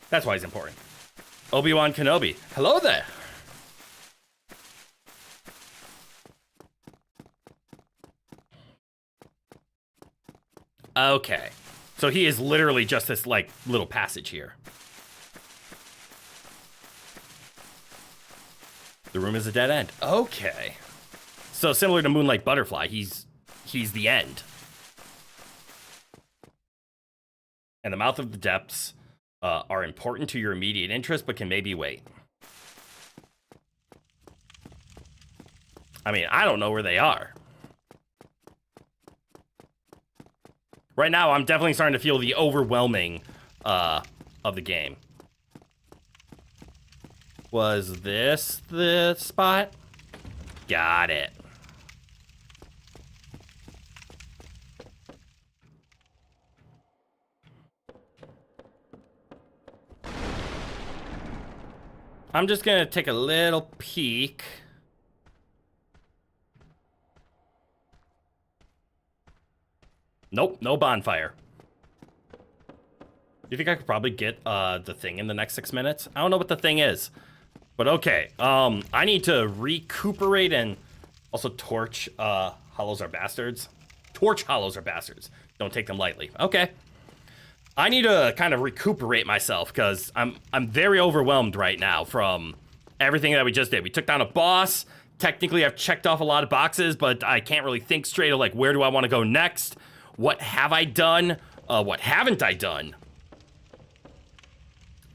Speaker 1: That's why he's important. Obi-Wan Kenobi. Hello there. Okay. So he is literally just this, like, little passage here. The room is a dead end. Okay. So similar to Moonlight Butterfly, he's the end. And the mouth of the depths are important to your immediate interest, but can maybe wait. I mean, I don't know where they are. Right now, I'm definitely starting to feel the overwhelming of the game. Was this the spot? Got it. I'm just gonna take a little peek. Nope, no bonfire. You think I could probably get the thing in the next 6 minutes? I don't know what the thing is. But okay, I need to recuperate and also torch hollows are bastards. Torch hollows are bastards. Don't take them lightly. Okay. I need to kind of recuperate myself because I'm very overwhelmed right now from everything that we just did. We took down a boss. Technically, I've checked off a lot of boxes, but I can't really think straight of like, where do I want to go next? What have I done? What haven't I done?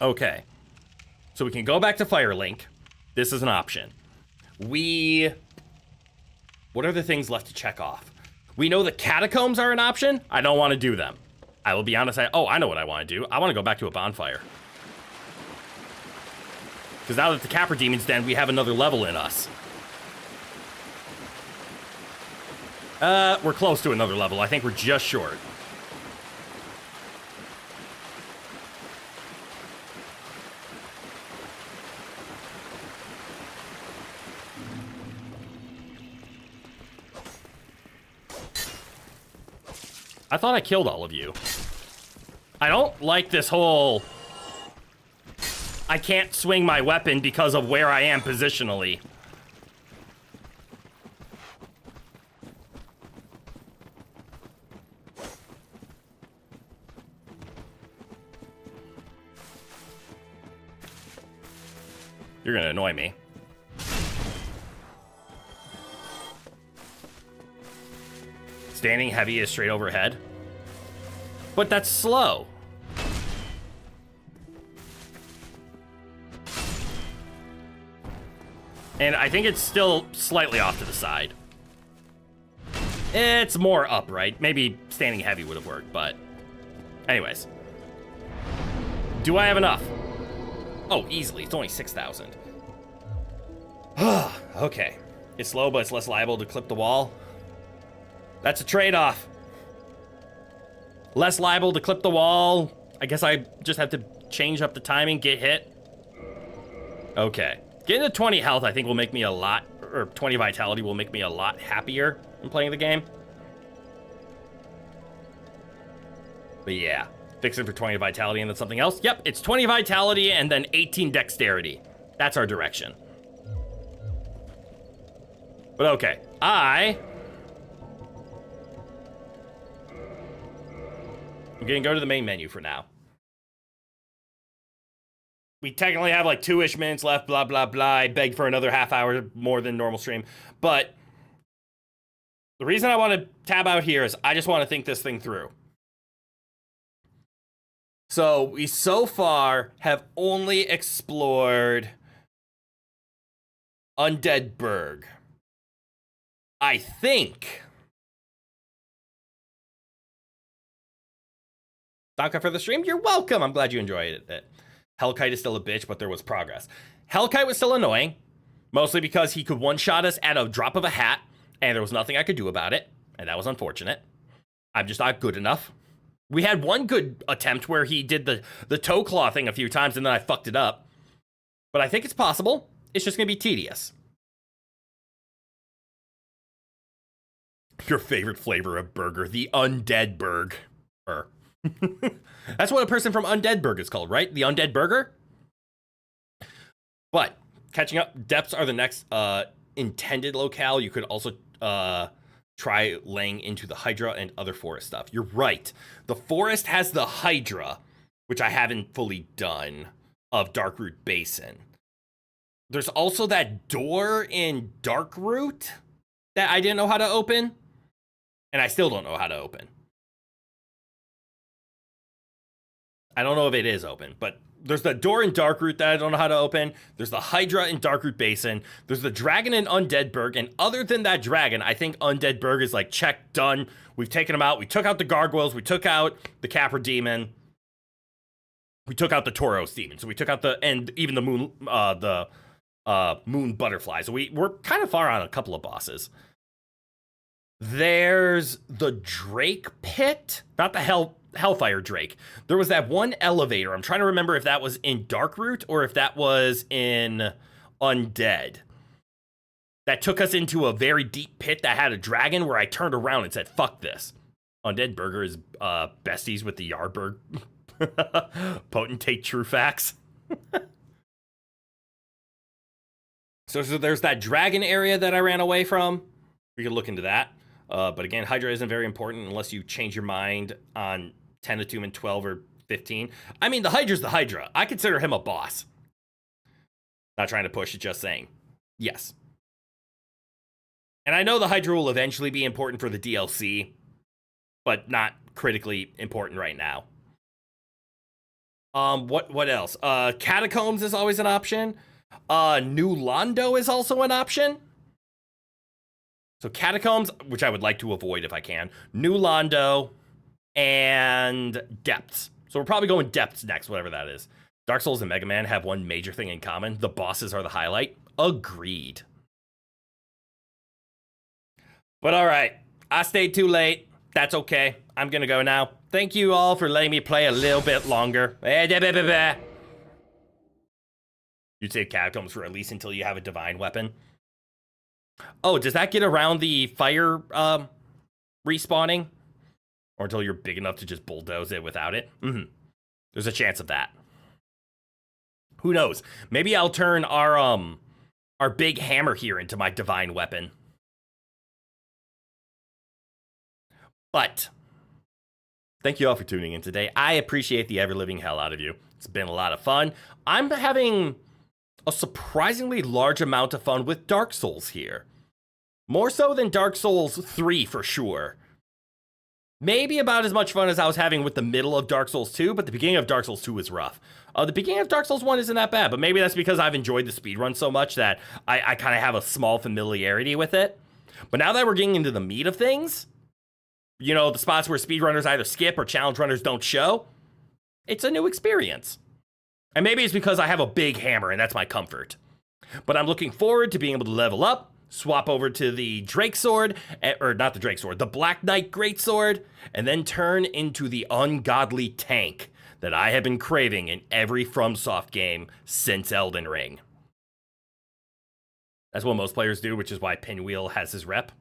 Speaker 1: Okay. So we can go back to Firelink. This is an option. What are the things left to check off? We know the catacombs are an option. I don't want to do them. I will be honest. I know what I want to do. I want to go back to a bonfire. Because now that the Capra Demon's Den, we have another level in us. We're close to another level. I think we're just short. I thought I killed all of you. I don't like this whole... I can't swing my weapon because of where I am positionally. You're gonna annoy me. Standing heavy is straight overhead. But that's slow. And I think it's still slightly off to the side. It's more upright. Maybe standing heavy would have worked, but... Anyways. Do I have enough? Oh, easily. It's only 6,000. Okay. It's slow, but it's less liable to clip the wall. That's a trade-off. Less liable to clip the wall. I guess I just have to change up the timing, get hit. Okay. Getting to 20 health, I think, will make me a lot... Or 20 vitality will make me a lot happier in playing the game. But yeah. Fix it for 20 vitality and then something else. Yep, it's 20 vitality and then 18 dexterity. That's our direction. But okay. I'm gonna go to the main menu for now. We technically have like 2-ish minutes left, blah, blah, blah. I beg for another half hour more than normal stream. But the reason I want to tab out here is I just want to think this thing through. So we so far have only explored Undead Burg. I think... Danka for the stream. You're welcome. I'm glad you enjoyed it. Hellkite is still a bitch, but there was progress. Hellkite was still annoying, mostly because he could one-shot us at a drop of a hat, and there was nothing I could do about it, and that was unfortunate. I'm just not good enough. We had one good attempt where he did the toe claw thing a few times, and then I fucked it up. But I think it's possible. It's just going to be tedious. Your favorite flavor of burger, the Undead Burg. That's what a person from Undead Burg is called, right? The Undead Burger? But, catching up, depths are the next intended locale. You could also try laying into the Hydra and other forest stuff. You're right. The forest has the Hydra, which I haven't fully done, of Darkroot Basin. There's also that door in Darkroot that I didn't know how to open, and I still don't know how to open. I don't know if it is open, but there's the door in Darkroot that I don't know how to open. There's the Hydra in Darkroot Basin. There's the dragon in Undead Burg. And other than that dragon, I think Undead Burg is like, check, done. We've taken them out. We took out the gargoyles. We took out the Capra Demon. We took out the Tauros Demon. So we took out and even the moon butterfly. So we're kind of far on a couple of bosses. There's the Drake Pit, not the Hellfire Drake. There was that one elevator. I'm trying to remember if that was in Darkroot or if that was in Undead. That took us into a very deep pit that had a dragon where I turned around and said, fuck this. Undead Burger is besties with the Yardberg. Potentate True Facts. So there's that dragon area that I ran away from. We could look into that. But again, Hydra isn't very important unless you change your mind on 10 attunement, 12 or 15. I mean, the Hydra's the Hydra. I consider him a boss. Not trying to push it, just saying. Yes. And I know the Hydra will eventually be important for the DLC, but not critically important right now. What else? Catacombs is always an option. New Londo is also an option. So Catacombs, which I would like to avoid if I can. New Londo and Depths. So we're probably going Depths next, whatever that is. Dark Souls and Mega Man have one major thing in common. The bosses are the highlight. Agreed. But all right, I stayed too late. That's okay. I'm gonna go now. Thank you all for letting me play a little bit longer. You'd save Catacombs for at least until you have a divine weapon. Oh, does that get around the fire respawning? Or until you're big enough to just bulldoze it without it? There's a chance of that. Who knows? Maybe I'll turn our big hammer here into my divine weapon. But thank you all for tuning in today. I appreciate the ever-living hell out of you. It's been a lot of fun. I'm having a surprisingly large amount of fun with Dark Souls here. More so than Dark Souls 3 for sure. Maybe about as much fun as I was having with the middle of Dark Souls 2, but the beginning of Dark Souls 2 was rough. The beginning of Dark Souls 1 isn't that bad, but maybe that's because I've enjoyed the speedrun so much that I kind of have a small familiarity with it. But now that we're getting into the meat of things, you know, the spots where speedrunners either skip or challenge runners don't show, it's a new experience. And maybe it's because I have a big hammer and that's my comfort. But I'm looking forward to being able to level up, swap over to the Drake Sword, or not the Drake Sword, the Black Knight Greatsword, and then turn into the ungodly tank that I have been craving in every FromSoft game since Elden Ring. That's what most players do, which is why Pinwheel has his rep.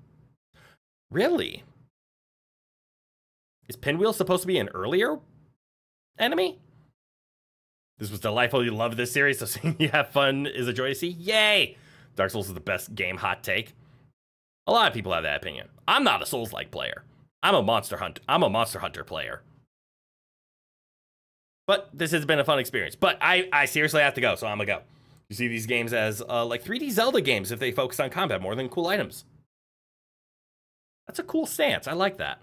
Speaker 1: Really? Is Pinwheel supposed to be an earlier enemy? This was delightful. You love this series, so seeing you have fun is a joy to see. Yay! Dark Souls is the best game, hot take. A lot of people have that opinion. I'm not a Souls-like player. I'm a Monster Hunter player. But this has been a fun experience. But I seriously have to go, so I'm gonna go. You see these games as like 3D Zelda games if they focus on combat more than cool items. That's a cool stance. I like that.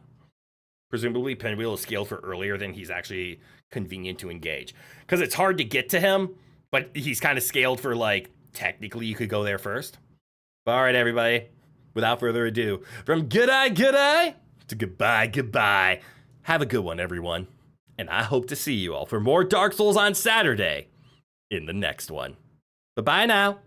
Speaker 1: Presumably, Pinwheel is scaled for earlier than he's actually convenient to engage. Because it's hard to get to him, but he's kind of scaled for, like, technically you could go there first. All right, everybody. Without further ado, from good eye to goodbye. Have a good one, everyone. And I hope to see you all for more Dark Souls on Saturday in the next one. Bye-bye now.